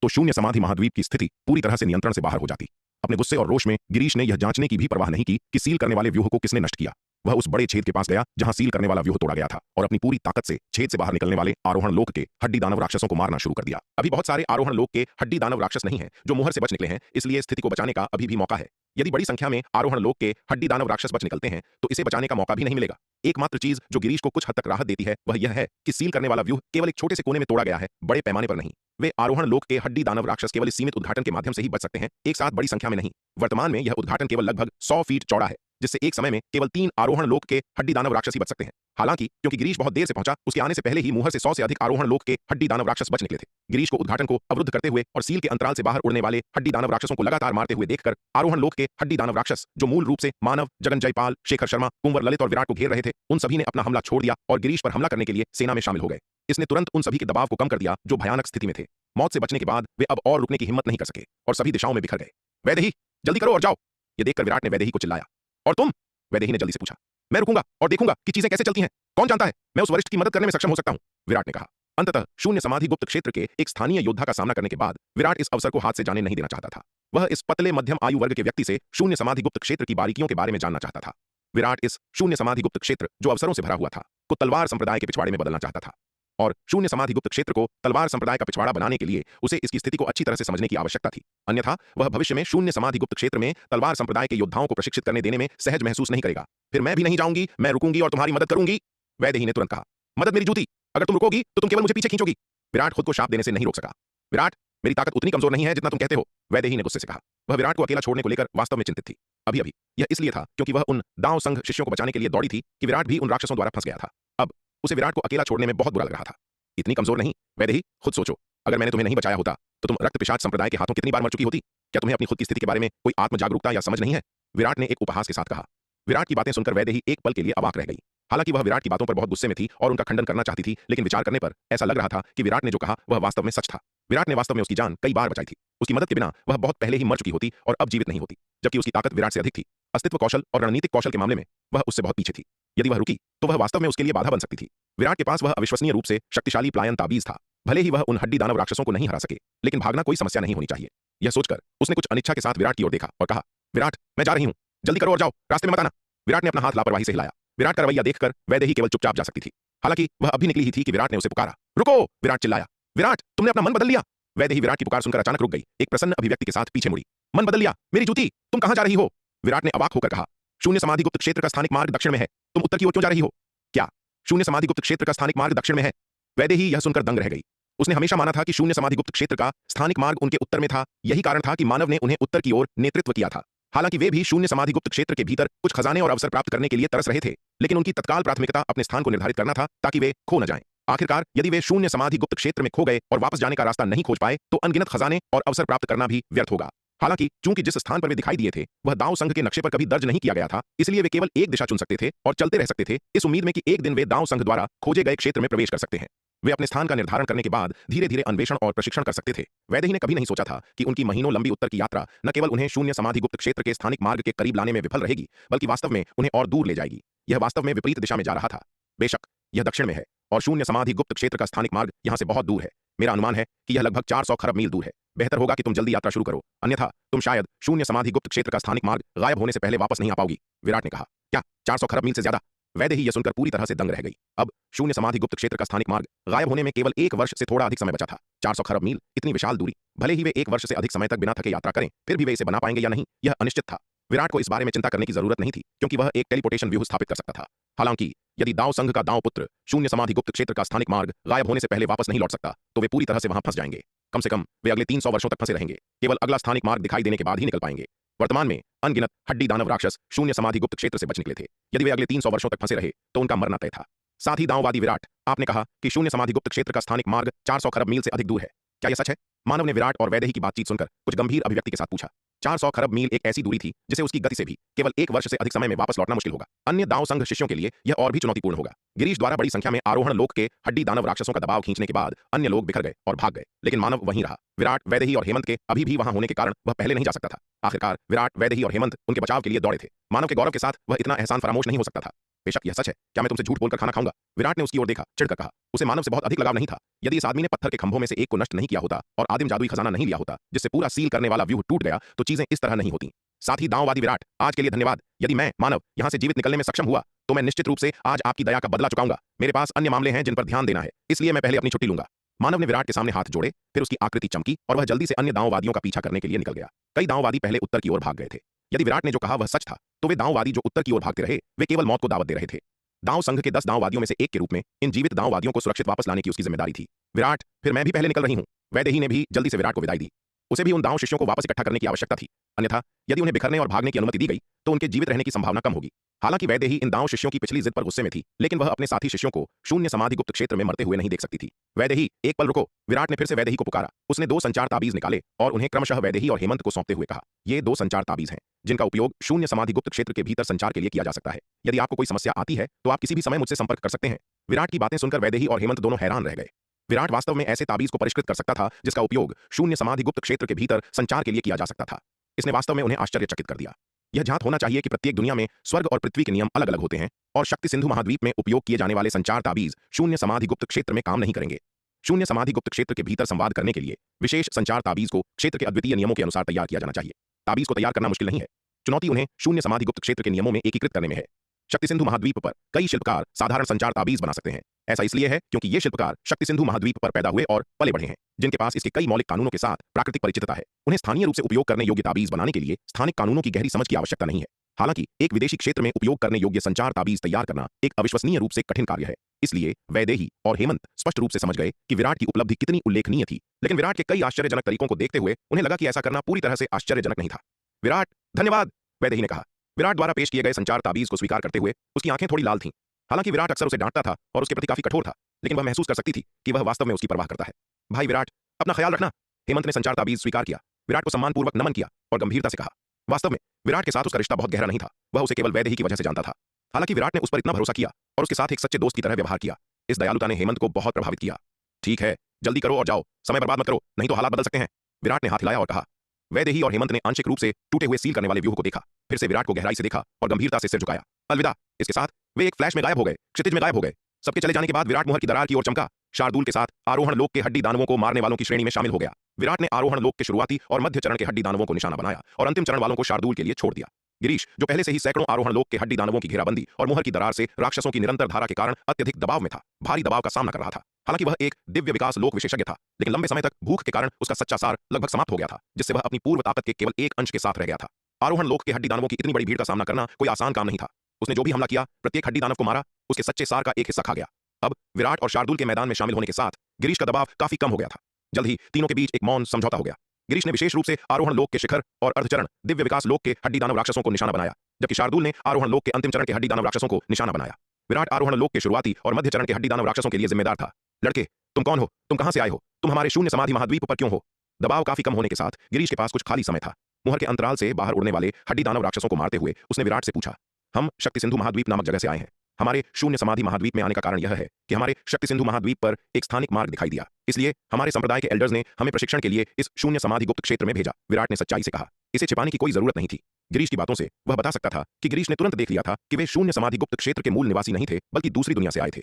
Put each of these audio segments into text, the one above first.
तो शून्य समाधि महाद्वीप की स्थिति पूरी तरह से नियंत्रण से बाहर हो जाती। अपने गुस्से और रोष में गिरीश ने यह जांचने की भी परवाह नहीं की कि सील करने वाले व्यूह को किसने नष्ट किया। वह उस बड़े छेद के पास गया जहां सील करने वाला व्यूह तोड़ा गया था और अपनी पूरी ताकत से छेद से बाहर निकलने वाले आरोहण लोक के हड्डी दानव राक्षसों को मारना शुरू कर दिया। अभी बहुत सारे आरोहण लोक के हड्डी दानव राक्षस नहीं हैं जो मुहर से बच निकले हैं, इसलिए स्थिति को बचाने का अभी भी मौका है। यदि बड़ी संख्या में आरोहण लोक के हड्डी दानव राक्षस बच निकलते हैं तो इसे बचाने का मौका भी नहीं मिलेगा। एकमात्र चीज जो गिरीश को कुछ हद तक राहत देती है वह यह है कि सील करने वाला व्यूह केवल एक छोटे से कोने में तोड़ा गया है, बड़े पैमाने पर नहीं। वे आरोहण लोक के हड्डी दानव राक्षस केवल इस सीमित उद्घाटन के माध्यम से ही बच सकते हैं, एक साथ बड़ी संख्या में नहीं। वर्तमान में यह उद्घाटन केवल लगभग 100 फीट चौड़ा है, जिससे एक समय में केवल 3 आरोहण लोक के हड्डी दानव राक्षस ही बच सकते हैं। हालांकि क्योंकि गिरीश बहुत देर से पहुंचा, उसके आने से पहले ही मुहर से 100 से अधिक आरोहण लोक के हड्डी दानव राक्षस बच निकले थे। गिरीश को उद्घाटन को अवरुद्ध करते हुए और सील के अंतराल से बाहर उड़ने वाले हड्डी दानव राक्षसों को लगातार मारते हुए देखकर आरोहण लोक के हड्डी दानव राक्षस, जो मूल रूप से मानव, जगन जयपाल, शेखर शर्मा, कुंवर ललित और विराट को घेर रहे थे, उन सभी ने अपना हमला छोड़ दिया और गिरीश पर हमला करने के लिए सेना में शामिल हो गए। इसने तुरंत उन सभी के दबाव को कम कर दिया जो भयानक स्थिति में थे। मौत से बचने के बाद वे अब और रुकने की हिम्मत नहीं कर सके और सभी दिशाओं में बिखर गए। वैदेही, जल्दी करो और जाओ। यह देखकर विराट ने वैदेही को चिल्लाया। और तुम? वैदेही ने जल्दी से पूछा। मैं रुकूंगा और देखूंगा कि चीजें कैसे चलती हैं। कौन जानता है, मैं उस वरिष्ठ की मदद करने में सक्षम हो सकता हूं, विराट ने कहा। अंततः शून्य समाधि गुप्त क्षेत्र के एक स्थानीय योद्धा का सामना करने के बाद विराट इस अवसर को हाथ से जाने नहीं देना चाहता था। वह इस पतले मध्यम आयु वर्ग के व्यक्ति से शून्य समाधि गुप्त क्षेत्र की बारीकियों के बारे में जानना चाहता था। विराट इस शून्य समाधि गुप्त क्षेत्र, जो अवसरों से भरा हुआ था, को तलवार संप्रदाय के पिछवाड़े में बदलना चाहता था और शून्य समाधि गुप्त क्षेत्र को तलवार संप्रदाय का पिछवाड़ा बनाने के लिए उसे इसकी स्थिति को अच्छी तरह से समझने की आवश्यकता थी। अन्यथा वह भविष्य में शून्य समाधि गुप्त क्षेत्र में तलवार संप्रदाय के योद्धाओं को प्रशिक्षित करने देने में सहज महसूस नहीं करेगा। फिर मैं भी नहीं जाऊंगी, मैं रुकूंगी और तुम्हारी मदद करूंगी, वैदेही ने तुरंत कहा। मदद मेरी जूती, अगर तुम रुकोगी तो तुम केवल मुझे पीछे खींचोगी। विराट खुद को शाप देने से नहीं रोक सका। विराट, मेरी ताकत उतनी कमजोर नहीं है जितना तुम कहते हो, वैदेही ने गुस्से से कहा। वह विराट को अकेला छोड़ने को लेकर वास्तव में चिंतित थी। अभी अभी यह इसलिए था क्योंकि वह उन दाव संघ शिष्यों को बचाने के लिए दौड़ी थी कि विराट भी उन राक्षसों द्वारा फंस गया था। अब उसे विराट को अकेला छोड़ने में बहुत बुरा लग रहा था। इतनी कमजोर नहीं, वैदेही, खुद सोचो, अगर मैंने तुम्हें नहीं बचाया होता तो तुम रक्त पिशाच संप्रदाय के हाथों कितनी बार मर चुकी होती। क्या तुम्हें अपनी खुद की स्थिति के बारे में कोई आत्म जागरूकता या समझ नहीं है, विराट ने एक उपहास के साथ कहा। विराट की बातें सुनकर वैदेही एक पल के लिए अवाक रह गई। हालांकि वह विराट की बातों पर बहुत गुस्से में थी और उनका खंडन करना चाहती थी, लेकिन विचार करने पर ऐसा लग रहा था कि विराट ने जो कहा वह वास्तव में सच था। विराट ने वास्तव में उसकी जान कई बार बचाई थी। उसकी मदद के बिना वह बहुत पहले ही मर चुकी होती और अब जीवित नहीं होती, जबकि उसकी ताकत विराट से अधिक थी। अस्तित्व कौशल और रणनीतिक कौशल के मामले में वह उससे बहुत पीछे थी। यदि वह रुकी तो वह वास्तव में उसके लिए बाधा बन सकती थी। विराट के पास वह अविश्वसनीय रूप से शक्तिशाली प्लायन ताबीज था। भले ही वह उन हड्डी दानव राक्षसों को नहीं हरा सके, लेकिन भागना कोई समस्या नहीं होनी चाहिए। यह सोचकर उसने कुछ अनिच्छा के साथ विराट की ओर देखा और कहा, विराट, मैं जा रही हूं, जल्दी करो और जाओ, रास्ते में मत आना। विराट ने अपना हाथ लापरवाही से हिलाया। विराट का रवैया देखकर वैदेही केवल चुपचाप जा सकती थी। हालांकि वह अभी निकली ही थी कि विराट ने उसे पुकारा। रुको, विराट चिल्लाया। विराट, तुमने अपना मन बदल लिया। वैदेही विराट की पुकार सुनकर अचानक रुक गई, एक प्रसन्न अभिव्यक्ति के साथ पीछे मुड़ी। मन बदल लिया? मेरी जूती, तुम कहां जा रही हो? विराट ने अवाक होकर कहा। शून्य समाधि गुप्त क्षेत्र का स्थानिक मार्ग दक्षिण में है, तुम उत्तर की ओर क्यों जा रही हो? क्या शून्य समाधि गुप्त क्षेत्र का स्थानिक मार्ग दक्षिण में है? वैदेही यह सुनकर दंग रह गई। उसने हमेशा माना था कि शून्य समाधि गुप्त क्षेत्र का स्थानिक मार्ग उनके उत्तर में था। यही कारण था कि मानव ने उन्हें उत्तर की ओर नेतृत्व किया था। हालांकि वे भी शून्य समाधि गुप्त क्षेत्र के भीतर कुछ खजाने और अवसर प्राप्त करने के लिए तरस रहे थे, लेकिन उनकी तत्काल प्राथमिकता अपने स्थान को निर्धारित करना था ताकि वे खो न जाएं। आखिरकार यदि वे शून्य समाधि गुप्त क्षेत्र में खो गए और वापस जाने का रास्ता नहीं खोज पाए तो अनगिनत खजाने और अवसर प्राप्त करना भी व्यर्थ होगा। हालांकि चूंकि जिस स्थान पर वे दिखाई दिए थे वह दाव संघ के नक्शे पर कभी दर्ज नहीं किया गया था, इसलिए वे केवल एक दिशा चुन सकते थे और चलते रह सकते थे, इस उम्मीद में कि एक दिन वे दाव संघ द्वारा खोजे गए क्षेत्र में प्रवेश कर सकते हैं। वे अपने स्थान का निर्धारण करने के बाद धीरे धीरे अन्वेषण और प्रशिक्षण कर सकते थे। वैदेही ने कभी नहीं सोचा था कि उनकी महीनों लंबी उत्तर की यात्रा न केवल उन्हें शून्य समाधि गुप्त क्षेत्र के स्थानिक मार्ग के करीब लाने में विफल रहेगी, बल्कि वास्तव में उन्हें और दूर ले जाएगी। यह वास्तव में विपरीत दिशा में जा रहा था। बेशक यह दक्षिण में है और शून्य समाधि गुप्त क्षेत्र का स्थानिक मार्ग यहां से बहुत दूर है। मेरा अनुमान है कि यह लगभग 400 खरब मील दूर है। बेहतर होगा कि तुम जल्दी यात्रा शुरू करो, अन्यथा तुम शायद शून्य समाधि गुप्त क्षेत्र का स्थानिक मार्ग गायब होने से पहले वापस नहीं आ पाओगी, विराट ने कहा। क्या 400 खरब मील से ज्यादा? वैदेही यह सुनकर पूरी तरह से दंग रह गई। अब शून्य समाधि गुप्त क्षेत्र का स्थानिक मार्ग गायब होने में केवल 1 वर्ष से थोड़ा अधिक समय बचा था। 400 खरब मील, इतनी विशाल दूरी, भले ही वे 1 वर्ष से अधिक समय तक बिना थके यात्रा करें, फिर भी वे इसे बना पाएंगे या नहीं, यह अनिश्चित था। विराट को इस बारे में चिंता करने की जरूरत नहीं थी, क्योंकि वह एक टेलीपोर्टेशन व्यूह स्थापित कर सकता था। हालांकि यदि दाव संघ का दाव पुत्र शून्य समाधि गुप्त क्षेत्र का स्थानिक मार्ग गायब होने से पहले वापस नहीं लौट सकता, तो वे पूरी तरह से वहां फंस जाएंगे। कम से कम वे अगले 300 वर्षों तक फंसे रहेंगे, केवल अगला स्थानिक मार्ग दिखाई देने के बाद ही निकल पाएंगे। वर्तमान में अनगिनत हड्डी दानव राक्षस शून्य समाधि गुप्त क्षेत्र से बच निकले थे। यदि वे अगले 300 वर्षों तक फंसे रहे तो उनका मरना तय था। साथ ही दाववादी विराट, आपने कहा कि शून्य समाधि गुप्त क्षेत्र का स्थानिक मार्ग 400 खरब मील से अधिक दूर है, क्या यह सच है? मानव ने विराट और वैदेही की बातचीत सुनकर कुछ गंभीर अभिव्यक्ति के साथ पूछा। 400 खरब मील एक ऐसी दूरी थी जिसे उसकी गति से भी केवल 1 वर्ष से अधिक समय में वापस लौटना मुश्किल होगा। अन्य दाव संघ शिष्यों के लिए यह और भी चुनौतीपूर्ण होगा। गिरीश द्वारा बड़ी संख्या में आरोहण लोक के हड्डी दानव राक्षसों का दबाव खींचने के बाद अन्य लोग बिखर गए और भाग गए, लेकिन मानव वहीं रहा। विराट, वैदेही और हेमंत के अभी भी वहां होने के कारण वह पहले नहीं जा सकता था। आखिरकार विराट, वैदेही और हेमंत उनके बचाव के लिए दौड़े थे। मानव के गौरव के साथ वह इतना एहसान फरामोश नहीं हो सकता था। बेशक यह सच है, क्या मैं तुमसे झूठ बोलकर खाना खाऊंगा? विराट ने उसकी ओर देखा, चिढ़कर कहा। उसे मानव से बहुत अधिक लगाव नहीं था। यदि इस आदमी ने पत्थर के खंभों में से एक को नष्ट नहीं किया होता और आदिम जादुई खजाना नहीं लिया होता जिससे पूरा सील करने वाला व्यूह टूट गया, तो चीजें इस तरह नहीं होती। साथ ही दांववादी विराट, आज के लिए धन्यवाद। यदि मैं मानव यहां से जीवित निकलने में सक्षम हुआ तो मैं निश्चित रूप से आज आपकी दया का बदला चुकाऊंगा। मेरे पास अन्य मामले हैं जिन पर ध्यान देना है, इसलिए मैं पहले अपनी छुट्टी लूंगा। मानव ने विराट के सामने हाथ जोड़े, फिर उसकी आकृति चमकी और वह जल्दी से अन्य दांववादियों का पीछा करने के लिए निकल गया। कई दांववादी पहले उत्तर की ओर भाग गए थे। यदि विराट ने जो कहा वह सच था, तो वे दांववादी जो उत्तर की ओर भागते रहे, वे केवल मौत को दावत दे रहे थे। दांव संघ के 10 दांववादियों में से एक के रूप में इन जीवित दांववादियों को सुरक्षित वापस लाने की उसकी जिम्मेदारी थी। विराट, फिर मैं भी पहले निकल रही हूं। वैदेही ने भी जल्दी से विराट को विदाई दी। उसे भी उन दांव शिष्यों को वापस इकट्ठा करने की आवश्यकता थी, अन्यथा यदि उन्हें बिखरने और भागने की अनुमति दी गई तो उनके जीवित रहने की संभावना कम होगी। हालांकि वैदेही इन दांव शिष्यों की पिछली जिद पर गुस्से में थी, लेकिन वह अपने साथी शिष्यों को शून्य समाधि गुप्त क्षेत्र में मरते हुए नहीं देख सकती थी। वैदेही, एक पल रुको। विराट ने फिर से वैदेही को पुकारा। उसने 2 संचार ताबीज निकाले और उन्हें क्रमशः वैदेही और हेमंत को सौंपते हुए कहा, ये 2 संचार ताबीज हैं जिनका उपयोग शून्य समाधि गुप्त क्षेत्र के भीतर संचार के लिए किया जा सकता है। यदि आपको कोई समस्या आती है तो आप किसी भी समय मुझसे संपर्क कर सकते हैं। विराट की बातें सुनकर वैदेही और हेमंत दोनों हैरान रह गए। विराट वास्तव में ऐसे ताबीज को परिष्कृत कर सकता था जिसका उपयोग शून्य समाधि गुप्त क्षेत्र के भीतर संचार के लिए किया जा सकता था। इसने वास्तव में उन्हें आश्चर्यचकित कर दिया। यह ज्ञात होना चाहिए कि प्रत्येक दुनिया में स्वर्ग और पृथ्वी के नियम अलग अलग होते हैं और शक्ति सिंधु महाद्वीप में उपयोग किए जाने वाले संचार ताबीज शून्य समाधि गुप्त क्षेत्र में काम नहीं करेंगे। शून्य समाधि गुप्त क्षेत्र के भीतर संवाद करने के लिए विशेष संचार ताबीज को क्षेत्र के अद्वितीय नियमों के अनुसार तैयार किया जाना चाहिए। ताबीज को तैयार करना मुश्किल नहीं है, चुनौती उन्हें शून्य समाधि गुप्त क्षेत्र के नियमों में एकीकृत करने में है। शक्ति सिंधु महाद्वीप पर कई शिल्पकार साधारण संचार ताबीज बना सकते हैं। ऐसा इसलिए है क्योंकि ये शिल्पकार शक्ति सिंधु महाद्वीप पर पैदा हुए और पले बढ़े हैं, जिनके पास इसके कई मौलिक कानूनों के साथ प्राकृतिक परिचितता है। उन्हें स्थानीय रूप से उपयोग करने योग्य ताबीज बनाने के लिए स्थानिक कानूनों की गहरी समझ की आवश्यकता नहीं है। हालांकि एक विदेशी क्षेत्र में उपयोग करने योग्य संचार ताबीज तैयार करना एक अविश्वसनीय रूप से कठिन कार्य है। इसलिए वैदेही और हेमंत स्पष्ट रूप से समझ गए कि विराट की उपलब्धि कितनी उल्लेखनीय थी, लेकिन विराट के कई आश्चर्यजनक तरीकों को देखते हुए उन्हें लगा कि ऐसा करना पूरी तरह से आश्चर्यजनक नहीं था। विराट, धन्यवाद, वैदेही ने कहा। विराट द्वारा पेश किए गए संचार ताबीज को स्वीकार करते हुए उसकी आंखें थोड़ी लाल थीं। हालांकि विराट अक्सर उसे डांटता था और उसके प्रति काफी कठोर था, लेकिन वह महसूस कर सकती थी कि वह वास्तव में उसकी परवाह करता है। भाई विराट, अपना ख्याल रखना। हेमंत ने संचार ताबीज स्वीकार किया, विराट को सम्मानपूर्वक नमन किया और गंभीरता से कहा। वास्तव में विराट के साथ उसका रिश्ता बहुत गहरा नहीं था, वह उसे केवल वैदेही की वजह से जानता था। हालांकि विराट ने उस पर इतना भरोसा किया और उसके साथ एक सच्चे दोस्त की तरह व्यवहार किया। इस दयालुता ने हेमंत को बहुत प्रभावित किया। ठीक है, जल्दी करो और जाओ, समय बर्बाद मत करो, नहीं तो हालात बदल सकते हैं। विराट ने हाथ हिलाया और कहा। वैदेही और हेमंत ने आंशिक रूप से टूटे हुए सील करने वाले व्यूह को देखा, फिर से विराट को गहराई से देखा और गंभीरता से सिर झुकाया। अलविदा। इसके साथ वे एक फ्लैश में गायब हो गए, क्षितिज में गायब हो गए। सबके चले जाने के बाद विराट मुहर की दरार की ओर चमका। शार्दूल के साथ आरोहण लोक के हड्डी दानवों को मारने वालों की श्रेणी में शामिल हो गया। विराट ने आरोहण लोक के शुरुआती और मध्य चरण के हड्डी दानवों को निशाना बनाया और अंतिम चरण वालों को शार्दूल के लिए छोड़ दिया। गिरीश, जो पहले से ही सैकड़ों आरोहण लोक के हड्डी दानवों की घेराबंदी और मुहर की दरार से राक्षसों की निरंतर धारा के कारण अत्यधिक दबाव में था, भारी दबाव का सामना कर रहा था। हालांकि वह एक दिव्य विकास लोक विशेषज्ञ था, लेकिन लंबे समय तक भूख के कारण उसका सच्चा सार लगभग समाप्त हो गया था, जिससे वह अपनी पूर्व ताकत के केवल एक अंश के साथ रह गया था। आरोहण लोक के हड्डी दानवों की इतनी बड़ी भीड़ का सामना करना कोई आसान काम नहीं था। उसने जो भी हमला किया, प्रत्येक हड्डी दानव को मारा, उसके सच्चे सार का एक हिस्सा खा गया। अब विराट और शार्दूल के मैदान में शामिल होने के साथ गिरीश का दबाव काफी कम हो गया था। जल्द ही तीनों के बीच एक मौन समझौता हो गया। गिरीश ने विशेष रूप से आरोहण लोक के शिखर और अर्धचरण दिव्य विकास लोक के हड्डी दानव राक्षसों को निशाना बनाया, जबकि शार्दूल ने आरोहण लोक के अंतिम चरण के हड्डी दानव राक्षसों को निशाना बनाया। विराट आरोहण लोक के शुरुआती और मध्य चरण के हड्डी दानव राक्षसों के लिए जिम्मेदार था। लड़के, तुम कौन हो? तुम कहां से आए हो? तुम हमारे शून्य समाधि महाद्वीप पर क्यों हो? दबाव काफी कम होने के साथ गिरीश के पास कुछ खाली समय था। मुहर के अंतराल से बाहर उड़ने वाले हड्डी दानव राक्षसों को मारते हुए उसने विराट से पूछा, हम शक्ति सिंधु महाद्वीप नामक जगह से आए हैं। हमारे शून्य समाधि महाद्वीप में आने का कारण यह है कि हमारे शक्ति सिंधु महाद्वीप पर एक स्थानिक मार्ग दिखाई दिया, इसलिए हमारे संप्रदाय के एल्डर्स ने हमें प्रशिक्षण के लिए इस शून्य समाधि गुप्त क्षेत्र में भेजा। विराट ने सच्चाई से कहा। इसे छिपाने की कोई जरूरत नहीं थी। गिरीश की बातों से वह बता सकता था कि गिरीश ने तुरंत देख लिया था कि वे शून्य समाधि गुप्त क्षेत्र के मूल निवासी नहीं थे, बल्कि दूसरी दुनिया से आए थे।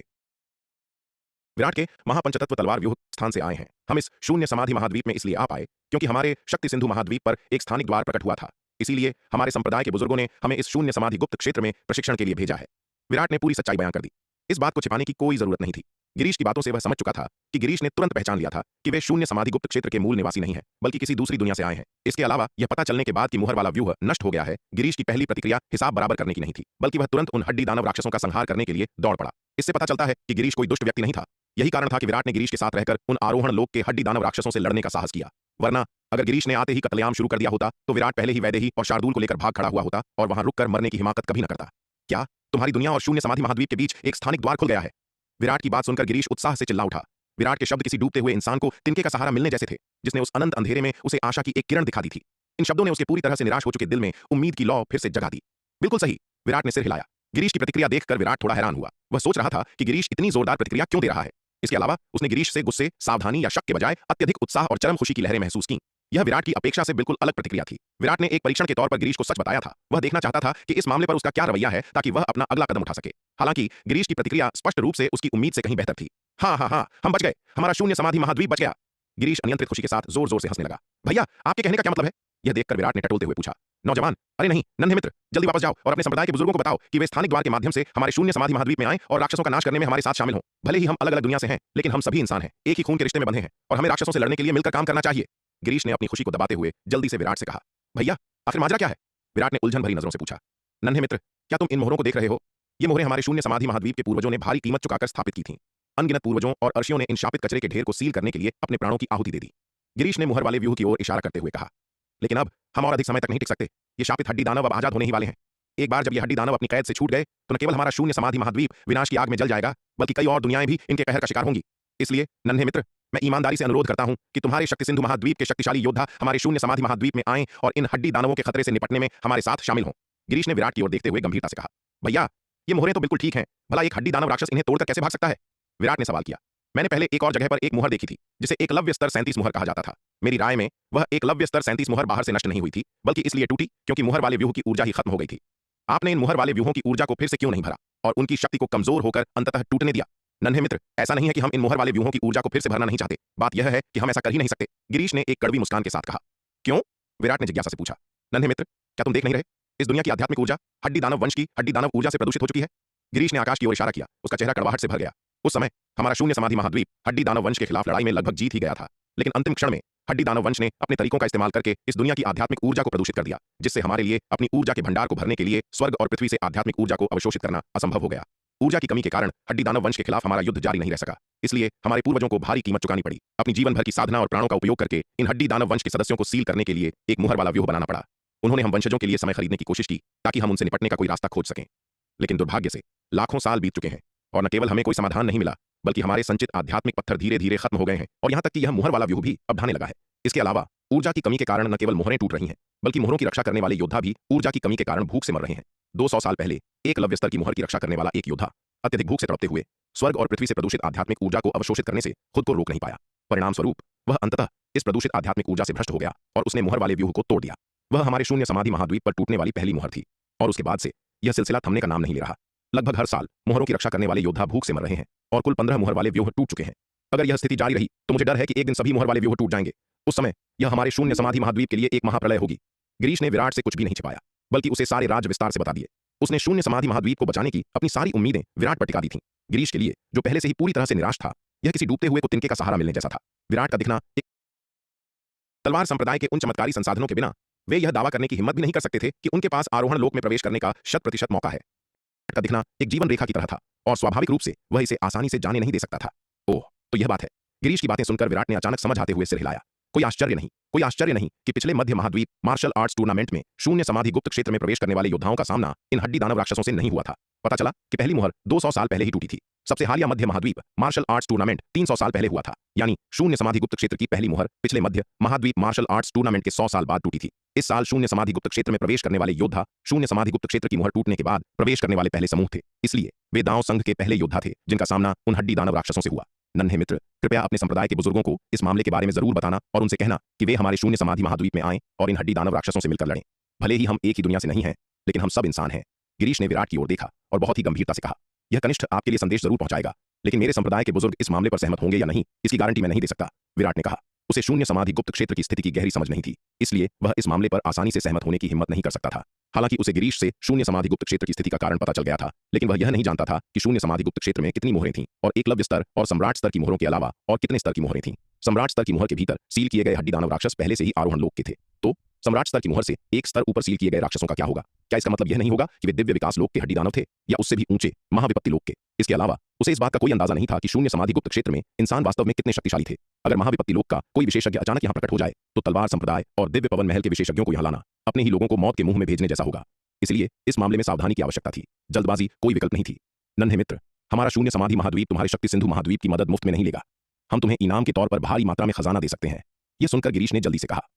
विराट के महापंचतत्व तलवार व्यूह स्थान से आए हैं। हम इस शून्य समाधि महाद्वीप में इसलिए आ पाए क्योंकि हमारे शक्ति सिंधु महाद्वीप पर एक स्थानिक द्वार प्रकट हुआ था, इसीलिए हमारे संप्रदाय के बुजुर्गों ने हमें इस शून्य समाधि गुप्त क्षेत्र में प्रशिक्षण के लिए भेजा है। विराट ने पूरी सच्चाई बयां कर दी। इस बात को छिपाने की कोई जरूरत नहीं थी। गिरीश की बातों से वह समझ चुका था कि गिरीश ने तुरंत पहचान लिया था कि वे शून्य समाधि गुप्त क्षेत्र के मूल निवासी नहीं है, बल्कि किसी दूसरी दुनिया से आए हैं। इसके अलावा यह पता चलने के बाद कि मुहर वाला व्यूह नष्ट हो गया है, गिरीश की पहली प्रतिक्रिया हिसाब बराबर करने की नहीं थी, बल्कि वह तुरंत उन हड्डी दानव राक्षसों का संहार करने के लिए दौड़ पड़ा। इससे पता चलता है कि गिरीश कोई दुष्ट व्यक्ति नहीं था। यही कारण था कि विराट ने गिरीश के साथ रहकर उन आरोहण लोक के हड्डी दानव राक्षसों से लड़ने का साहस किया। वरना अगर गिरीश ने आते ही कत्लेआम शुरू कर दिया होता तो विराट पहले ही वैदेही और शार्दूल को लेकर भाग खड़ा हुआ होता और वहां रुककर मरने की हिमाकत कभी न करता। क्या तुम्हारी दुनिया और शून्य समाधि महाद्वीप के बीच एक स्थानिक द्वार खुल गया है? विराट की बात सुनकर गिरीश उत्साह से चिल्ला उठा। विराट के शब्द किसी डूबते हुए इंसान को तिनके का सहारा मिलने जैसे थे, जिसने उस अनंत अंधेरे में उसे आशा की एक किरण दिखा दी थी। इन शब्दों ने उसके पूरी तरह से निराश हो चुके दिल में उम्मीद की लौ फिर से जगा दी। बिल्कुल सही, विराट ने सिर हिलाया। गिरीश की प्रतिक्रिया देखकर विराट थोड़ा हैरान हुआ। वह सोच रहा था कि गिरीश इतनी जोरदार प्रतिक्रिया क्यों दे रहा है। इसके अलावा उसने गिरीश से गुस्से, सावधानी या शक के बजाय अत्यधिक उत्साह और चरम खुशी की लहरें महसूस की। यह विराट की अपेक्षा से बिल्कुल अलग प्रतिक्रिया थी। विराट ने एक परीक्षण के तौर पर गिरीश को सच बताया था। वह देखना चाहता था कि इस मामले पर उसका क्या रवैया है, ताकि वह अपना अगला कदम उठा सके। हालांकि गिरीश की प्रतिक्रिया स्पष्ट रूप से उसकी उम्मीद से कहीं बेहतर थी। हाँ हाँ हाँ, हम बच गए, हमारा शून्य समाधि महाद्वीप बच गया। गिरीश अनियंत्रित खुशी के साथ जोर जोर से हंसने लगा। भैया, आपके कहने का क्या मतलब है? यह देखकर विराट ने टटोलते हुए पूछा। नौजवान, अरे नहीं नन्हे मित्र, जल्दी वापस जाओ और अपने संप्रदाय के बुजुर्गों को बताओ कि वे स्थानिक द्वार के माध्यम से हमारे शून्य समाधि महाद्वीप में आए और राक्षसों का नाश करने में हमारे साथ शामिल हों। भले ही हम अलग अलग दुनिया से हैं, लेकिन हम सभी इंसान हैं, एक ही खून के रिश्ते में बंधे हैं और हमें राक्षसों से लड़ने के लिए मिलकर काम करना चाहिए। गिरीश ने अपनी खुशी को दबाते हुए जल्दी से विराट से कहा। भैया, आखिर माजरा क्या है? विराट ने उलझन भरी नजरों से पूछा। नन्हे मित्र, क्या तुम इन मोहरों को देख रहे हो? ये मोहरें हमारे शून्य समाधि महाद्वीप के पूर्वजों ने भारी कीमत चुकाकर स्थापित की थीं। अनगिनत पूर्वजों और अर्षियों ने इन शापित कचरे के ढेर को सील करने के लिए अपने प्राणों की आहुति दे दी। गिरीश ने मुहर वाले व्यूह की ओर इशारा करते हुए कहा। लेकिन अब हम और अधिक समय तक नहीं टिक सकते। ये शापित हड्डी दानव अब आजाद होने ही वाले हैं। एक बार जब ये हड्डी दानव अपनी कैद से छूट गए तो न केवल हमारा शून्य समाधि महाद्वीप विनाश की आग में जल जाएगा, बल्कि कई और दुनियाएं भी इनके कहर का शिकार होंगी। इसलिए नन्हे मित्र, मैं ईमानदारी से अनुरोध करता हूं कि तुम्हारे शक्ति सिंधु महाद्वीप के शक्तिशाली योद्धा हमारे शून्य समाधि महाद्वीप में आएं और इन हड्डी दानवों के खतरे से निपटने में हमारे साथ शामिल हों। गिरीश ने विराट की ओर देखते हुए गंभीरता से कहा। भैया, ये मोहरें तो बिल्कुल ठीक हैं, भला एक हड्डी दानव राक्षस इन्हें तोड़कर कैसे भाग सकता है? विराट ने सवाल किया। मैंने पहले एक और जगह पर एक मुहर देखी थी जिसे एकलव्य स्तर 37 मुहर कहा जाता था। मेरी राय में वह एकलव्य स्तर 37 मुहर बाहर से नष्ट नहीं हुई थी, बल्कि इसलिए टूटी क्योंकि मुहर वाले व्यूह की ऊर्जा ही खत्म हो गई थी। आपने इन मुहर वाले व्यूहों की ऊर्जा को फिर से क्यों नहीं भरा और उनकी शक्ति को कमजोर होकर अंततः टूटने दिया? नन्हे मित्र, ऐसा नहीं है कि हम इन मुहर वाले व्यूहों की ऊर्जा को फिर से भरना नहीं चाहते, बात यह है कि हम ऐसा कर ही नहीं सकते। गिरीश ने एक कड़वी मुस्कान के साथ कहा। क्यों? विराट ने जिज्ञासा से पूछा। नन्हे मित्र, क्या तुम देख नहीं रहे? इस दुनिया की आध्यात्मिक ऊर्जा हड्डी दानव वंश की हड्डी दानव ऊर्जा से प्रदूषित हो चुकी है। गिरीश ने आकाश की ओर इशारा किया। उसका चेहरा कड़वाहट से भर गया। उस समय हमारा शून्य समाधि महाद्वीप हड्डी दानव वंश के खिलाफ लड़ाई में लगभग जीत ही गया था, लेकिन अंतिम क्षण में हड्डी दानव वंश ने अपने तरीकों का इस्तेमाल करके इस दुनिया की आध्यात्मिक ऊर्जा को प्रदूषित कर दिया, जिससे हमारे लिए अपनी ऊर्जा के भंडार को भरने के लिए स्वर्ग और पृथ्वी से आध्यात्मिक ऊर्जा को अवशोषित करना असंभव हो गया। ऊर्जा की कमी के कारण हड्डी दानव वंश के खिलाफ हमारा युद्ध जारी नहीं रह सका। इसलिए हमारे पूर्वजों को भारी कीमत चुकानी पड़ी। अपनी जीवन भर की साधना और प्राणों का उपयोग करके इन हड्डी दानव वंश के सदस्यों को सील करने के लिए एक मुहर वाला व्यूह बनाना पड़ा। उन्होंने हम वंशजों के लिए समय खरीदने की कोशिश की ताकि हम उनसे निपटने का कोई रास्ता खोज सकें, लेकिन दुर्भाग्य से लाखों साल बीत चुके हैं और न केवल हमें कोई समाधान नहीं मिला, बल्कि हमारे संचित आध्यात्मिक पत्थर धीरे धीरे खत्म हो गए हैं और यहां तक कि यह मुहर वाला व्यूह भी अब ढाने लगा है। इसके अलावा ऊर्जा की कमी के कारण न केवल मोहरें टूट रही हैं, बल्कि मोहरों की रक्षा करने वाले योद्धा भी ऊर्जा की कमी के कारण भूख से मर रहे हैं। 200 साल पहले एकलव्य स्तर की मोहर की रक्षा करने वाला एक योद्धा अत्यधिक भूख से तड़पते हुए स्वर्ग और पृथ्वी से प्रदूषित आध्यात्मिक ऊर्जा को अवशोषित करने से खुद को रोक नहीं पाया। परिणाम स्वरूप वह अंततः इस प्रदूषित आध्यात्मिक ऊर्जा से भ्रष्ट हो गया और उसने मुहर वाले व्यूह को तोड़ दिया। वह हमारे शून्य समाधि महाद्वीप पर टूटने वाली पहली मुहर थी और उसके बाद से यह सिलसिला थमने का नाम नहीं ले रहा। लगभग हर साल मोहरों की रक्षा करने वाले योद्धा भूख से मर रहे हैं और कुल 15 मुहर वाले व्यूह टूट चुके हैं। अगर यह स्थिति जारी रही तो मुझे डर है कि एक दिन सभी मुहर वाले व्यूह टूट जाएंगे। उस समय यह हमारे शून्य समाधि महाद्वीप के लिए एक महाप्रलय होगी। गिरीश ने विराट से कुछ भी नहीं छिपाया, बल्कि उसे सारे राज विस्तार से बता दिए। उसने शून्य समाधि महाद्वीप को बचाने की अपनी सारी उम्मीदें विराट पर टिका दी थीं। गिरीश के लिए, जो पहले से ही पूरी तरह से निराश था, यह किसी डूबते हुए को तिनके का सहारा मिलने जैसा था। विराट का दिखना एक तलवार संप्रदाय के उन चमत्कारी संसाधनों के बिना वे यह दावा करने की हिम्मत भी नहीं कर सकते थे कि उनके पास आरोहण लोक में प्रवेश करने का 100% मौका है। का दिखना एक जीवन रेखा की तरह था और स्वाभाविक रूप से वह इसे आसानी से जाने नहीं दे सकता था। ओह, तो यह बात है। गिरीश की बातें सुनकर विराट ने अचानक समझ आते हुए सिर हिलाया। कोई आश्चर्य नहीं कि पिछले मध्य महाद्वीप मार्शल आर्ट्स टूर्नामेंट में शून्य समाधि गुप्त क्षेत्र में प्रवेश करने वाले योद्धाओं का सामना इन हड्डी दानव राक्षसों से नहीं हुआ था। पता चला कि पहली मुहर 200 साल पहले ही टूटी थी। सबसे हालिया मध्य महाद्वीप मार्शल आर्ट्स टूर्नामेंट 300 साल पहले हुआ था, यानी शून्य समाधि गुप्त क्षेत्र की पहली मुहर पिछले मध्य महाद्वीप मार्शल आर्ट्स टूर्नामेंट के 100 साल बाद टूटी थी। इस साल शून्य समाधि गुप्त क्षेत्र में प्रवेश करने वाले योद्धा शून्य समाधि गुप्त क्षेत्र की मुहर टूटने के बाद प्रवेश करने वाले पहले समूह थे, इसलिए वे दांव संघ के पहले योद्धा थे जिनका सामना उन हड्डी दानव राक्षसों से हुआ। नन्हे मित्र, कृपया अपने संप्रदाय के बुजुर्गों को इस मामले के बारे में जरूर बताना और उनसे कहना कि वे हमारे शून्य समाधि महाद्वीप में आएं और इन हड्डी दानव राक्षसों से मिलकर लड़ें। भले ही हम एक ही दुनिया से नहीं हैं, लेकिन हम सब इंसान हैं। गिरीश ने विराट की ओर देखा और बहुत ही गंभीरता से कहा, यह कनिष्ठ आपके लिए संदेश जरूर पहुंचाएगा, लेकिन मेरे संप्रदाय के बुजुर्ग इस मामले पर सहमत होंगे या नहीं, इसकी गारंटी मैं नहीं दे सकता। विराट ने कहा। उसे शून्य समाधि गुप्त क्षेत्र की स्थिति की गहरी समझ नहीं थी, इसलिए वह इस मामले पर आसानी से सहमत होने की हिम्मत नहीं कर सकता था। हालांकि उसे गिरीश से शून्य समाधि गुप्त क्षेत्र की स्थिति का कारण पता चल गया था, लेकिन वह यह नहीं जानता था कि शून्य समाधि गुप्त क्षेत्र में कितनी मोहरें थीं और एकलव्य स्तर और सम्राट स्तर की मोहरों के अलावा और कितने स्तर की मोहरें थीं। सम्राट स्तर की मोहर के भीतर सील किए गए हड्डी दानव राक्षस पहले से ही आरोहण लोक के थे, तो सम्राट स्तर की मोहर से एक स्तर ऊपर सील किए गए राक्षसों का क्या होगा? क्या इसका मतलब यह नहीं होगा कि वे दिव्य विकास लोक के हड्डी दानव थे या उससे भी ऊंचे महाविपत्ति लोक के? इसके अलावा उसे इस बात का कोई अंदाजा नहीं था कि शून्य समाधि गुप्त क्षेत्र में इंसान वास्तव में कितने शक्तिशाली थे। अगर महाविपत्ति लोक का कोई विशेषज्ञ अचानक यहां प्रकट हो जाए तो तलवार संप्रदाय और दिव्य पवन महल के विशेषज्ञों को यहां लाना अपने ही लोगों को मौत के मुंह में भेजने जैसा होगा। इसलिए इस मामले में सावधानी की आवश्यकता थी, जल्दबाजी कोई विकल्प नहीं थी। नन्हे मित्र, हमारा शून्य समाधि महाद्वीप तुम्हारे शक्ति सिंधु महाद्वीप की मदद मुफ्त में नहीं लेगा। हम तुम्हें इनाम के तौर पर भारी मात्रा में खजाना दे सकते हैं। यह सुनकर गिरीश ने जल्दी से कहा।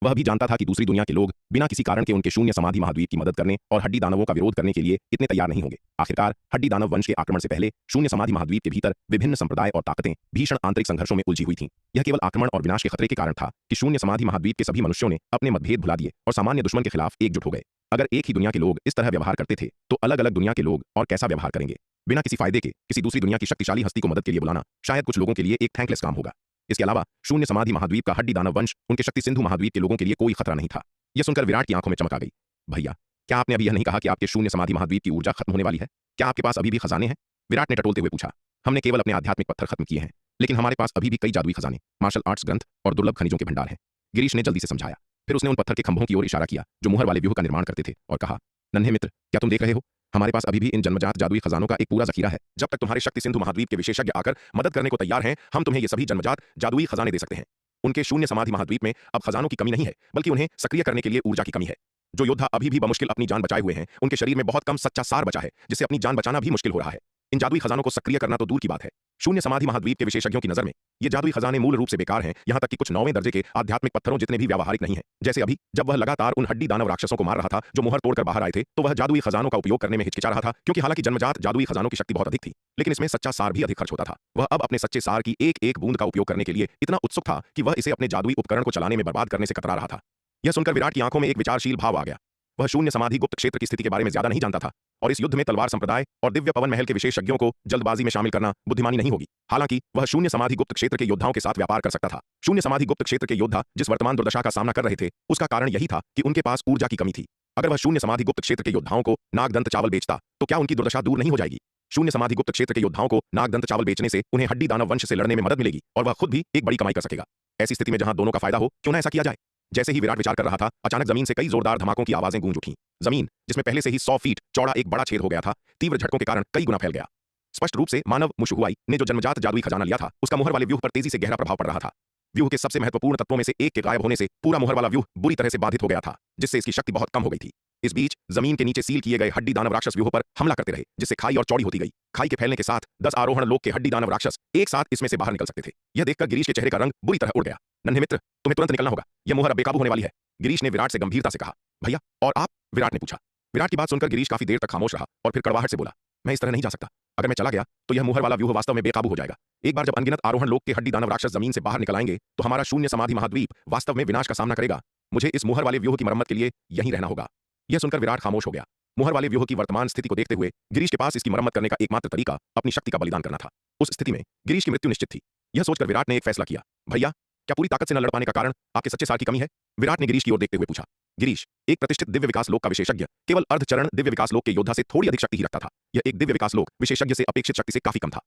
वह भी जानता था कि दूसरी दुनिया के लोग बिना किसी कारण के उनके शून्य समाधि महाद्वीप की मदद करने और हड्डी दानवों का विरोध करने के लिए इतने तैयार नहीं होंगे। आखिरकार हड्डी दानव वंश के आक्रमण से पहले शून्य समाधि महाद्वीप के भीतर विभिन्न संप्रदाय और ताकतें भीषण आंतरिक संघर्षों में उलझी हुई थीं। यह केवल आक्रमण और विनाश के खतरे के कारण था कि शून्य समाधि महाद्वीप के सभी मनुष्यों ने अपने मतभेद भुला दिए और सामान्य दुश्मन के खिलाफ एकजुट हो गए। अगर एक ही दुनिया के लोग इस तरह व्यवहार करते थे तो अलग अलग दुनिया के लोग और कैसा व्यवहार करेंगे? बिना किसी फायदे के किसी दूसरी दुनिया की शक्तिशाली हस्ती को मदद के लिए बुलाना शायद कुछ लोगों के लिए एक थैंकलेस काम होगा। इसके अलावा शून्य समाधि महाद्वीप का हड्डी दानव वंश उनके शक्ति सिंधु महाद्वीप के लोगों के लिए कोई खतरा नहीं था। यह सुनकर विराट की आंखों में चमक आ गई। भैया, क्या आपने अभी यह नहीं कहा कि आपके शून्य समाधि महाद्वीप की ऊर्जा खत्म होने वाली है? क्या आपके पास अभी भी खजाने हैं? विराट ने टटोलते हुए पूछा। हमने केवल अपने आध्यात्मिक पत्थर खत्म किए हैं, लेकिन हमारे पास अभी भी कई जादुई खजाने, मार्शल आर्ट्स ग्रंथ और दुर्लभ खनिजों के भंडार हैं, गिरीश ने जल्दी से समझाया। फिर उसने उन पत्थर के खंभों की ओर इशारा किया जो मुहर वाले व्यूह का निर्माण करते थे और कहा, नन्हे मित्र, क्या तुम देख रहे हो? हमारे पास अभी भी इन जन्मजात जादुई खजानों का एक पूरा जखीरा है। जब तक तुम्हारे शक्ति सिंधु महाद्वीप के विशेषज्ञ आकर मदद करने को तैयार हैं, हम तुम्हें ये सभी जन्मजात जादुई खजाने दे सकते हैं। उनके शून्य समाधि महाद्वीप में अब खजानों की कमी नहीं है, बल्कि उन्हें सक्रिय करने के लिए ऊर्जा की कमी है। जो योद्धा अभी भी बमुश्किल अपनी जान बचाए हुए हैं, उनके शरीर में बहुत कम सच्चा सार बचा है, जिससे अपनी जान बचाना भी मुश्किल हो रहा है। इन जादुई खजानों को सक्रिय करना तो दूर की बात है, शून्य समाधि महाद्वीप के विशेषज्ञों की नजर में ये जादुई खजाने मूल रूप से बेकार हैं, यहां तक कि कुछ 9वें दर्जे के आध्यात्मिक पत्थरों जितने भी व्यावहारिक नहीं है। जैसे अभी जब वह लगातार उन हड्डी दानव राक्षसों को मार रहा था जो मुहर तोड़कर बाहर आए थे, तो वह जादुई खजानों का उपयोग करने में हिचकिचा रहा था, क्योंकि हालांकि जन्मजात जादुई खजानों की शक्ति बहुत अधिक थी, लेकिन इसमें सच्चा सार भी अधिक खर्च होता था। वह अब अपने सच्चे सार की एक एक बूंद का उपयोग करने के लिए इतना उत्सुक था कि वह इसे अपने जादुई उपकरण को चलाने में बर्बाद करने से कतरा रहा था। यह सुनकर विराट की आंखों में एक विचारशील भाव आ गया। वह शून्य समाधि गुप्त क्षेत्र की स्थिति के बारे में ज्यादा नहीं जानता था, और इस युद्ध में तलवार संप्रदाय और दिव्य पवन महल के विशेषज्ञों को जल्दबाजी में शामिल करना बुद्धिमानी नहीं होगी। हालांकि वह शून्य समाधि गुप्त क्षेत्र के योद्धाओं के साथ व्यापार कर सकता था। शून्य समाधि गुप्त क्षेत्र के योद्धा जिस वर्तमान दुर्दशा का सामना कर रहे थे, उसका कारण यही था कि उनके पास ऊर्जा की कमी थी। अगर वह शून्य समाधि गुप्त क्षेत्र के योद्धाओं को नागदंत चावल बेचता, तो क्या उनकी दुर्दशा दूर नहीं हो जाएगी? शून्य समाधि गुप्त क्षेत्र के योद्धाओं को नागदंत चावल बेचने से उन्हें हड्डी दानव वंश से लड़ने में मदद मिलेगी, और वह खुद भी एक बड़ी कमाई कर सकेगा। ऐसी स्थिति में जहां दोनों का फायदा हो, क्यों न ऐसा किया जाए? जैसे ही विराट विचार कर रहा था, अचानक जमीन से कई जोरदार धमाकों की आवाजें गूंज उठीं। जमीन, जिसमें पहले से ही 100 फीट चौड़ा एक बड़ा छेद हो गया था, तीव्र झटकों के कारण कई गुना फैल गया। स्पष्ट रूप से मानव मुशुहुआई ने जो जन्मजात जादुई खजाना लिया था, उसका मुहर वाले व्यूह पर तेजी से गहरा प्रभाव पड़ रहा था। व्यूह के सबसे महत्वपूर्ण तत्वों में से एक के गायब होने से पूरा मुहर वाला व्यूह बुरी तरह से बाधित हो गया था, जिससे इसकी शक्ति बहुत कम हो गई थी। इस बीच जमीन के नीचे सील किए गए हड्डी दानव राक्षस व्यूह पर हमला करते रहे, जिससे खाई और चौड़ी होती गई। खाई के फैलने के साथ 10 आरोहण लोक के हड्डी दानव राक्षस एक साथ इसमें से बाहर निकल सकते थे। यह देखकर गिरीश के चेहरे का रंग बुरी तरह उड़ गया। नन्हे मित्र, तुम्हें तुरंत निकलना होगा, यह मुहर अब बेकाबू होने वाली है, गिरीश ने विराट से गंभीरता से कहा। भैया, और आप? विराट ने पूछा। विराट की बात सुनकर गिरीश काफी देर तक खामोश रहा और फिर कड़वाहट से बोला, मैं इस तरह नहीं जा सकता। अगर मैं चला गया तो यह मुहर वाला व्यूह वास्तव में बेकाबू हो जाएगा। एक बार जब अनगिनत आरोहण लोक के हड्डी दानव राक्षस जमीन से बाहर निकल आएंगे, तो हमारा शून्य समाधि महाद्वीप वास्तव में विनाश का सामना करेगा। मुझे इस मुहर वाले व्यूह की मरम्मत के लिए यहीं रहना होगा। यह सुनकर विराट खामोश हो गया। मुहर वाले व्यूह की वर्तमान स्थिति को देखते हुए गिरीश के पास इसकी मरम्मत करने का एकमात्र तरीका अपनी शक्ति का बलिदान करना था। उस स्थिति में गिरीश की मृत्यु निश्चित थी। यह सोचकर विराट ने एक फैसला किया। भैया, क्या पूरी ताकत से न लड़ पाने का कारण आपके सच्चे सार की कमी है? विराट ने गिरीश की ओर देखते हुए पूछा। गिरीश, एक प्रतिष्ठित दिव्य विकास लोक का विशेषज्ञ, केवल अर्धचरण दिव्य विकास लोक के योद्धा से थोड़ी अधिक शक्ति ही रखता था। यह एक दिव्य विकास लोक विशेषज्ञ से अपेक्षित शक्ति से काफी कम था।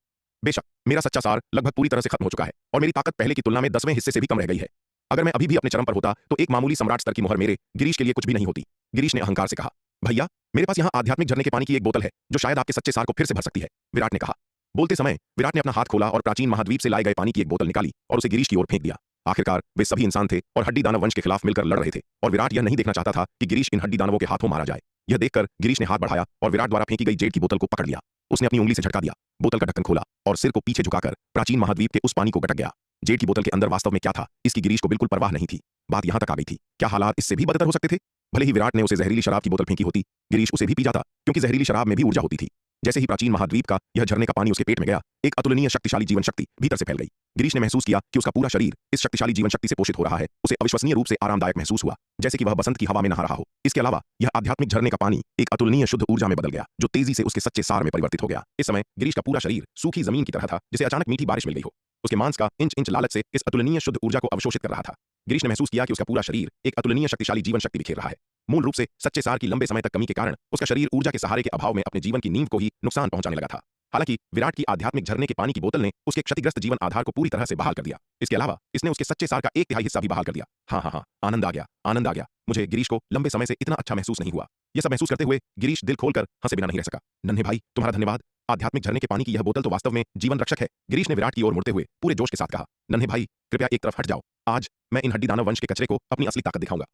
बेशक मेरा सच्चा सार लगभग पूरी तरह से खत्म हो चुका है, और मेरी ताकत पहले की तुलना में 10वें हिस्से से भी कम रह गई है। अगर मैं अभी भी अपने चरम पर होता, तो एक मामूली सम्राट स्तर की मुहर मेरे गिरीश के लिए कुछ भी नहीं होती। गिरीश ने अहंकार से कहा। भैया, मेरे पास यहाँ आध्यात्मिक झरने के पानी की एक बोतल है, जो शायद आपके सच्चे सार को फिर से भर सकती है, विराट ने कहा। बोलते समय विराट ने अपना हाथ खोला और प्राचीन महाद्वीप से लाए गए पानी की एक बोतल निकाली और उसे गिरीश की ओर फेंक दिया। आखिरकार वे सभी इंसान थे और हड्डी दानव वंश के खिलाफ मिलकर लड़ रहे थे, और विराट यह नहीं देखना चाहता था कि गिरीश इन हड्डी दानवों के हाथों मारा जाए। यह देखकर गिरीश ने हाथ बढ़ाया और विराट द्वारा फेंकी गई जेड की बोतल को पकड़ लिया। उसने अपनी उंगली से झटका दिया, बोतल का ढक्कन खोला और सिर को पीछे झुकाकर प्राचीन महाद्वीप के उस पानी को गटक गया। जेड की बोतल के अंदर वास्तव में क्या था, इसकी गिरीश को बिल्कुल परवाह नहीं थी। बात यहां तक आ गई थी, क्या हालात इससे भी बदतर हो सकते थे? भले ही विराट ने उसे जहरीली शराब की बोतल फेंकी होती, गिरीश उसे भी पी जाता, क्योंकि जहरीली शराब में भी ऊर्जा होती थी। जैसे ही प्राचीन महाद्वीप का यह झरने का पानी उसके पेट में गया, एक अतुलनीय शक्तिशाली जीवन शक्ति भीतर से फैल गई। गिरीश ने महसूस किया कि उसका पूरा शरीर इस शक्तिशाली जीवन शक्ति से पोषित हो रहा है। उसे अविश्वसनीय रूप से आरामदायक महसूस हुआ, जैसे कि वह बसंत की हवा में नहा रहा हो। इसके अलावा यह आध्यात्मिक झरने का पानी एक अतुलनीय शुद्ध ऊर्जा में बदल गया, जो तेजी से उसके सच्चे सार में परिवर्तित हो गया। इस समय गिरीश का पूरा शरीर सूखी जमीन की तरह था, जिसे अचानक मीठी बारिश मिल गई हो। उसके मांस का इंच इंच लालच से इस अतुलनीय शुद्ध ऊर्जा को अवशोषित कर रहा था। गिरीश ने महसूस किया कि उसका पूरा शरीर एक अतुलनीय शक्तिशाली जीवन शक्ति बिखेर रहा है। मूल रूप से सच्चे सार की लंबे समय तक कमी के कारण उसका शरीर ऊर्जा के सहारे के अभाव में अपने जीवन की नींव को ही नुकसान पहुंचाने लगा था। हालांकि विराट की आध्यात्मिक झरने के पानी की बोतल ने उसके क्षतिग्रस्त जीवन आधार को पूरी तरह से बहाल कर दिया। इसके अलावा इसने उसके सच्चे सार का 1/3 हिस्सा भी बहाल कर दिया। हाँ, आनंद आ गया, आनंद आ गया। मुझे गिरीश को लंबे समय से इतना अच्छा महसूस नहीं हुआ। यह सब महसूस करते हुए गिरीश दिल खोलकर हंसे बिना नहीं रह सका। नन्हे भाई, तुम्हारा धन्यवाद। आध्यात्मिक झरने के पानी की यह बोतल तो वास्तव में जीवन रक्षक है, गिरीश ने विराट की ओर मुड़ते हुए पूरे जोश के साथ कहा। नन्हे भाई, कृपया एक तरफ हट जाओ। आज मैं इन हड्डी दानव वंश के कचरे को अपनी असली ताकत दिखाऊंगा।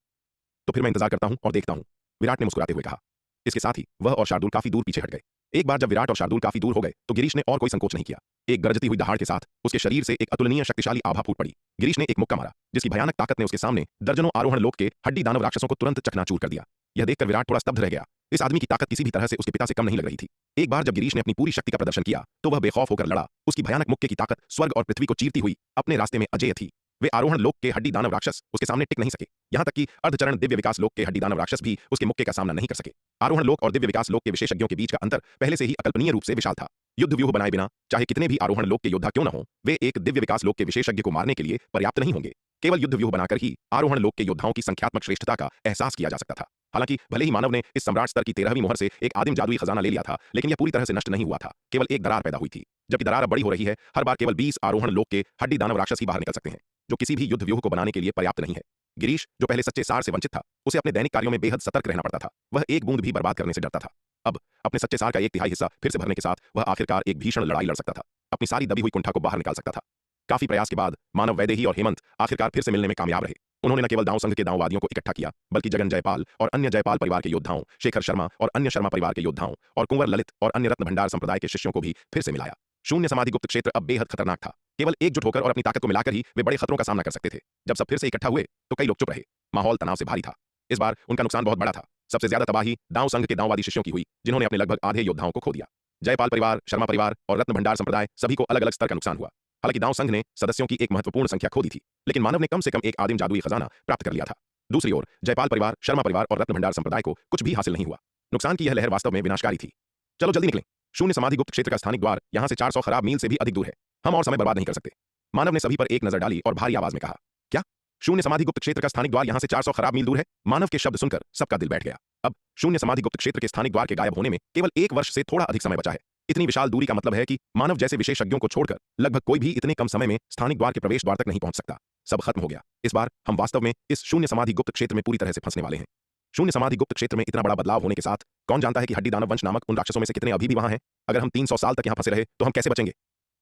तो फिर मैं इंतजार करता हूं और देखता हूं, विराट ने मुस्कुराते हुए कहा। इसके साथ ही वह और शार्दुल काफी दूर पीछे हट गए। एक बार जब विराट और शार्दुल काफी दूर हो गए, तो गिरीश ने और कोई संकोच नहीं किया। एक गरजती हुई दहाड़ के साथ उसके शरीर से एक अतुलनीय शक्तिशाली आभा फूट पड़ी। गिरीश ने एक मुक्का मारा, जिसकी भयानक ताकत ने उसके सामने दर्जनों आरोहण लोक के हड्डी दानव राक्षसों को तुरंत चकनाचूर कर दिया। यह देखकर विराट थोड़ा स्तब्ध रह गया। इस आदमी की ताकत किसी भी तरह से उसके पिता से कम नहीं लग रही थी। एक बार जब गिरीश ने अपनी पूरी शक्ति का प्रदर्शन किया, तो वह बेखौफ होकर लड़ा। उसकी भयानक मुक्के की ताकत स्वर्ग और पृथ्वी को चीरती हुई अपने रास्ते में अजेय थी। वे आरोहण लोक के हड्डी दानव राक्षस उसके सामने टिक नहीं सके। यहां तक कि अर्धचरण दिव्य विकास लोक के हड्डी दानव राक्षस भी उसके मुक्के का सामना नहीं कर सके। आरोहण लोक और दिव्य विकास लोक के विशेषज्ञों के बीच का अंतर पहले से ही अकल्पनीय रूप से विशाल था। युद्ध व्यूह बनाए बिना चाहे कितने भी आरोहण लोक के योद्धा क्यों न हो, वे एक दिव्य विकास लोक के विशेषज्ञ को मारने के लिए पर्याप्त नहीं होंगे। केवल युद्ध व्यूह बनाकर ही आरोहण लोक के योद्धाओं की संख्यात्मक श्रेष्ठता का एहसास किया जा सकता था। हालांकि भले ही मानव ने इस सम्राट स्तर की 13वीं मोहर से एक आदिम जादुई खजाना ले लिया था, लेकिन यह पूरी तरह से नष्ट नहीं हुआ था। केवल एक दरार पैदा हुई थी। जबकि दरार अब बड़ी हो रही है, हर बार केवल 20 आरोहण लोक के हड्डी दानव राक्षस ही बाहर निकल सकते हैं, जो किसी भी युद्ध व्यूह को बनाने के लिए पर्याप्त नहीं है। गिरीश, जो पहले सच्चे सार से वंचित था, उसे अपने दैनिक कार्यों में बेहद सतर्क रहना पड़ता था। वह एक बूंद भी बर्बाद करने से डरता था। अब अपने सच्चे सार का 1/3 हिस्सा फिर से भरने के साथ वह आखिरकार एक भीषण लड़ाई लड़ सकता था, अपनी सारी दबी हुई कुंठा को बाहर निकाल सकता था। काफी प्रयास के बाद मानव, वैदेही और हेमंत आखिरकार फिर से मिलने में कामयाब रहे। उन्होंने न केवल दांव संघ के दांववादियों को इकट्ठा किया, बल्कि जगन जयपाल और अन्य जयपाल परिवार के योद्धाओं, शेखर शर्मा और अन्य शर्मा परिवार के योद्धाओं, और कुंवर ललित और अन्य रत्न भंडार संप्रदाय के शिष्यों को भी फिर से मिलाया। शून्य समाधि गुप्त क्षेत्र अब बेहद खतरनाक था। केवल एकजुट होकर और अपनी ताकत को मिलाकर ही वे बड़े खतरों का सामना कर सकते थे। जब सब फिर से इकट्ठा हुए तो कई लोग चुप रहे। माहौल तनाव से भारी था। इस बार उनका नुकसान बहुत बड़ा था। सबसे ज्यादा तबाही दांव संघ के दांववादी शिष्यों की हुई, जिन्होंने अपने लगभग आधे योद्धाओं को खो दिया। जयपाल परिवार, शर्मा परिवार और रत्न भंडार संप्रदाय सभी को अलग अलग स्तर का नुकसान हुआ। हालांकि दांव संघ ने सदस्यों की एक महत्वपूर्ण संख्या खो दी थी, लेकिन मानव ने कम से कम एक आदिम जादुई खजाना प्राप्त कर लिया था। दूसरी ओर जयपाल परिवार, शर्मा परिवार और रत्न भंडार संप्रदाय को कुछ भी हासिल नहीं हुआ। नुकसान की यह लहर वास्तव में विनाशकारी थी। चलो जल्दी निकलें। शून्य समाधि गुप्त क्षेत्र का स्थानिक द्वार यहां से 400 खराब मील से भी अधिक दूर है। हम और समय बर्बाद नहीं कर सकते। मानव ने सभी पर एक नजर डाली और भारी आवाज में कहा, क्या शून्य समाधि गुप्त क्षेत्र का स्थानिक द्वार यहां से 400 खराब मील दूर है? मानव के शब्द सुनकर सबका दिल बैठ गया। अब शून्य समाधि गुप्त क्षेत्र के स्थानिक द्वार के गायब होने में केवल 1 वर्ष से थोड़ा अधिक समय बचा है। इतनी विशाल दूरी का मतलब है कि मानव जैसे विशेषज्ञों को छोड़कर लगभग कोई भी इतने कम समय में स्थानिक द्वार के प्रवेश द्वार तक नहीं पहुंच सकता। सब खत्म हो गया। इस बार हम वास्तव में इस शून्य समाधि गुप्त क्षेत्र में पूरी तरह से फंसने वाले हैं। शून्य समाधि गुप्त क्षेत्र में इतना बड़ा बदलाव होने के साथ कौन जानता है कि हड्डी दानव वंश नामक उन राक्षसों में से कितने अभी भी वहां हैं। अगर हम 300 साल तक यहां फंसे रहे तो हम कैसे बचेंगे?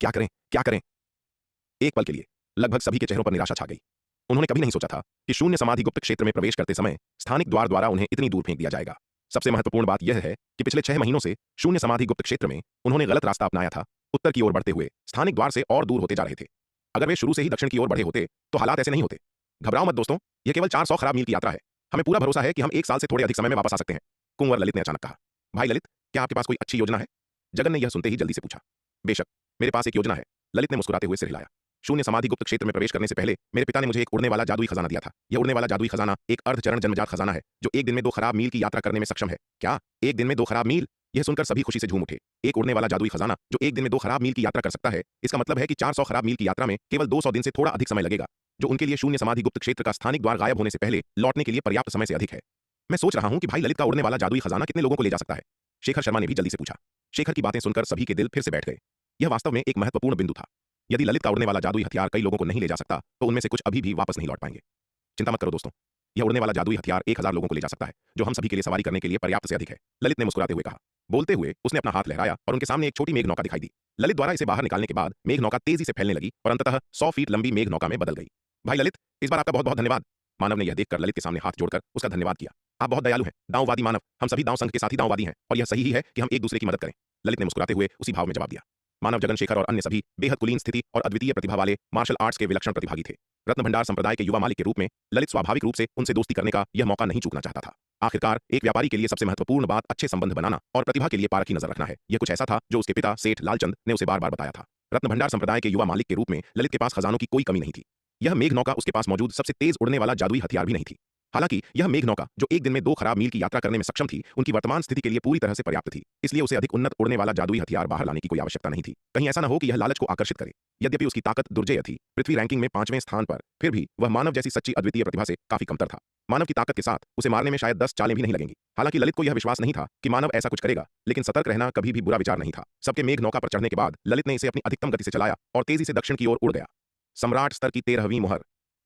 क्या करें, क्या करें? एक पल के लिए लगभग सभी के चेहरों पर निराशा छा गई। उन्होंने कभी नहीं सोचा था कि शून्य समाधि गुप्त क्षेत्र में प्रवेश करते समय स्थानिक द्वार द्वारा उन्हें इतनी दूर फेंक दिया जाएगा। सबसे महत्वपूर्ण बात यह है कि पिछले 6 महीनों से शून्य समाधि गुप्त क्षेत्र में उन्होंने गलत रास्ता अपनाया था। उत्तर की ओर बढ़ते हुए स्थानिक द्वार से और दूर होते जा रहे थे। अगर वे शुरू से ही दक्षिण की ओर बढ़े होते तो हालात ऐसे नहीं होते। घबराओ मत दोस्तों, यह केवल 400 खराब मील की यात्रा है। हमें पूरा भरोसा है कि हम 1 साल से थोड़े अधिक समय में वापस आ सकते हैं। कुंवर ललित ने अचानक कहा। भाई ललित, क्या आपके पास कोई अच्छी योजना है? जगन ने यह सुनते ही जल्दी से पूछा। बेशक, मेरे पास एक योजना है। ललित ने मुस्कुराते हुए सिर हिलाया। शून्य समाधि गुप्त क्षेत्र में प्रवेश करने से पहले मेरे पिता ने मुझे एक उड़ने वाला जादुई खजाना दिया था। यह उड़ने वाला जादुई खजाना एक अर्धचरण जन्मजात खजाना है, जो एक दिन में 2 खराब मील की यात्रा करने में सक्षम है। क्या एक दिन में 2 खराब मील? यह सुनकर सभी खुशी से झूम उठे। एक उड़ने वाला जादुई खजाना जो एक दिन में 2 खराब मील की यात्रा कर सकता है, इसका मतलब है कि 400 खराब मील की यात्रा में केवल 200 दिन से थोड़ा अधिक समय लगेगा, जो उनके लिए शून्य समाधि गुप्त क्षेत्र का स्थानिक द्वार गायब होने से पहले लौटने के लिए पर्याप्त समय से अधिक है। मैं सोच रहा हूं कि भाई ललित का उड़ने वाला जादुई खजाना कितने लोगों को ले जा सकता है? शेखर शर्मा ने भी जल्दी से पूछा। शेखर की बातें सुनकर सभी के दिल फिर से बैठ गए। यह वास्तव में एक महत्वपूर्ण बिंदु था। यदि ललित का उड़ने वाला जादुई हथियार कई लोगों को नहीं ले जा सकता, तो उनमें से कुछ अभी भी वापस नहीं लौट पाएंगे। चिंता मत करो दोस्तों, यह उड़ने वाला जादुई हथियार 1000 लोगों को ले जा सकता है, जो हम सभी के लिए सवारी करने के लिए पर्याप्त से अधिक है। ललित ने मुस्कुराते हुए कहा। बोलते हुए उसने अपना हाथ लहराया और उनके सामने एक छोटी मेघ नौका दिखाई दी। ललित द्वारा इसे बाहर निकालने के बाद मेघ नौका तेजी से फैलने लगी और अंततः 100 फीट लंबी मेघ नौका में बदल गई। भाई ललित, इस बार आपका बहुत बहुत धन्यवाद। मानव ने यह देखकर ललित के सामने हाथ जोड़कर उसका धन्यवाद किया। आप बहुत दयालु हैं, दांववादी मानव। हम सभी दांव संघ के साथी दांववादी हैं, और यह सही ही है कि हम एक दूसरे की मदद करें। ललित ने मुस्कुराते हुए उसी भाव में जवाब दिया। मानव, जगन, शेखर और अन्य सभी बेहद कुलीन स्थिति और अद्वितीय प्रतिभा वाले मार्शल आर्ट्स के विलक्षण प्रतिभागी थे। रत्न भंडार संप्रदाय के युवा मालिक के रूप में ललित स्वाभाविक रूप से उनसे दोस्ती करने का यह मौका नहीं चूकना चाहता था। आखिरकार एक व्यापारी के लिए सबसे महत्वपूर्ण बात अच्छे संबंध बनाना और प्रतिभा के लिए पारखी नजर रखना है। यह कुछ ऐसा था जो उसके पिता सेठ लालचंद ने उसे बार बार बताया था। रत्न भंडार संप्रदाय के युवा मालिक के रूप में ललित के पास खजानों की कोई कमी नहीं थी। यह मेघ नौका उसके पास मौजूद सबसे तेज उड़ने वाला जादुई हथियार भी नहीं थी। हालांकि यह मेघ नौका जो एक दिन में 2 खराब मील की यात्रा करने में सक्षम थी, उनकी वर्तमान स्थिति के लिए पूरी तरह से पर्याप्त थी। इसलिए उसे अधिक उन्नत उड़ने वाला जादुई हथियार बाहर लाने की कोई आवश्यकता नहीं थी। कहीं ऐसा न हो कि यह लालच को आकर्षित करे। यद्यपि उसकी ताकत दुर्जेय थी, पृथ्वी रैंकिंग में 5वें स्थान पर, फिर भी वह मानव जैसी सच्ची अद्वितीय प्रतिभा से काफी कमतर था। मानव की ताकत के साथ उसे मारने में शायद 10 चालें भी नहीं लगेंगी। हालांकि ललित को यह विश्वास नहीं था कि मानव ऐसा कुछ करेगा, लेकिन सतर्क रहना कभी भी बुरा विचार नहीं था। सबके मेघ नौका पर चढ़ने के बाद ललित ने इसे अपनी अधिकतम गति से चलाया और तेजी से दक्षिण की ओर उड़ गया। सम्राट स्तर की 13वीं मोहर।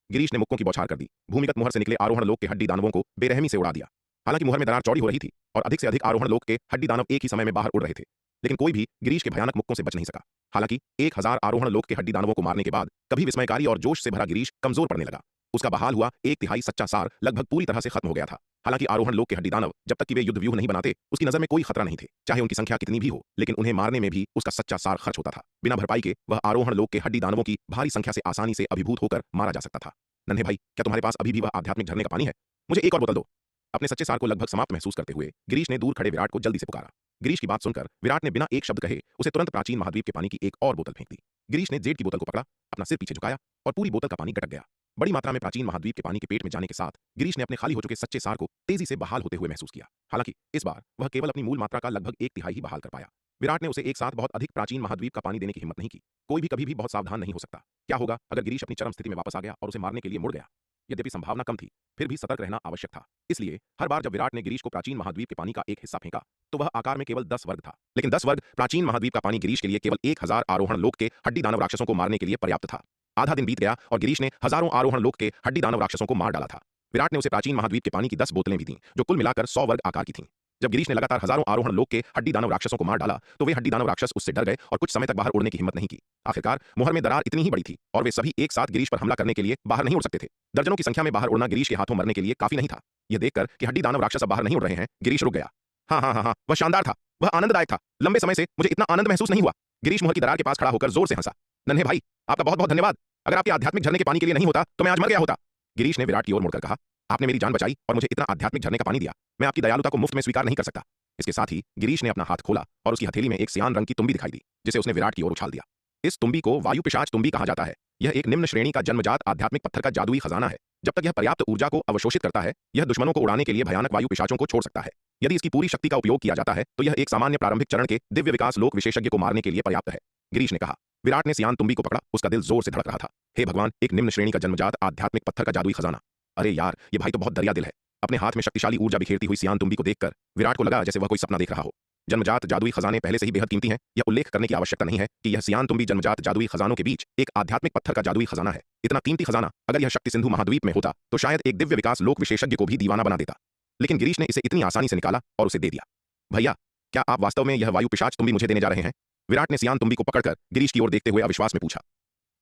गिरीश ने मुक्कों की बौछार कर दी। भूमिगत मोहर से निकले आरोहण लोक के हड्डी दानवों को बेरहमी से उड़ा दिया। हालांकि मोहर में दरार चौड़ी हो रही थी और अधिक से अधिक आरोहण लोक के हड्डी दानव एक ही समय में बाहर उड़ रहे थे, लेकिन कोई भी गिरीश के भयानक मुक्कों से बच नहीं सका। हालांकि 1000 आरोहण लोक के हड्डी दानवों को मारने के बाद कभी विस्मयकारी और जोश से भरा गिरीश कमजोर पड़ने लगा। उसका बहाल हुआ 1/3 सच्चा सार लगभग पूरी तरह से खत्म हो गया था। हालांकि आरोहण लोक के हड्डी दानव जब तक कि वे युद्ध व्यूह नहीं बनाते, उसकी नजर में कोई खतरा नहीं थे, चाहे उनकी संख्या कितनी भी हो, लेकिन उन्हें मारने में भी उसका सच्चा सार खर्च होता था। बिना भरपाई के वह आरोहण लोक के हड्डी दानवों की भारी संख्या से आसानी से अभिभूत होकर मारा जा सकता था। नन्हे भाई, क्या तुम्हारे पास अभी भी वह आध्यात्मिक झरने का पानी है? मुझे एक और बोतल दो। अपने सच्चे सार को लगभग समाप्त महसूस करते हुए गिरीश ने दूर खड़े विराट को जल्दी से पुकारा। गिरीश की बात सुनकर विराट ने बिना एक शब्द कहे उसे तुरंत प्राचीन महाद्वीप के पानी की एक और बोतल फेंक दी। गिरीश ने जेड की बोतल को पकड़ा, अपना सिर पीछे झुकाया और पूरी बोतल का पानी गटक गया। बड़ी मात्रा में प्राचीन महाद्वीप के पानी के पेट में जाने के साथ गिरीश ने अपने खाली हो चुके सच्चे सार को तेजी से बहाल होते हुए महसूस किया। हालांकि इस बार वह केवल अपनी मूल मात्रा का लगभग एक तिहाई ही बहाल कर पाया। विराट ने उसे एक साथ बहुत अधिक प्राचीन महाद्वीप का पानी देने की हिम्मत नहीं की। कोई भी कभी भी बहुत सावधान नहीं हो सकता। क्या होगा अगर गिरीश अपनी चरम स्थिति में वापस आ गया और उसे मारने के लिए मुड़ गया? यद्यपि संभावना कम थी, फिर भी सतर्क रहना आवश्यक था। इसलिए हर बार जब विराट ने गिरीश को प्राचीन महाद्वीप के पानी का एक हिस्सा फेंका तो वह आकार में केवल 10 वर्ग था, लेकिन 10 वर्ग प्राचीन महाद्वीप का पानी गिरीश के लिए केवल 1000 आरोहण लोक के हड्डी दानव राक्षसों को मारने के लिए पर्याप्त था। आधा दिन बीत गया और गिरीश ने हजारों आरोहण लोक के हड्डी दानव राक्षसों को मार डाला था। विराट ने उसे प्राचीन महाद्वीप के पानी की 10 बोतलें भी दी, जो कुल मिलाकर 100 वर्ग आकार की थीं। जब गिरीश ने लगातार हजारों आरोहण लोक के हड्डी दानव राक्षसों को मार डाला तो वे हड्डी दानव राक्षस उससे डर गए और कुछ समय तक बाहर उड़ने की हिम्मत नहीं की। आखिरकार मुहर में दरार इतनी ही बड़ी थी और वे सभी एक साथ गिरीश पर हमला करने के लिए बाहर नहीं उड़ सकते थे। दर्जनों की संख्या में बाहर उड़ना गिरीश के हाथों मरने के लिए काफी नहीं था। यह देखकर कि हड्डी दानव राक्षस अब बाहर नहीं उड़ रहे हैं, गिरीश रुक गया। हाँ, वह शानदार था, वह आनंददायक था। लंबे समय से मुझे इतना आनंद महसूस नहीं हुआ। गिरीश मुहर की दरार के पास खड़ा होकर जोर से हंसा। नन्हे भाई, आपका बहुत बहुत धन्यवाद। अगर आपके आध्यात्मिक झरने के पानी के लिए नहीं होता तो मैं आज मर गया होता। गिरीश ने विराट की ओर मुड़कर कहा, आपने मेरी जान बचाई और मुझे इतना आध्यात्मिक झरने का पानी दिया। मैं आपकी दयालुता को मुफ्त में स्वीकार नहीं कर सकता। इसके साथ ही गिरीश ने अपना हाथ खोला और उसकी हथेली में एक सियान रंग की तुम्बी दिखाई दी, जिसे उसने विराट की ओर उछाल दिया। इस तुम्बी को वायु पिशाच तुम्बी कहा जाता है। यह एक निम्न श्रेणी का जन्मजात आध्यात्मिक पत्थर का जादुई खजाना है। जब तक यह पर्याप्त ऊर्जा को अवशोषित करता है, यह दुश्मनों को उड़ाने के लिए भयानक वायु पिशाचों को छोड़ सकता है। यदि इसकी पूरी शक्ति का उपयोग किया जाता है तो यह एक सामान्य प्रारंभिक चरण के दिव्य विकास लोक विशेषज्ञ को मारने के लिए पर्याप्त है, गिरीश ने कहा। विराट ने सियान तुम्बी को पकड़ा, उसका दिल जोर से धड़क रहा था। हे भगवान, एक निम्न श्रेणी का जन्मजात आध्यात्मिक पत्थर का जादुई खजाना। अरे यार, ये भाई तो बहुत दरिया दिल है। अपने हाथ में शक्तिशाली ऊर्जा बिखेरती हुई सियान तुम्बी को देखकर विराट को लगा जैसे वह कोई सपना देख रहा हो। जन्मजात जादुई खजाने पहले से ही बेहद कीमती हैं। यह उल्लेख करने की आवश्यकता नहीं है कि यह सियान तुम्बी जन्मजात जादुई खजानों के बीच एक आध्यात्मिक पत्थर का जादुई खजाना है। इतना कीमती खजाना अगर यह शक्ति सिंधु महाद्वीप में होता तो शायद एक दिव्य विकास लोक विशेषज्ञ को भी दीवाना बना देता, लेकिन गिरीश ने इसे इतनी आसानी से निकाला और उसे दे दिया। भैया, क्या आप वास्तव में यह वायु पिशाच तुम्बी मुझे देने जा रहे हैं? विराट ने सियान तुम्बी को पकड़कर गिरीश की ओर देखते हुए अविश्वास में पूछा।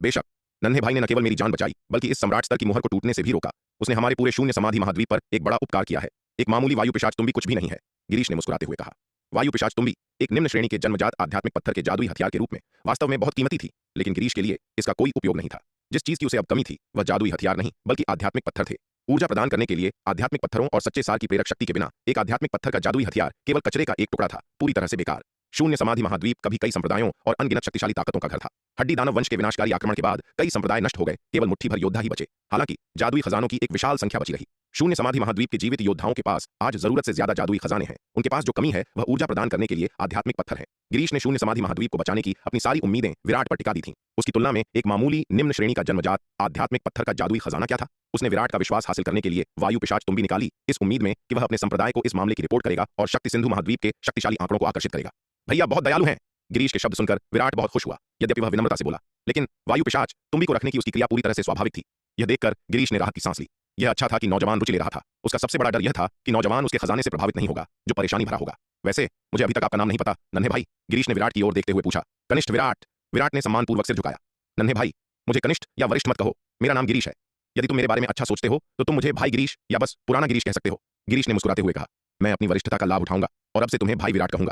बेशक, नन्हे भाई ने न केवल मेरी जान बचाई बल्कि इस सम्राट स्तर की मुहर को टूटने से भी रोका। उसने हमारे पूरे शून्य समाधि महाद्वीप पर एक बड़ा उपकार किया है। एक मामूली वायु पिशाच तुम्बी कुछ भी नहीं है, गिरीश ने मुस्कुराते हुए कहा। वायु पिशाच तुम्बी एक निम्न श्रेणी के जन्मजात आध्यात्मिक पत्थर के जादुई हथियार के रूप में वास्तव में बहुत कीमती थी, लेकिन गिरीश के लिए इसका कोई उपयोग नहीं था। जिस चीज की उसे अब कमी थी वह जादुई हथियार नहीं बल्कि आध्यात्मिक पत्थर थे। ऊर्जा प्रदान करने के लिए आध्यात्मिक पत्थरों और सच्चे सार की प्रेरक शक्ति के बिना एक आध्यात्मिक पत्थर का जादुई हथियार केवल कचरे का एक टुकड़ा था, पूरी तरह से बेकार। शून्य समाधि महाद्वीप कभी कई संप्रदायों और अनगिनत शक्तिशाली ताकतों का घर था। हड्डी दानव वंश के विनाशकारी आक्रमण के बाद कई संप्रदाय नष्ट हो गए, केवल मुट्ठी भर योद्धा ही बचे। हालांकि जादुई खजानों की एक विशाल संख्या बची रही। शून्य समाधि महाद्वीप के जीवित योद्धाओं के पास आज जरूरत से ज्यादा जादुई खजाने हैं। उनके पास जो कमी है वह ऊर्जा प्रदान करने के लिए आध्यात्मिक पत्थर है। गिरीश ने शून्य समाधि महाद्वीप को बचाने की अपनी सारी उम्मीदें विराट पर टिका दी थीं। उसकी तुलना में एक मामूली निम्न श्रेणी का जन्मजात आध्यात्मिक पत्थर का जादुई खजाना क्या था? उसने विराट का विश्वास हासिल करने के लिए वायु पिशाच तुम्बी निकाली, इस उम्मीद में कि वह अपने संप्रदाय को इस मामले की रिपोर्ट करेगा और शक्ति सिंधु महाद्वीप के शक्तिशाली आंकड़ों को आकर्षित करेगा। भैया बहुत दयालु हैं। गिरीश के शब्द सुनकर विराट बहुत खुश हुआ, यद्यपि वह विनम्रता से बोला, लेकिन वायु पिशाच तुम्बी को रखने की उसकी क्रिया पूरी तरह से स्वाभाविक थी। यह देखकर गिरीश ने राहत की सांस ली। यह अच्छा था कि नौजवान रुचि ले रहा था। उसका सबसे बड़ा डर यह था कि नौजवान उसके खजाने से प्रभावित नहीं होगा, जो परेशानी भरा होगा। वैसे मुझे अभी तक आपका नाम नहीं पता, नन्हे भाई, गिरीश ने विराट की ओर देखते हुए पूछा। कनिष्ठ विराट। विराट ने सम्मानपूर्वक सिर झुकाया। नन्हे भाई, मुझे कनिष्ठ या वरिष्ठ मत कहो, मेरा नाम गिरीश है। यदि तुम मेरे बारे में अच्छा सोचते हो तो तुम मुझे भाई गिरीश या बस पुराना गिरीश कह सकते हो। गिरीश ने मुस्कुराते हुए कहा, मैं अपनी वरिष्ठता का लाभ उठाऊंगा और अब से तुम्हें भाई विराट कहूंगा।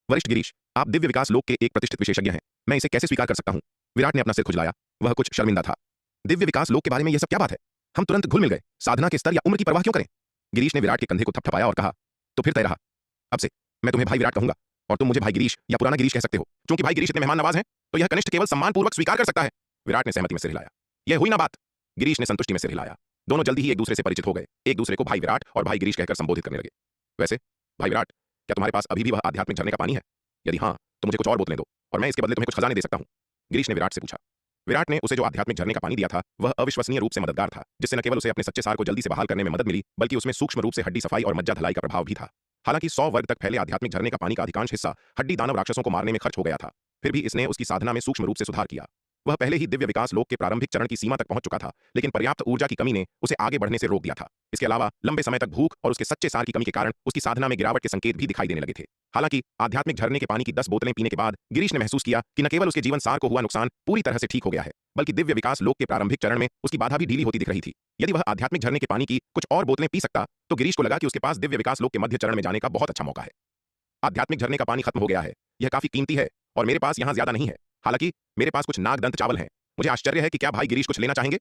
वरिष्ठ गिरीश, आप दिव्य विकास लोक के एक प्रतिष्ठित विशेषज्ञ हैं, मैं इसे कैसे स्वीकार कर सकता हूं? विराट ने अपना सिर खुजलाया, वह कुछ शर्मिंदा था। दिव्य विकास लोक के बारे में यह सब क्या बात है? हम तुरंत घुल मिल गए। साधना के स्तर या उम्र की परवाह क्यों करें? गिरीश ने विराट के कंधे को थपथपाया और कहा, तो फिर तय रहा। अब से मैं तुम्हें भाई विराट कहूंगा और तुम मुझे भाई गिरीश या पुराना गिरीश कह सकते हो। क्योंकि भाई गिरीश इतने मेहमान नवाज हैं तो यह कनिष्ठ केवल सम्मानपूर्वक स्वीकार कर सकता है। विराट ने सहमति में सिर हिलाया। यह हुई ना बात? गिरीश ने संतुष्टि में सिर हिलाया। दोनों जल्दी ही एक दूसरे से परिचित हो गए, एक दूसरे को भाई विराट और भाई गिरीश कहकर संबोधित करने लगे। वैसे भाई विराट, क्या तुम्हारे पास अभी भी वह आध्यात्मिक झरने का पानी है? यदि हाँ तो मुझे कुछ और बोतलें दो और मैं इसके बदले तुम्हें कुछ खजाने दे सकता हूं। गिरीश ने विराट से पूछा। विराट ने उसे जो आध्यात्मिक झरने का पानी दिया था वह अविश्वसनीय रूप से मददगार था, जिससे न केवल उसे अपने सच्चे सार को जल्दी से बहाल करने में मदद मिली बल्कि उसमें सूक्ष्म रूप से हड्डी सफाई और मज्जा धलाई का प्रभाव भी था। हालांकि 100 वर्ग तक फैले आध्यात्मिक झरने का पानी का अधिकांश हिस्सा हड्डी दानव राक्षसों को मारने में खर्च हो गया था, फिर भी इसने उसकी साधना में सूक्ष्म रूप से सुधार किया। वह पहले ही दिव्य विकास लोक के प्रारंभिक चरण की सीमा तक पहुंच चुका था, लेकिन पर्याप्त ऊर्जा की कमी ने उसे आगे बढ़ने से रोक दिया था। इसके अलावा लंबे समय तक भूख और उसके सच्चे सार की कमी के कारण उसकी साधना में गिरावट के संकेत भी दिखाई देने लगे थे। हालांकि आध्यात्मिक झरने के पानी की 10 बोतलें पीने के बाद गिरीश ने महसूस किया कि न केवल उसके जीवन सार को हुआ नुकसान पूरी तरह से ठीक हो गया है, बल्कि दिव्य विकास लोक के प्रारंभिक चरण में उसकी बाधा भी ढीली होती दिख रही थी। यदि वह आध्यात्मिक झरने के पानी की कुछ और बोतलें पी सकता तो गिरीश को लगा कि उसके पास दिव्य विकास लोक के मध्य चरण में जाने का बहुत अच्छा मौका है। आध्यात्मिक झरने का पानी खत्म हो गया है, यह काफी कीमती है और मेरे पास यहां ज्यादा नहीं है। हालांकि मेरे पास कुछ नागदंत चावल हैं। मुझे आश्चर्य है कि क्या भाई गिरीश कुछ लेना चाहेंगे?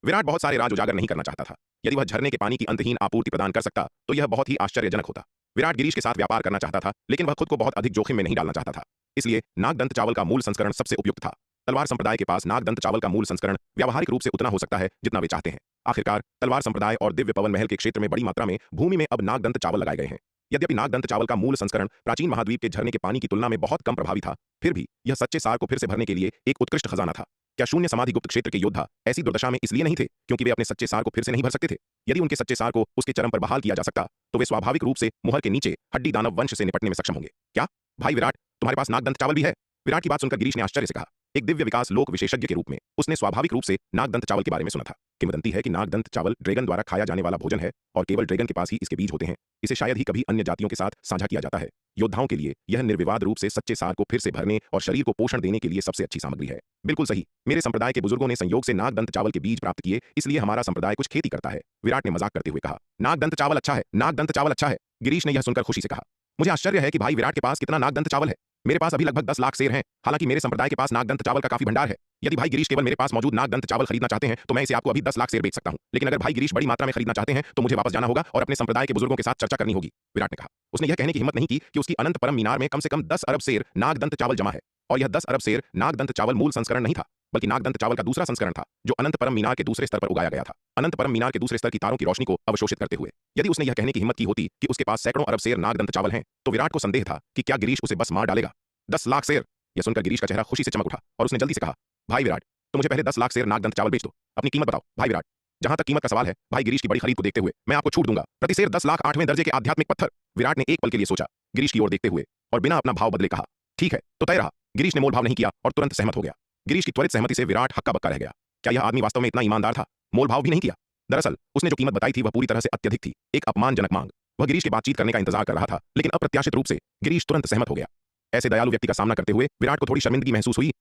विराट बहुत सारे राज उजागर नहीं करना चाहता था। यदि वह झरने के पानी की अंतहीन आपूर्ति प्रदान कर सकता तो यह बहुत ही आश्चर्यजनक होता। विराट गिरीश के साथ व्यापार करना चाहता था, लेकिन वह खुद को बहुत अधिक जोखिम में नहीं डालना चाहता था। इसलिए नागदंत चावल का मूल संस्करण सबसे उपयुक्त था। तलवार संप्रदाय के पास नागदंत चावल का मूल संस्करण व्यावहारिक रूप से उतना हो सकता है जितना वे चाहते हैं। आखिरकार तलवार संप्रदाय और दिव्य पवन महल के क्षेत्र में बड़ी मात्रा में भूमि में अब नागदंत चावल लगाए गए हैं। यद्यपि नागदंत चावल का मूल संस्करण प्राचीन महाद्वीप के झरने के पानी की तुलना में बहुत कम प्रभावी था, फिर भी यह सच्चे सार को फिर से भरने के लिए एक उत्कृष्ट खजाना था। क्या शून्य समाधि गुप्त क्षेत्र के योद्धा ऐसी दुर्दशा में इसलिए नहीं थे क्योंकि वे अपने सच्चे सार को फिर से नहीं भर सकते थे? यदि उनके सच्चे सार को उसके चरम पर बहाल किया जा सकता तो वे स्वाभाविक रूप से मुहर के नीचे हड्डी दानव वंश से निपटने में सक्षम होंगे। क्या भाई विराट, तुम्हारे पास नागदंत चावल भी है? विराट की बात सुनकर गिरीश ने आश्चर्य से कहा। एक दिव्य विकास लोक विशेषज्ञ के रूप में उसने स्वाभाविक रूप से नागदंत चावल के बारे में सुना था। किंवदंती है कि नागदंत चावल ड्रैगन द्वारा खाया जाने वाला भोजन है और केवल ड्रैगन के पास ही इसके बीज होते हैं। इसे शायद ही कभी अन्य जातियों के साथ साझा किया जाता है। योद्धाओं के लिए यह निर्विवाद रूप से सच्चे सार को फिर से भरने और शरीर को पोषण देने के लिए सबसे अच्छी सामग्री है। बिल्कुल सही, मेरे संप्रदाय के बुजुर्गों ने संयोग से नागदंत चावल के बीज प्राप्त किए, इसलिए हमारा संप्रदाय कुछ खेती करता है। विराट ने मजाक करते हुए कहा। नागदंत चावल अच्छा है, नागदंत चावल अच्छा है। गिरीश ने यह सुनकर खुशी से कहा। मुझे आश्चर्य है कि भाई विराट के पास कितना नागदंत चावल है। मेरे पास अभी लगभग 10 लाख सेर हैं। हालांकि मेरे संप्रदाय के पास नागदंत चावल का काफी भंडार है। यदि भाई गिरीश केवल मेरे पास मौजूद नागदंत चावल खरीदना चाहते हैं तो मैं इसे आपको अभी 10 लाख सेर बेच सकता हूं। लेकिन अगर भाई गिरीश बड़ी मात्रा में खरीदना चाहते हैं तो मुझे वापस जाना होगा और अपने संप्रदाय के बुजुर्गों के साथ चर्चा करनी होगी। विराट ने कहा। उसने यह कहने की हिम्मत नहीं की कि उसकी अनंत परम मीनार में कम से कम 10 अरब सेर नागदंत चावल जमा है। और यह 10 अरब सेर नागदंत चावल मूल संस्करण नहीं था, बल्कि नागदंत चावल का दूसरा संस्करण था जो अनंत परम मीनार के दूसरे स्तर पर उगाया गया था। अनंत परम मीनार के दूसरे स्तर की तारों की रोशनी को अवशोषित करते हुए। यदि उसने यह कहने की हिम्मत की होती कि उसके पास सैकड़ों अरब सेर नागदंत चावल हैं तो विराट को संदेह था कि क्या गिरीश उसे बस मार डालेगा। 10 लाख सेर! यह सुनकर गिरीश का चेहरा खुशी से चमक उठा और उसने जल्दी से कहा। भाई विराट, तो मुझे पहले 10 लाख सेर नागदंत चावल बेच दो। अपनी कीमत बताओ भाई विराट। जहां तक कीमत का सवाल है, भाई गिरीश की बड़ी खरीद को देखते हुए मैं आपको छूट दूंगा। प्रति सेर 10 लाख 8वें दर्जे के आध्यात्मिक पत्थर। विराट ने एक पल के लिए सोचा, गिरीश की ओर देखते हुए और बिना अपना भाव बदले कहा। ठीक है, तो तय रहा। गिरीश ने मोल भाव नहीं किया और तुरंत सहमत हो गया। गिरीश की त्वरित सहमति से विराट हक्का बक्का रह गया। क्या यह आदमी वास्तव में इतना ईमानदार था? मोल भाव भी नहीं किया। दरअसल उसने जो कीमत बताई थी वह पूरी तरह से अत्यधिक थी, एक अपमानजनक मांग। वह गिरीश की बातचीत करने का इंतजार कर रहा था, लेकिन अप्रत्याशित रूप से गिरीश तुरंत सहमत हो गया। ऐसे दयालु व्यक्ति का सामना करते हुए विराट को थोड़ी शर्मिंदगी महसूस हुई।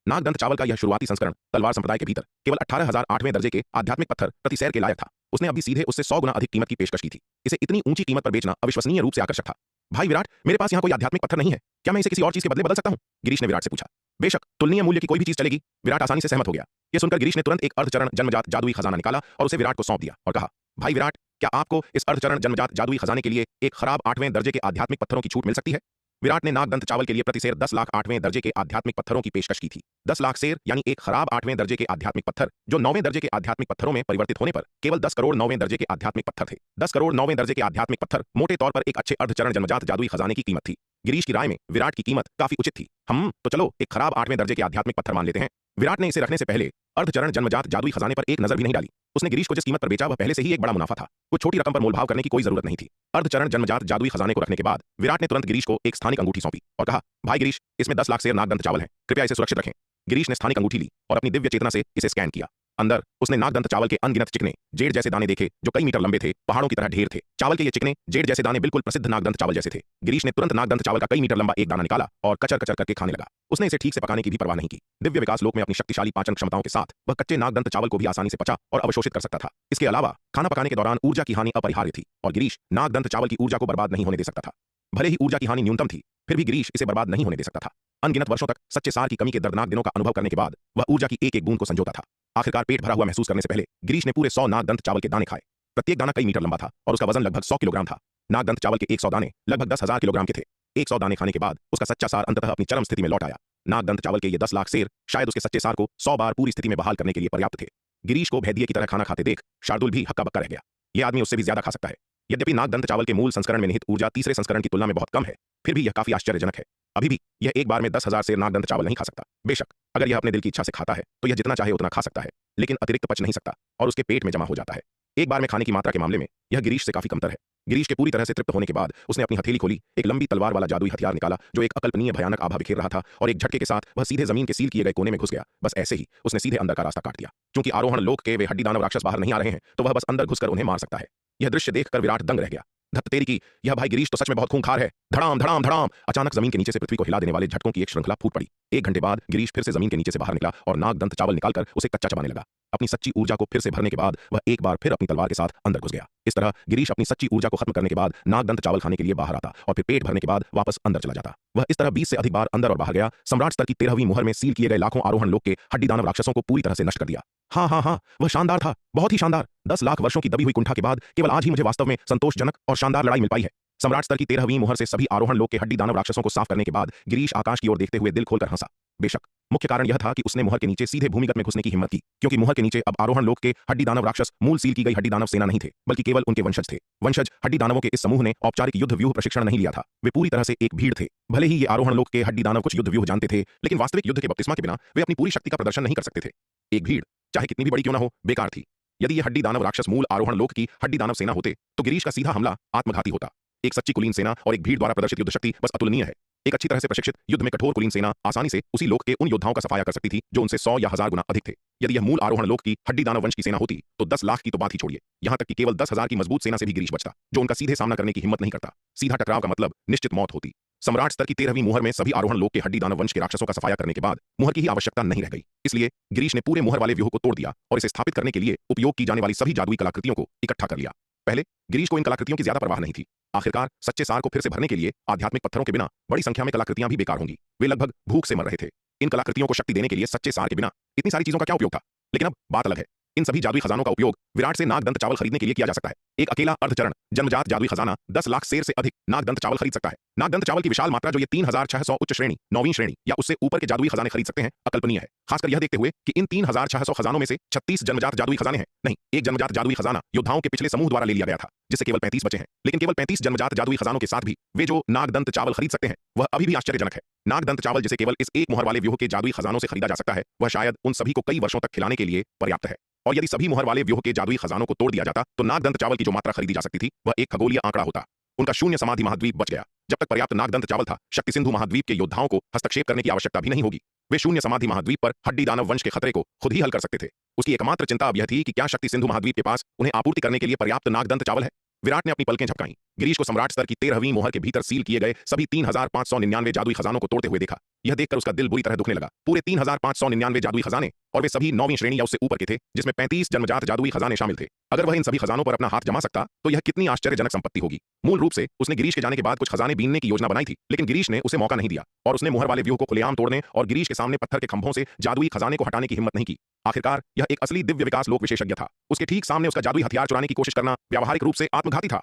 नागदंत चावल का यह शुरुआती संस्करण तलवार संप्रदाय के भीतर केवल 18,008वें दर्जे के आध्यात्मिक पत्थर प्रति सेर के लायक था। उसने अभी सीधे उससे 100 गुना अधिक कीमत की पेशकश की थी। इसे इतनी ऊंची कीमत पर बेचना अविश्वसनीय रूप से आकर्षक था। भाई विराट, मेरे पास यहाँ कोई आध्यात्मिक पत्थर नहीं है, क्या मैं इसे किसी और चीज के बदले बदल सकता हूँ? गिरीश ने विराट से पूछा। बेशक, तुलनीय मूल्य की कोई भी चीज चलेगी। विराट आसानी से सहमत हो गया। यह सुनकर गिरीश ने तुरंत एक अर्धचरण जन्मजात जादुई खजाना निकाला और उसे विराट को सौंप दिया और कहा। भाई विराट, क्या आपको इस अर्धचरण जन्मजात जादुई खजाने के लिए एक खराब 8वें दर्जे के आध्यात्मिक पत्थरों की छूट मिल सकती है? विराट ने नागदंत चावल के लिए प्रति सेर 10 लाख 8वें दर्जे के आध्यात्मिक पत्थरों की पेशकश की थी। 10 लाख सेर यानी एक खराब 8वें दर्जे के आध्यात्मिक पत्थर, जो 9वें दर्जे के आध्यात्मिक पत्थरों में परिवर्तित होने पर केवल 10 करोड़ 9वें दर्जे के आध्यात्मिक पत्थर थे। 10 करोड़ 9वें दर्जे के आध्यात्मिक पत्थर मोटे तौर पर एक अच्छे अर्धचरण जन्मजात जादुई खजाने की कीमत थी। गिरीश की राय में विराट की कीमत काफी उचित थी। तो चलो एक खराब 8वें दर्जे के आध्यात्मिक पत्थर मान लेते हैं। विराट ने इसे रखने से पहले अर्धचरण जन्मजात जादुई खजाने पर एक नजर भी नहीं डाली। उसने गिरीश को जिस कीमत पर बेचा वह पहले से ही एक बड़ा मुनाफा था। कुछ छोटी रकम पर मोलभाव करने की कोई जरूरत नहीं थी। अर्धचरण जन्मजात जादुई खजाने को रखने के बाद विराट ने तुरंत गिरीश को एक स्थानिक अंगूठी सौंपी और कहा। भाई गिरीश, इसमें 10 लाख सेर नागदंत चावल है, कृपया इसे सुरक्षित रखें। गिरीश ने स्थानिक अंगूठी ली और अपनी दिव्य चेतना से इसे स्कैन किया। अंदर उसने नागदंत चावल के अनगिनत चिकने जेड जैसे दाने देखे जो कई मीटर लंबे थे, पहाड़ों की तरह ढेर थे। चावल के ये चिकने जेड जैसे दाने बिल्कुल प्रसिद्ध नागदंत चावल जैसे थे। गिरीश ने तुरंत नागदंत चावल का कई मीटर लंबा एक दाना निकाला और कचर कचर करके खाने लगा। उसने इसे ठीक से पकाने की भी परवाह नहीं की। दिव्य विकास लोक में अपनी शक्तिशाली पाचन क्षमताओं के साथ वह कच्चे नागदंत चावल को भी आसानी से पचा और अवशोषित कर सकता था। इसके अलावा खाना पकाने के दौरान ऊर्जा की हानि अपरिहार्य थी और गिरीश नागदंत चावल की ऊर्जा को बर्बाद नहीं होने दे सकता था। भले ही ऊर्जा की हानि न्यूनतम थी, फिर भी गिरीश इसे बर्बाद नहीं होने दे सकता था। अनगिनत वर्षों तक सच्चे सार की कमी के दर्दनाक दिनों का अनुभव करने के बाद वह ऊर्जा की एक एक बूंद को संजोता था। आखिरकार पेट भरा हुआ महसूस करने से पहले गिरीश ने पूरे 100 नागदंत चावल के दाने खाए। प्रत्येक दाना कई मीटर लंबा था और उसका वजन लगभग 100 किलोग्राम था। नागदंत चावल के 100 दाने लगभग 10,000 किलोग्राम के थे। 100 दाने खाने के बाद उसका सच्चा सार अंततः अपनी चरम स्थिति में लौट आया। नागदंत चावल के ये 10 लाख सेर शायद उसके सच्चे सार को 100 बार पूरी स्थिति में बहाल करने के लिए पर्याप्त थे। गिरीश को भेदिए की तरह खाना खाते देख शार्दुल भी हक्का बक्का रह गया। यह आदमी उससे भी ज्यादा खा सकता है। यद्यपि नागदंत चावल के मूल संस्करण में निहित ऊर्जा तीसरे संस्करण की तुलना में बहुत कम है, फिर भी यह काफी आश्चर्यजनक है। अभी भी यह एक बार में 10,000 सेर नागदंत चावल नहीं खा सकता। बेशक अगर यह अपने दिल की इच्छा से खाता है तो यह जितना चाहे उतना खा सकता है, लेकिन अतिरिक्त पच नहीं सकता और उसके पेट में जमा हो जाता है। एक बार में खाने की मात्रा के मामले में यह गिरीश से काफी कमतर है। गिरीश के पूरी तरह से तृप्त होने के बाद उसने अपनी हथेली खोली, एक लंबी तलवार वाला जादुई हथियार निकाला जो एक अकल्पनीय भयानक आभा बिखेर रहा था और एक झटके के साथ वह सीधे जमीन के सील किए गए कोने में घुस गया। बस ऐसे ही उसने सीधे अंदर का रास्ता काट दिया। क्योंकि आरोहण लोक के वे हड्डी दानव राक्षस बाहर नहीं आ रहे हैं तो वह बस अंदर घुसकर उन्हें मार सकता है। यह दृश्य देखकर विराट दंग रह गया। धत तेरी की, यह भाई गिरीश तो सच में बहुत खूंखार है। धड़ाम धड़ाम धड़ाम अचानक जमीन के नीचे से पृथ्वी को हिला देने वाले झटकों की एक श्रृंखला फूट पड़ी। 1 घंटे बाद गिरीश फिर से जमीन के नीचे से बाहर निकला और नागदंत चावल निकालकर उसे कच्चा चबाने लगा। अपनी सच्ची ऊर्जा को फिर से भरने के बाद वह एक बार फिर अपनी तलवार के साथ अंदर घुस गया। इस तरह गिरीश अपनी सच्ची ऊर्जा को खत्म करने के बाद नागदंत चावल खाने के लिए बाहर आता और फिर पेट भरने के बाद वापस अंदर चला जाता। वह इस तरह 20 से अधिक बार अंदर और बाहर गया। सम्राट स्तर की 13वीं मुहर में सील किए गए लाखों आरोहण लोक के हड्डी दानव राक्षसों को पूरी तरह से नष्ट कर दिया। हाँ, वह शानदार था, बहुत ही शानदार। 10 लाख वर्षों की दबी हुई कुंठा के बाद केवल आज ही मुझे वास्तव में संतोषजनक और शानदार लड़ाई मिल पाई है। सम्राट स्तर की 13वीं मुहर से सभी आरोहण लोक के हड्डी दानव राक्षसों को साफ करने के बाद गिरीश आकाश की ओर देखते हुए दिल खोलकर हंसा। बेशक मुख्य कारण यह था कि उसने मुहर के नीचे सीधे भूमिगत में घुसने की हिम्मत की, क्योंकि मुहर के नीचे अब आरोहण लोक के हड्डी दानव राक्षस मूल सील की गई हड्डी दानव सेना नहीं थे, बल्कि केवल उनके वंशज थे। वंशज हड्डी दानवों के इस समूह ने औपचारिक युद्ध व्यूह प्रशिक्षण नहीं लिया था, वे पूरी तरह से एक भीड़ थे। भले ही ये आरोहण लोक के हड्डी दानव कुछ युद्ध व्यूह जानते थे, लेकिन वास्तविक युद्ध के बपतिस्मा के बिना वे अपनी पूरी शक्ति का प्रदर्शन नहीं कर सकते थे। एक भीड़ चाहे कितनी भी बड़ी क्यों न हो, बेकार थी। यदि ये हड्डी दानव राक्षस मूल आरोहण लोक की हड्डी दानव सेना होते तो गिरीश का सीधा हमला आत्मघाती होता। एक सच्ची कुलीन सेना और एक भीड़ द्वारा प्रदर्शित युद्ध शक्ति बस अतुलनीय है। एक अच्छी तरह से प्रशिक्षित युद्ध में कठोर कुलीन सेना आसानी से उसी लोक के उन योद्धाओं का सफाया कर सकती थी जो उनसे 100 या 1000 गुना अधिक थे। यदि यह मूल आरोहण लोक की हड्डी दानव वंश की सेना होती तो 10 लाख की तो बात ही छोड़िए, यहां तक कि केवल 10,000 की मजबूत सेना से भी गिरीश बचता, जो उनका सीधे सामना करने की हिम्मत नहीं करता। सीधा टकराव का मतलब निश्चित मौत होती। सम्राट स्तर की 13वीं मुहर में सभी आरोहण लोक के हड्डी दानव वंश के राक्षसों का सफाया करने के बाद मुहर की ही आवश्यकता नहीं रह गई। इसलिए गिरीश ने पूरे मुहर वाले व्यूह को तोड़ दिया और इसे स्थापित करने के लिए उपयोग की जाने वाली सभी जादुई कलाकृतियों को इकट्ठा कर लिया। पहले गिरीश को इन कलाकृतियों की ज्यादा परवाह नहीं थी। आखिरकार सच्चे सार को फिर से भरने के लिए आध्यात्मिक पत्थरों के बिना बड़ी संख्या में कलाकृतियां भी बेकार होंगी। वे लगभग भूख से मर रहे थे। इन कलाकृतियों को शक्ति देने के लिए सच्चे सार के बिना इतनी सारी चीजों का क्या उपयोग था? लेकिन अब बात अलग है। इन सभी जादुई खजानों का उपयोग विराट से नागदंत चावल खरीदने के लिए किया जा सकता है। एक अकेला अर्धचरण जन्मजात जादुई खजाना 10 लाख सेर से अधिक नागदंत चावल खरीद सकता है। नागदंत चावल की विशाल मात्रा जो ये 3600 उच्च श्रेणी, 9वीं श्रेणी या उससे ऊपर के जादुई खजाने खरीद सकते हैं, अकल्पनीय है। खासकर यह देखते हुए कि इन 3600 खजानों में से 36 जन्मजात जादुई खजाने हैं। नहीं, एक जन्मजात जादुई खजाना योद्धाओं के पिछले समूह द्वारा ले लिया गया था, जिससे केवल 35 बचे हैं। लेकिन केवल 35 जन्मजात जादुई खजानों के साथ भी वे जो नागदंत चावल खरीद सकते हैं वह अभी भी आश्चर्यजनक है। नागदंत चावल जिसे केवल इस एक मुहर वाले व्यूह के जादुई खजानों से खरीदा जा सकता है, वह शायद उन सभी को कई वर्षों तक खिलाने के लिए पर्याप्त है। और यदि सभी मुहर वाले व्यूह के जादुई खजानों को तोड़ दिया जाता तो नागदंत चावल की जो मात्रा खरीदी जा सकती थी वह एक खगोलीय आंकड़ा होता। उनका शून्य समाधि महाद्वीप बच गया। जब तक पर्याप्त नागदंत चावल था, शक्ति सिंधु महाद्वीप के योद्धाओं को हस्तक्षेप करने की आवश्यकता भी नहीं होगी। वे शून्य समाधि महाद्वीप पर हड्डी दानव वंश के खतरे को खुद ही हल कर सकते थे। उसकी एकमात्र चिंता अब यह थी कि क्या शक्ति सिंधु महाद्वीप के पास उन्हें आपूर्ति करने के लिए पर्याप्त नागदंत चावल है। विराट ने अपनी पलकें झपकाईं। गिरीश को सम्राट स्तर की 13वीं मुहर के भीतर सील किए गए सभी 3599 जादुई खजानों को तोड़ते हुए देखा। यह देखकर उसका दिल बुरी तरह दुखने लगा। पूरे 3599 जादुई खजाने, और वे सभी 9वीं श्रेणी या उससे ऊपर के थे, जिसमें 35 जन्मजात जादुई खजाने शामिल थे। अगर वह इन सभी खजानों पर अपना हाथ जमा सकता तो यह कितनी आश्चर्यजनक संपत्ति होगी। मूल रूप से उसने गिरीश के जाने के बाद कुछ खजाने बीनने की योजना बनाई थी, लेकिन गिरीश ने उसे मौका नहीं दिया और उसने मुहर वाले व्यूह को खुलेआम तोड़ने और गिरीश के सामने पत्थर के खंभों से जादुई खजाने को हटाने की हिम्मत नहीं की। आखिरकार यह एक असली दिव्य विकास लोक विशेषज्ञ था। उसके ठीक सामने उसका जादुई हथियार चुराने की कोशिश करना व्यावहारिक रूप से आत्मघाती था।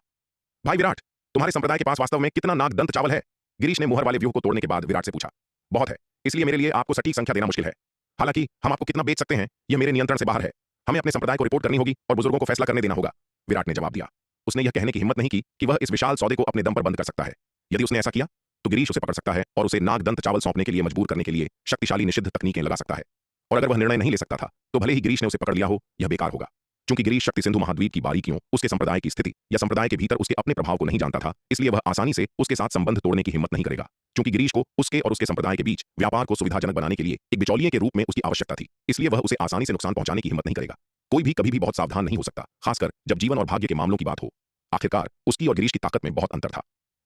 भाई विराट, तुम्हारे संप्रदाय के पास वास्तव में कितना नागदंत चावल है? गिरीश ने मुहर वाले व्यूह को तोड़ने के बाद विराट से पूछा। बहुत है, इसलिए मेरे लिए आपको सटीक संख्या देना मुश्किल है। हालांकि हम आपको कितना बेच सकते हैं यह मेरे नियंत्रण से बाहर है। हमें अपने संप्रदाय को रिपोर्ट करनी होगी और बुजुर्गों को फैसला करने देना होगा। विराट ने जवाब दिया। उसने यह कहने की हिम्मत नहीं की कि वह इस विशाल सौदे को अपने दम पर बंद कर सकता है। यदि उसने ऐसा किया तो गिरीश उसे पकड़ सकता है और उसे नागदंत चावल सौंपने के लिए मजबूर करने के लिए शक्तिशाली निषिद्ध तकनीकें लगा सकता है। और अगर वह निर्णय नहीं ले सकता था तो भले ही गिरीश ने उसे पकड़ लिया हो, यह बेकार होगा। क्योंकि गिरीश शक्ति सिंधु महाद्वीप की बारीकियों, उसके संप्रदाय की स्थिति या संप्रदाय के भीतर उसके अपने प्रभाव को नहीं जानता था, इसलिए वह आसानी से उसके साथ संबंध तोड़ने की हिम्मत नहीं करेगा। क्योंकि गिरीश को उसके और उसके संप्रदाय के बीच व्यापार को सुविधाजनक बनाने के लिए एक बिचौलिए के रूप में उसकी आवश्यकता थी, इसलिए वह उसे आसानी से नुकसान पहुंचाने की हिम्मत नहीं करेगा। कोई भी कभी भी बहुत सावधान नहीं हो सकता, खासकर जब जीवन और भाग्य के मामलों की बात हो। आखिरकार उसकी और गिरीश की ताकत में बहुत अंतर था।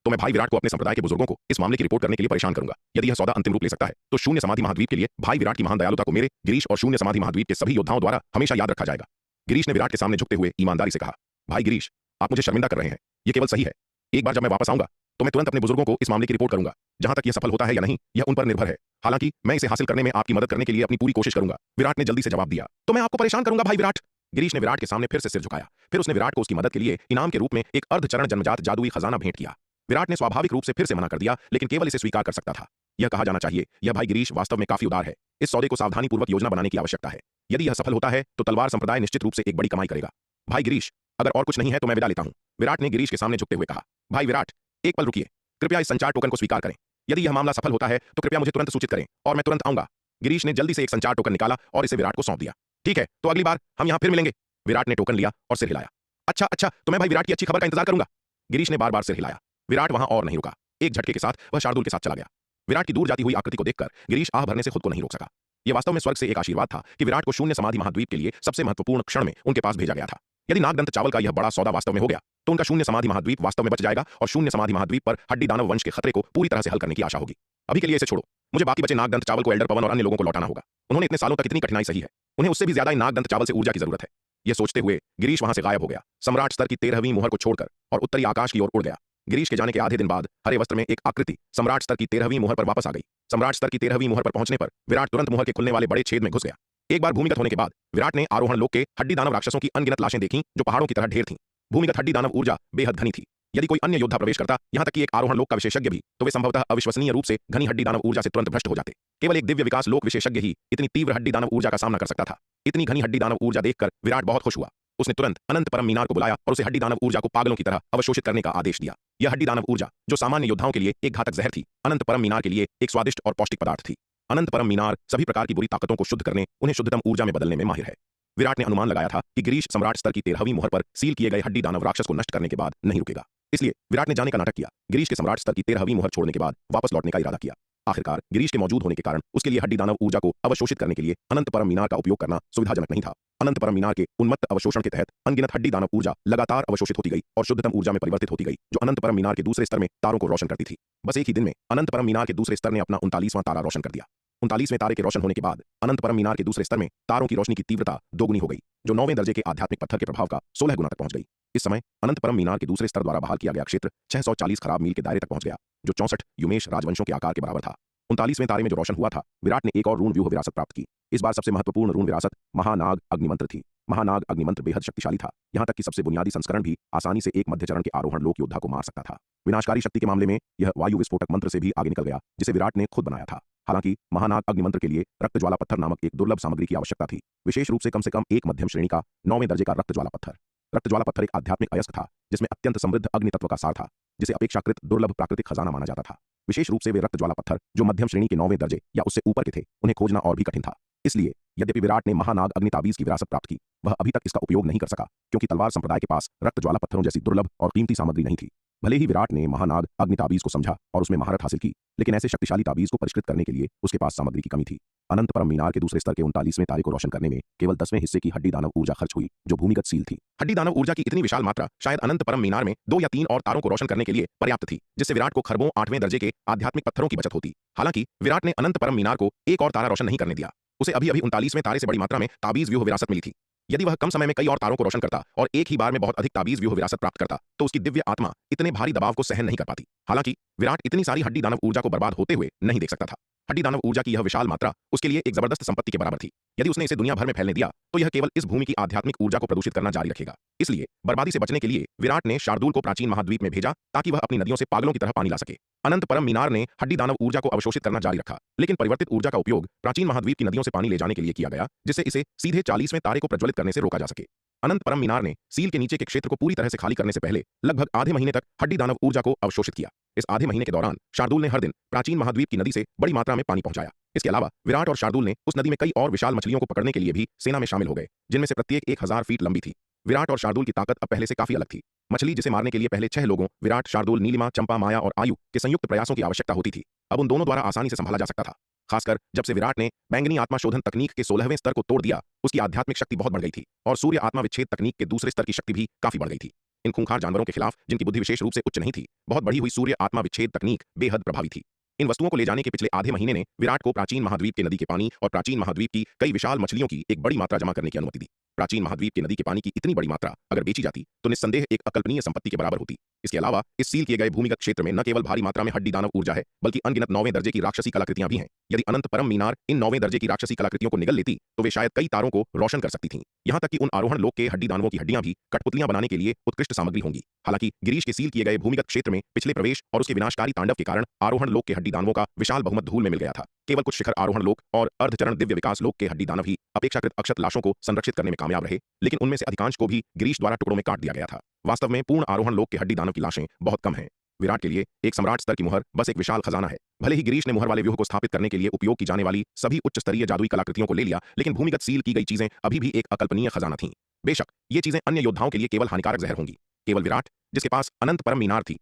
तो मैं भाई विराट को अपने संप्रदाय के बुजुर्गों को इस मामले की रिपोर्ट करने के लिए परेशान करूंगा। यदि यह सौदा अंतिम रूप ले सकता है तो शून्य समाधि महाद्वीप के लिए भाई विराट की महान दयालुता को मेरे, गिरीश और शून्य समाधि महाद्वीप के सभी योद्धाओं द्वारा हमेशा याद रखा जाएगा। गिरीश ने विराट के सामने झुकते हुए ईमानदारी से कहा। भाई गिरीश, आप मुझे शर्मिंदा कर रहे हैं। यह केवल सही है। एक बार जब मैं वापस आऊंगा तो मैं तुरंत अपने बुजुर्गों को इस मामले की रिपोर्ट करूंगा। जहां तक यह सफल होता है या नहीं, यह उन पर निर्भर है। हालांकि मैं इसे हासिल करने में आपकी मदद करने के लिए अपनी पूरी कोशिश करूंगा। विराट ने जल्दी से जवाब दिया। तो मैं आपको परेशान करूंगा भाई विराट। गिरीश ने विराट के सामने फिर से सिर झुकाया। फिर उसने विराट को उसकी मदद के लिए इनाम के रूप में एक अर्धचरण जन्मजात जादुई खजाना भेंट किया। विराट ने स्वाभाविक रूप से फिर से मना कर दिया, लेकिन केवल इसे स्वीकार कर सकता था। यह कहा जाना चाहिए, यह भाई गिरीश वास्तव में काफी उदार है। इस सौदे को सावधानीपूर्वक योजना बनाने की आवश्यकता है। यदि यह सफल होता है तो तलवार संप्रदाय निश्चित रूप से एक बड़ी कमाई करेगा। भाई गिरीश, अगर और कुछ नहीं है तो मैं विदा लेता हूं। विराट ने गिरीश के सामने झुकते हुए कहा। भाई विराट, एक पल रुकिए। कृपया इस संचार टोकन को स्वीकार करें। यदि यह मामला सफल होता है तो कृपया मुझे तुरंत सूचित करें और मैं तुरंत आऊंगा। गिरीश ने जल्दी से एक संचार टोकन निकाला और इसे विराट को सौंप दिया। ठीक है, तो अगली बार हम यहां फिर मिलेंगे। विराट ने टोकन लिया और सिर हिलाया। अच्छा, तो मैं भाई विराट की अच्छी खबर का इंतजार करूंगा। गिरीश ने बार बार सिर हिलाया। विराट वहां और नहीं रुका। एक झटके के साथ वह शार्दुल के साथ चला गया। विराट की दूर जाती हुई आकृति को देखकर गिरीश आह भरने से खुद को नहीं रोक सका। यह वास्तव में स्वर्ग से एक आशीर्वाद था कि विराट को शून्य समाधि महाद्वीप के लिए सबसे महत्वपूर्ण क्षण में उनके पास भेजा गया था। यदि नागदंत चावल का यह बड़ा सौदा वास्तव में हो गया तो उनका शून्य समाधि महाद्वीप वास्तव में बच जाएगा और शून्य समाधि महाद्वीप पर हड्डी दानव वंश के खतरे को पूरी तरह से हल करने की आशा होगी। अभी के लिए इसे छोड़ो। मुझे बाकी बचे नागदंत चावल को एल्डर पवन और अन्य लोगों को लौटाना होगा। उन्होंने इतने सालों तक इतनी कठिनाई सही है, उन्हें उससे भी ज्यादा इन नागदंत चावल से ऊर्जा की जरूरत है। यह सोचते हुए गिरीश वहां से गायब हो गया। सम्राट स्तर की 13वीं मुहर को छोड़कर और उत्तरी आकाश की ओर उड़ गया। गिरीश के जाने के आधे दिन बाद हरे वस्त्र में एक आकृति सम्राट स्तर की 13वीं मुहर पर वापस आ गई। सम्राट स्तर की 13वीं मुहर पर पहुंचने पर विराट तुरंत मुहर के खुलने वाले बड़े छेद में घुस गया। एक बार भूमिगत होने के बाद विराट ने आरोहण लोक के हड्डी दानव राक्षसों की अनगिनत लाशें देखीं जो पहाड़ों की तरह ढेर थीं। भूमिगत हड्डी दानव ऊर्जा बेहद घनी थी। यदि कोई अन्य योद्धा प्रवेश करता, यहां तक कि एक आरोहण लोक का विशेषज्ञ भी, तो वे संभवतः अविश्वसनीय रूप से घनी हड्डी दानव ऊर्जा से तुरंत भ्रष्ट हो जाते। केवल एक दिव्य विकास लोक विशेषज्ञ ही इतनी तीव्र हड्डी दानव ऊर्जा का सामना कर सकता था। इतनी घनी हड्डी दानव ऊर्जा देखकर विराट बहुत खुश हुआ। उसने तुरंत अनंत परम मीनार को बुलाया और उसे हड्डी दानव ऊर्जा को पागलों की तरह अवशोषित करने का आदेश दिया। यह हड्डी दानव ऊर्जा, जो सामान्य योद्धाओं के लिए एक घातक जहर थी, अनंत परम मीनार के लिए एक स्वादिष्ट और पौष्टिक पदार्थ थी। अनंत परम मीनार सभी प्रकार की बुरी ताकतों को शुद्ध करने, उन्हें शुद्धतम ऊर्जा में बदलने में माहिर है। विराट ने अनुमान लगाया था कि गिरीश सम्राट स्तर की 13वीं मुहर पर सील किए गए हड्डी दानव राक्षस को नष्ट करने के बाद नहीं रुकेगा। इसलिए विराट ने जाने का नाटक किया। गिरीश के सम्राट स्तर की 13वीं मुहर छोड़ने के बाद वापस लौटने का इरादा किया। आखिरकार गिरीश के मौजूद होने के कारण उसके लिए हड्डी दानव ऊर्जा को अवशोषित करने के लिए अनंत परम मीनार का उपयोग करना सुविधाजनक नहीं था। अनंत परम मीनार के उन्मत्त अवशोषण के तहत अनगिनत हड्डी दानव ऊर्जा लगातार अवशोषित होती गई और शुद्धतम ऊर्जा में परिवर्तित होती गई, जो अनंत परम मीनार के दूसरे स्तर में तारों को रोशन करती थी। बस एक ही दिन में अनंत परम मीनार के दूसरे स्तर ने अपना 39वां तारा रोशन कर दिया। 39वें तारे के रोशन होने के बाद अनंत परम मीनार के दूसरे स्तर में तारों की रोशनी की तीव्रता दोगुनी हो गई, जो 9वें दर्जे के आध्यात्मिक पत्थर के प्रभाव का 16 गुना तक पहुंच गई। इस समय अनंत परम मीनार के दूसरे स्तर द्वारा बहाल किया गया क्षेत्र 640 खराब मील के दायरे तक पहुंच गया, जो 64 युमेश राजवंशों के आकार के बराबर था। 39वें तारे में जो रोशन हुआ था, विराट ने एक और रून व्यूह विरासत प्राप्त की। इस बार सबसे महत्वपूर्ण रून विरासत महानाग अग्निमंत्र थी। महानाग अग्निमंत्र बेहद शक्तिशाली था, यहां तक कि सबसे बुनियादी संस्करण भी आसानी से एक मध्य चरण के आरोहण लोक योद्धा को मार सकता था। विनाशकारी शक्ति के मामले में यह वायु विस्फोटक मंत्र से भी आगे निकल गया, जिसे विराट ने खुद बनाया था। हालांकि महानाग अग्निमंत्र के लिए रक्त ज्वाला पत्थर नामक एक दुर्लभ सामग्री की आवश्यकता थी, विशेष रूप से कम एक मध्यम श्रेणी का 9वें दर्जे का रक्त ज्वाला पत्थर। रक्त ज्वाला पत्थर एक आध्यात्मिक अयस्क था, जिसमें अत्यंत समृद्ध अग्नि तत्व का सार था, जिसे अपेक्षाकृत दुर्लभ प्राकृतिक खजाना माना जाता था। विशेष रूप से वे रक्त ज्वाला पत्थर जो मध्यम श्रेणी के 9वें दर्जे या उससे ऊपर के थे, उन्हें खोजना और भी कठिन था। इसलिए यद्यपि विराट ने महानाग अग्नि ताबीज की विरासत प्राप्त की, वह अभी तक इसका उपयोग नहीं कर सका, क्योंकि तलवार संप्रदाय के पास रक्त ज्वाला पत्थरों जैसी दुर्लभ और कीमती सामग्री नहीं थी। भले ही विराट ने महानाग अग्नि ताबीज को समझा और उसमें महारत हासिल की, लेकिन ऐसे शक्तिशाली ताबीज को परिष्कृत करने के लिए उसके पास सामग्री की कमी थी। अनंत परम मीनार के दूसरे स्तर के 39वें तारे को रोशन करने में केवल 10वें हिस्से की हड्डी दानव ऊर्जा खर्च हुई, जो भूमिगत सील थी। हड्डी दानव ऊर्जा की इतनी विशाल मात्रा शायद अनंत परम मीनार में 2 या 3 और तारों को रोशन करने के लिए पर्याप्त थी, जिससे विराट को खरबों 8वें दर्जे के आध्यात्मिक पत्थरों की बचत होती। हालांकि विराट ने अनंत परम मीनार को एक और तारा रोशन नहीं करने दिया। उसे अभी 39वें तारे से बड़ी मात्रा में ताबीज व्यूह विरासत मिली थी। यदि वह कम समय में कई और तारों को रोशन करता और एक ही बार में बहुत अधिक ताबीज व्यूह विरासत प्राप्त करता, तो उसकी दिव्य आत्मा इतने भारी दबाव को सहन नहीं कर पाती। हालांकि विराट इतनी सारी हड्डी दानव ऊर्जा को बर्बाद होते हुए नहीं देख सकता था। हड्डी दानव ऊर्जा की यह विशाल मात्रा उसके लिए एक जबरदस्त संपत्ति के बराबर थी। यदि उसने इसे दुनिया भर में फैलने दिया, तो यह केवल इस भूमि की आध्यात्मिक ऊर्जा को प्रदूषित करना जारी रखेगा। इसलिए बर्बादी से बचने के लिए विराट ने शार्दूल को प्राचीन महाद्वीप में भेजा, ताकि वह अपनी नदियों से पागलों की तरह पानी ला सके। अनंत परम मीनार ने हड्डी दानव ऊर्जा को अवशोषित करना जारी रखा, लेकिन परिवर्तित ऊर्जा का उपयोग प्राचीन महाद्वीप की नदियों से पानी ले जाने के लिए किया गया, जिससे इसे सीधे 40वें तारे को प्रज्वलित करने से रोका जा सके। अनंत परम मीनार ने सील के नीचे के क्षेत्र को पूरी तरह से खाली करने से पहले लगभग आधे महीने तक हड्डी दानव ऊर्जा को अवशोषित किया। इस आधे महीने के दौरान शार्दूल ने हर दिन प्राचीन महाद्वीप की नदी से बड़ी मात्रा में पानी पहुंचाया। इसके अलावा विराट और शार्दूल ने उस नदी में कई और विशाल मछलियों को पकड़ने के लिए भी सेना में शामिल हो गए, जिनमें से प्रत्येक 1000 फीट लंबी थी। विराट और शार्दूल की ताकत अब पहले से काफी अलग थी। मछली जिसे मारने के लिए पहले 6 लोगों विराट, शार्दूल, नीलिमा, चंपा, माया और आयु के संयुक्त प्रयासों की आवश्यकता होती थी, अब उन दोनों द्वारा आसानी से संभाला जा सकता था। खासकर जब से विराट ने बैंगनी आत्मा शोधन तकनीक के 16वें स्तर को तोड़ दिया, उसकी आध्यात्मिक शक्ति बहुत बढ़ गई थी और सूर्य आत्मा विच्छेद तकनीक के दूसरे स्तर की शक्ति भी काफी बढ़ गई थी। इन खूंखार जानवरों के खिलाफ, जिनकी बुद्धि विशेष रूप से उच्च नहीं थी, बहुत बढ़ी हुई सूर्य आत्मा विच्छेद तकनीक बेहद प्रभावी थी। इन वस्तुओं को ले जाने के पिछले आधे महीने ने विराट को प्राचीन महाद्वीप के नदी के पानी और प्राचीन महाद्वीप की कई विशाल मछलियों की एक बड़ी मात्रा जमा करने की अनुमति दी। प्राचीन महाद्वीप के नदी के पानी की इतनी बड़ी मात्रा अगर बेची जाती, तो निस्संदेह एक अकल्पनीय संपत्ति के बराबर होती। इसके अलावा इस सील किए गए भूमिगत क्षेत्र में न केवल भारी मात्रा में हड्डी दानव ऊर्जा है, बल्कि अनगिनत 9वें दर्जे की राक्षसी कलाकृतियां भी हैं। यदि अनंत परम मीनार इन 9वें दर्जे की राक्षसी कलाकृतियों को निगल लेती, तो वे शायद कई तारों को रोशन कर सकती थीं। यहां तक कि उन आरोहण लोक के हड्डी दानवों की हड्डियां भी कठपुतलियां बनाने के लिए उत्कृष्ट सामग्री होंगी। हालांकि गिरीश के सील किए गए भूमिगत क्षेत्र में पिछले प्रवेश और उसके विनाशकारी तांडव के कारण आरोहण लोक के हड्डी दानवों का विशाल बहुमत धूल में मिल गया था। केवल कुछ शिखर आरोहण लोक और अर्धचरण दिव्य विकास लोक के हड्डी दानव ही अपेक्षाकृत अक्षत लाशों को संरक्षित करने में कामयाब रहे, लेकिन उनमें से अधिकांश को भी गिरीश द्वारा टुकड़ों में काट दिया गया था। वास्तव में पूर्ण आरोहण लोक के हड्डी दानव की लाशें बहुत कम हैं। विराट के लिए एक सम्राट स्तर की मुहर बस एक विशाल खजाना है। भले ही गिरीश ने मुहर वाले व्यूह को स्थापित करने के लिए उपयोग की जाने वाली सभी उच्च स्तरीय जादुई कलाकृतियों को ले लिया, लेकिन भूमिगत सील की गई चीजें अभी भी एक अकल्पनीय खजाना थीं। बेशक ये चीजें अन्य योद्धाओं के लिए केवल हानिकारक जहर होंगी, केवल विराट, जिसके पास अनंत परम मीनार थी,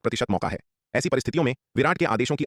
प्रतिशत मौका है। ऐसी परिस्थितियों में विराट के आदेशों की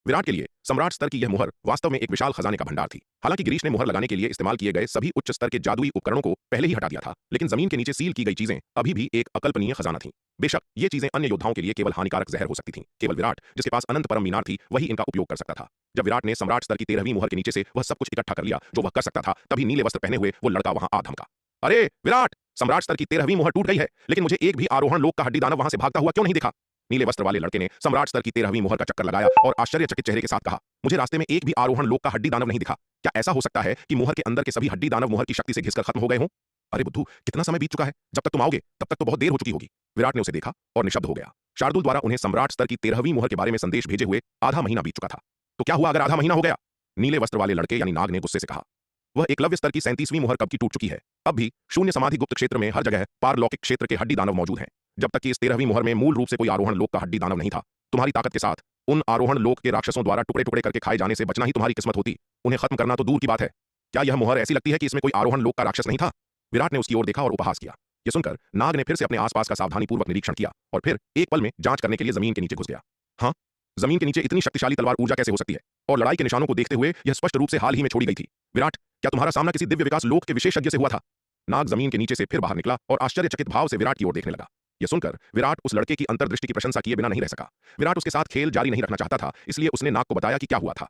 विराट के लिए सम्राट स्तर की यह मुहर वास्तव में एक विशाल खजाने का भंडार थी। हालांकि गिरीश ने मुहर लगाने के लिए इस्तेमाल किए गए सभी उच्च स्तर के जादुई उपकरणों को पहले ही हटा दिया था, लेकिन जमीन के नीचे सील की गई चीजें अभी भी एक अकल्पनीय खजाना थीं। बेशक ये चीजें अन्य योद्धाओं के लिए केवल हानिकारक जहर हो सकती थीं, केवल विराट, जिसके पास अनंत परम मीनार थी, वही इनका उपयोग कर सकता था। जब विराट ने सम्राट स्तर की 13वीं मुहर के नीचे से वह सब कुछ इकट्ठा कर लिया जो वह कर सकता था, तभी नीले वस्त्र पहने हुए वो लड़का वहां आ धमका। अरे विराट, सम्राट स्तर की 13वीं मुहर टूट गई है, लेकिन मुझे एक भी आरोहण लोक का हड्डी दानव वहां से भागता हुआ क्यों नहीं दिखा? नीले वस्त्र वाले लड़के ने सम्राट स्तर की 13वीं मुहर का चक्कर लगाया और आश्चर्यचकित चेहरे के साथ कहा, मुझे रास्ते में एक भी आरोहण लोक का हड्डी दानव नहीं दिखा। क्या ऐसा हो सकता है कि मुहर के अंदर के सभी हड्डी दानव मुहर की शक्ति से घिसकर खत्म हो गए हों? अरे बुद्धू, कितना समय बीत चुका है, जब तक तुम आओगे तब तक तो बहुत देर हो चुकी होगी। विराट ने उसे देखा और निशब्द हो गया। शार्दुल द्वारा उन्हें सम्राट स्तर की 13वीं मुहर के बारे में संदेश भेजे हुए आधा महीना बीत चुका था। तो क्या हुआ अगर आधा महीना हो गया? नीले वस्त्र वाले लड़के यानी नाग ने गुस्से से कहा। वह एकलव्य स्तर की 37वीं मुहर कब की टूट चुकी है। अब भी शून्य समाधि गुप्त क्षेत्र में हर जगह पारलौकिक क्षेत्र के हड्डी दानव मौजूद हैं। जब तक कि इस 13वीं मुहर में मूल रूप से कोई आरोहण लोक का हड्डी दानव नहीं था, तुम्हारी ताकत के साथ उन आरोहण लोक के राक्षसों द्वारा टुकड़े टुकड़े करके खाए जाने से बचना ही तुम्हारी किस्मत होती। उन्हें खत्म करना तो दूर की बात है। क्या यह मुहर ऐसी लगती है कि इसमें कोई आरोहण लोक का राक्षस नहीं था? विराट ने उसकी ओर देखा और उपहास किया। यह सुनकर नाग ने फिर से अपने आसपास का सावधानीपूर्वक निरीक्षण किया और फिर एक पल में जांच करने के लिए जमीन के नीचे घुस गया। हाँ, जमीन के नीचे इतनी शक्तिशाली तलवार ऊर्जा कैसे हो सकती है? और लड़ाई के निशानों को देखते हुए यह स्पष्ट रूप से हाल ही में छोड़ी गई थी। विराट, क्या तुम्हारा सामना किसी दिव्य विकास लोक के विशेषज्ञ से हुआ था? नाग जमीन के नीचे से फिर बाहर निकला और आश्चर्यचकित भाव से विराट की ओर देखने लगा। यह सुनकर विराट उस लड़के की अंतर्दृष्टि की प्रशंसा किए बिना नहीं रह सका। विराट उसके साथ खेल जारी नहीं रखना चाहता था, इसलिए उसने नाग को बताया कि क्या हुआ था।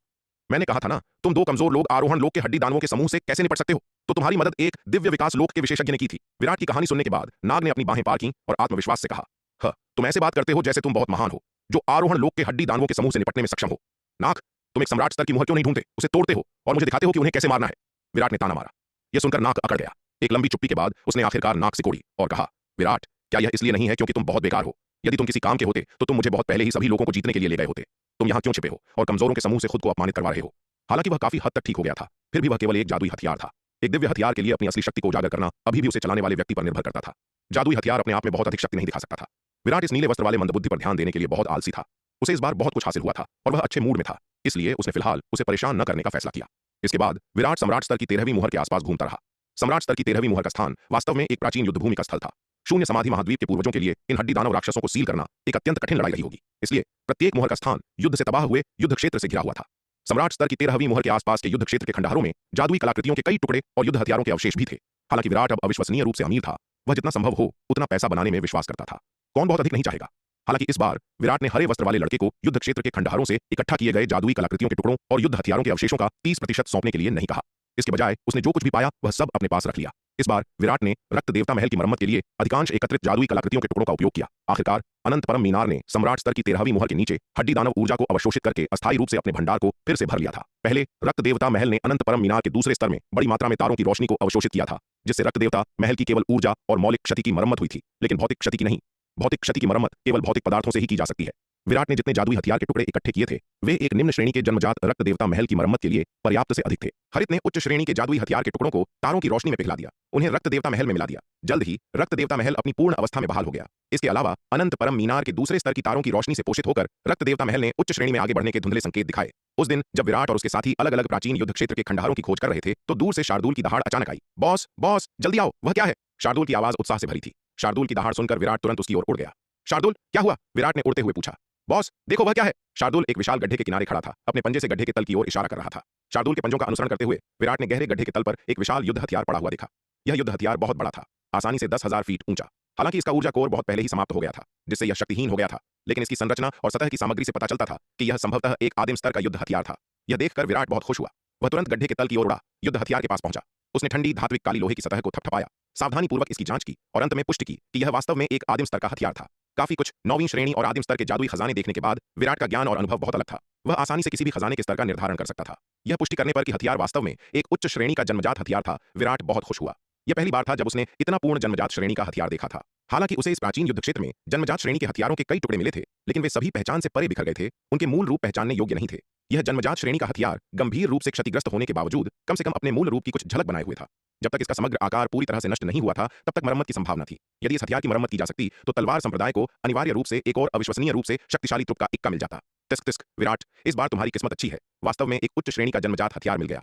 मैंने कहा था ना, तुम दो कमजोर लोग आरोहण लोक के हड्डी दानवों के समूह से कैसे निपट सकते हो, तो तुम्हारी मदद एक दिव्य विकास लोक के विशेषज्ञ ने की थी। विराट की कहानी सुनने के बाद नाग ने अपनी बाहें पार की और आत्मविश्वास से कहा, तुम ऐसे बात करते हो जैसे तुम बहुत महान हो, जो आरोहण लोक के हड्डी दानवों के समूह से निपटने में सक्षम हो। नाग, तुम एक सम्राट स्तर की मुहर क्यों नहीं ढूंढते, उसे तोड़ते हो और मुझे दिखाते हो कि उन्हें कैसे मारना है? विराट ने ताना मारा। यह सुनकर नाग अकड़ गया। एक लंबी चुप्पी के बाद उसने आखिरकार नाक सिकोड़ी और कहा, विराट, क्या यह इसलिए नहीं है क्योंकि तुम बहुत बेकार हो? यदि तुम किसी काम के होते तो तुम मुझे बहुत पहले ही सभी लोगों को जीतने के लिए ले गए होते। तुम यहाँ क्यों छिपे हो और कमजोरों के समूह से खुद को अपमानित करवा रहे हो? हालांकि वह काफी हद तक ठीक हो गया था, फिर भी वह केवल एक जादुई हथियार था। एक दिव्य हथियार के लिए अपनी असली शक्ति को उजागर करना अभी भी उसे चलाने वाले व्यक्ति पर निर्भर करता था। जादुई हथियार अपने आप में बहुत अधिक शक्ति नहीं दिखा सकता था। विराट इस नीले वस्त्र वाले मंदबुद्धि पर ध्यान देने के लिए बहुत आलसी था। उसे इस बार बहुत कुछ हासिल हुआ था और वह अच्छे मूड में था, इसलिए उसने फिलहाल उसे परेशान न करने का फैसला किया। इसके बाद विराट सम्राट स्तर की 13वीं मुहर के आसपास घूमता रहा। सम्राट स्तर की 13वीं मुहर का स्थान वास्तव में एक प्राचीन युद्धभूमि का स्थल था। शून्य समाधि महाद्वीप के पूर्वजों के लिए इन हड्डी दानव राक्षसों को सील करना एक अत्यंत कठिन लड़ाई रही होगी, इसलिए प्रत्येक मुहर का स्थान युद्ध से तबाह हुए युद्ध क्षेत्र से घिरा हुआ था। सम्राट स्तर की 13वीं मुहर के आसपास के युद्ध क्षेत्र के खंडहरों में जादुई कलाकृतियों के कई टुकड़े और युद्ध हथियारों के अवशेष भी थे। हालांकि विराट अब अविश्वसनीय रूप से अमीर था। वह जितना संभव हो उतना पैसा बनाने में विश्वास करता था। कौन बहुत अधिक नहीं चाहेगा? हालांकि इस बार विराट ने हरे वस्त्र वाले लड़के को युद्ध क्षेत्र के खंडहरों से इकट्ठा किए गए जादुई कलाकृतियों के टुकड़ों और युद्ध हथियारों के अवशेषों का 30% सौंपने के लिए नहीं कहा। इसके बजाय उसने जो कुछ भी पाया वह सब अपने पास रख लिया। इस बार विराट ने रक्त देवता महल की मरम्मत के लिए अधिकांश एकत्रित जादुई कलाकृतियों के टुकड़ों का उपयोग किया। आखिरकार अनंत परम मीनार ने सम्राट स्तर की 13वीं मुहर के नीचे हड्डी दानव ऊर्जा को अवशोषित करके अस्थायी रूप से अपने भंडार को फिर से भर लिया था। पहले रक्त देवता महल ने अनंत परम मीनार के दूसरे स्तर में बड़ी मात्रा में तारों की रोशनी को अवशोषित किया था, जिससे रक्त देवता महल की केवल ऊर्जा और मौलिक क्षति की मरम्मत हुई थी, लेकिन भौतिक क्षति की नहीं। भौतिक क्षति की मरम्मत केवल भौतिक पदार्थों से ही की जा सकती है। विराट ने जितने जादुई हथियार के टुकड़े इकट्ठे किए थे वे एक निम्न श्रेणी के जन्मजात रक्त देवता महल की मरम्मत के लिए पर्याप्त से अधिक थे। हरित ने उच्च श्रेणी के जादुई हथियार के टुकड़ों को तारों की रोशनी में पिघला दिया, उन्हें रक्त देवता महल में मिला दिया। जल्द ही रक्त देवता महल अपनी पूर्ण अवस्था में बहाल हो गया। इसके अलावा अनंत परम मीनार के दूसरे स्तर की तारों की रोशनी से पोषित होकर रक्त देवता महल ने उच्च श्रेणी में आगे बढ़ने के धुंधले संकेत दिखाए। उस दिन जब विराट और उसके साथी अलग अलग प्राचीन युद्ध क्षेत्र के खंडहरों की खोज कर रहे थे तो दूर से शार्दुल की दहाड़ अचानक आई। बॉस बॉस, जल्दी आओ, वह क्या है? शार्दुल की आवाज उत्साह से भरी थी। शार्दुल की दहाड़ सुनकर विराट तुरंत उसकी ओर उड़ गया। शार्दुल, क्या हुआ? विराट ने उड़ते हुए पूछा। बॉस देखो, वह क्या है? शार्दुल एक विशाल गड्ढे के किनारे खड़ा था, अपने पंजे से गड्ढे के तल की ओर इशारा कर रहा था। शार्दुल के पंजों का अनुसरण करते हुए विराट ने गहरे गड्ढे के तल पर एक विशाल युद्ध हथियार पड़ा हुआ देखा। यह युद्ध हथियार बहुत बड़ा था, आसानी से 10,000 फीट ऊंचा। हालांकि इसका ऊर्जा कोर बहुत पहले ही समाप्त हो गया था, जिससे यह शक्तिहीन हो गया था, लेकिन इसकी संरचना और सतह की सामग्री से पता चलता था कि यह संभवतः एक आदिम स्तर का युद्ध हथियार था। यह देखकर विराट बहुत खुश हुआ। वह तुरंत गड्ढे के तल की ओर उड़ा, युद्ध हथियार के पास पहुंचा। उसने ठंडी धात्विक काली लोहे की सतह को थपथपाया, सावधानीपूर्वक इसकी जांच की और अंत में पुष्टि की कि यह वास्तव में एक आदिम स्तर का हथियार था। काफी कुछ 9वीं श्रेणी और आदिम स्तर के जादुई खजाने देखने के बाद विराट का ज्ञान और अनुभव बहुत अलग था। वह आसानी से किसी भी खजाने के स्तर का निर्धारण कर सकता था। यह पुष्टि करने पर कि हथियार वास्तव में एक उच्च श्रेणी का जन्मजात हथियार था, विराट बहुत खुश हुआ। यह पहली बार था जब उसने इतना पूर्ण जन्मजात श्रेणी का हथियार देखा था। हालांकि उसे इस प्राचीन युद्ध क्षेत्र में जन्मजात श्रेणी के हथियारों के कई टुकड़े मिले थे, लेकिन वे सभी पहचान से परे बिखर गए थे। उनके मूल रूप पहचानने योग्य नहीं थे। यह जन्मजात श्रेणी का हथियार गंभीर रूप से क्षतिग्रस्त होने के बावजूद कम से कम अपने मूल रूप की कुछ झलक बनाए हुए था। जब तक इसका समग्र आकार पूरी तरह से नष्ट नहीं हुआ था तब तक मरम्मत की संभावना थी। यदि इस हथियार की मरम्मत की जा सकती तो तलवार संप्रदाय को अनिवार्य रूप से एक और अविश्वसनीय रूप से शक्तिशाली तुप का इक्का मिल जाता। तिस्क तिस्क, विराट, इस बार तुम्हारी किस्मत अच्छी है, वास्तव में एक उच्च श्रेणी का जन्मजात हथियार मिल गया।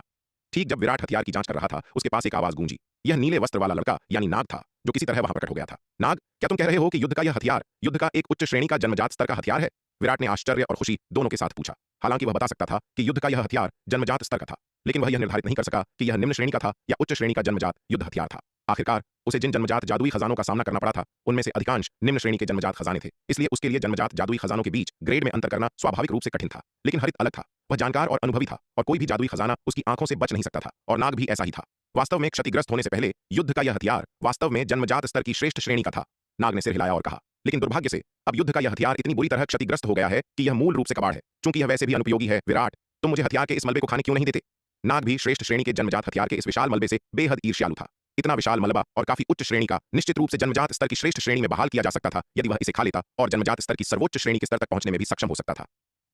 ठीक जब विराट हथियार की जांच कर रहा था उसके पास एक आवाज गूंजी। यह नीले वस्त्र वाला लड़का यानी नाग था, जो किसी तरह वहां प्रकट हो गया था। नाग, क्या तुम कह रहे हो कि युद्ध का यह हथियार युद्ध का एक उच्च श्रेणी का जन्मजात स्तर का हथियार है? विराट ने आश्चर्य और खुशी दोनों के साथ पूछा। हालांकि वह बता सकता था कि युद्ध का यह हथियार जन्मजात स्तर का था, लेकिन वह यह निर्धारित नहीं कर सका कि यह निम्न श्रेणी का था या उच्च श्रेणी का जन्मजात युद्ध हथियार था। आखिरकार उसे जिन जन्मजात जादुई खजानों का सामना करना पड़ा था उनमें से अधिकांश निम्न श्रेणी के जन्मजात खजाने थे, इसलिए उसके लिए जन्मजात जादुई खजानों के बीच ग्रेड में अंतर करना स्वाभाविक रूप से कठिन था। लेकिन हरित अलग था, वह जानकार और अनुभवी था और कोई भी जादुई खजाना उसकी आंखों से बच नहीं सकता था, और नाग भी ऐसा ही था। वास्तव में क्षतिग्रस्त होने से पहले युद्ध का यह हथियार वास्तव में जन्मजात स्तर की श्रेष्ठ श्रेणी का था। नाग ने सिर हिलाया और कहा, लेकिन दुर्भाग्य से अब युद्ध का यह हथियार इतनी बुरी तरह क्षतिग्रस्त हो गया है कि यह मूल रूप से कबाड़ है। चूंकि यह वैसे भी अनुपयोगी है, विराट, तुम मुझे हथियार के इस मलबे को खाने क्यों नहीं देते? नाग भी श्रेष्ठ श्रेणी के जन्मजात हथियार के इस विशाल मलबे से बेहद ईर्ष्यालु था। इतना विशाल मलबा और काफी उच्च श्रेणी का निश्चित रूप से जन्मजात स्तर की श्रेष्ठ श्रेणी में बहाल किया जा सकता था यदि वह इसे खा लेता और जन्मजात स्तर की सर्वोच्च श्रेणी के स्तर तक पहुंचने में भी सक्षम हो सकता था।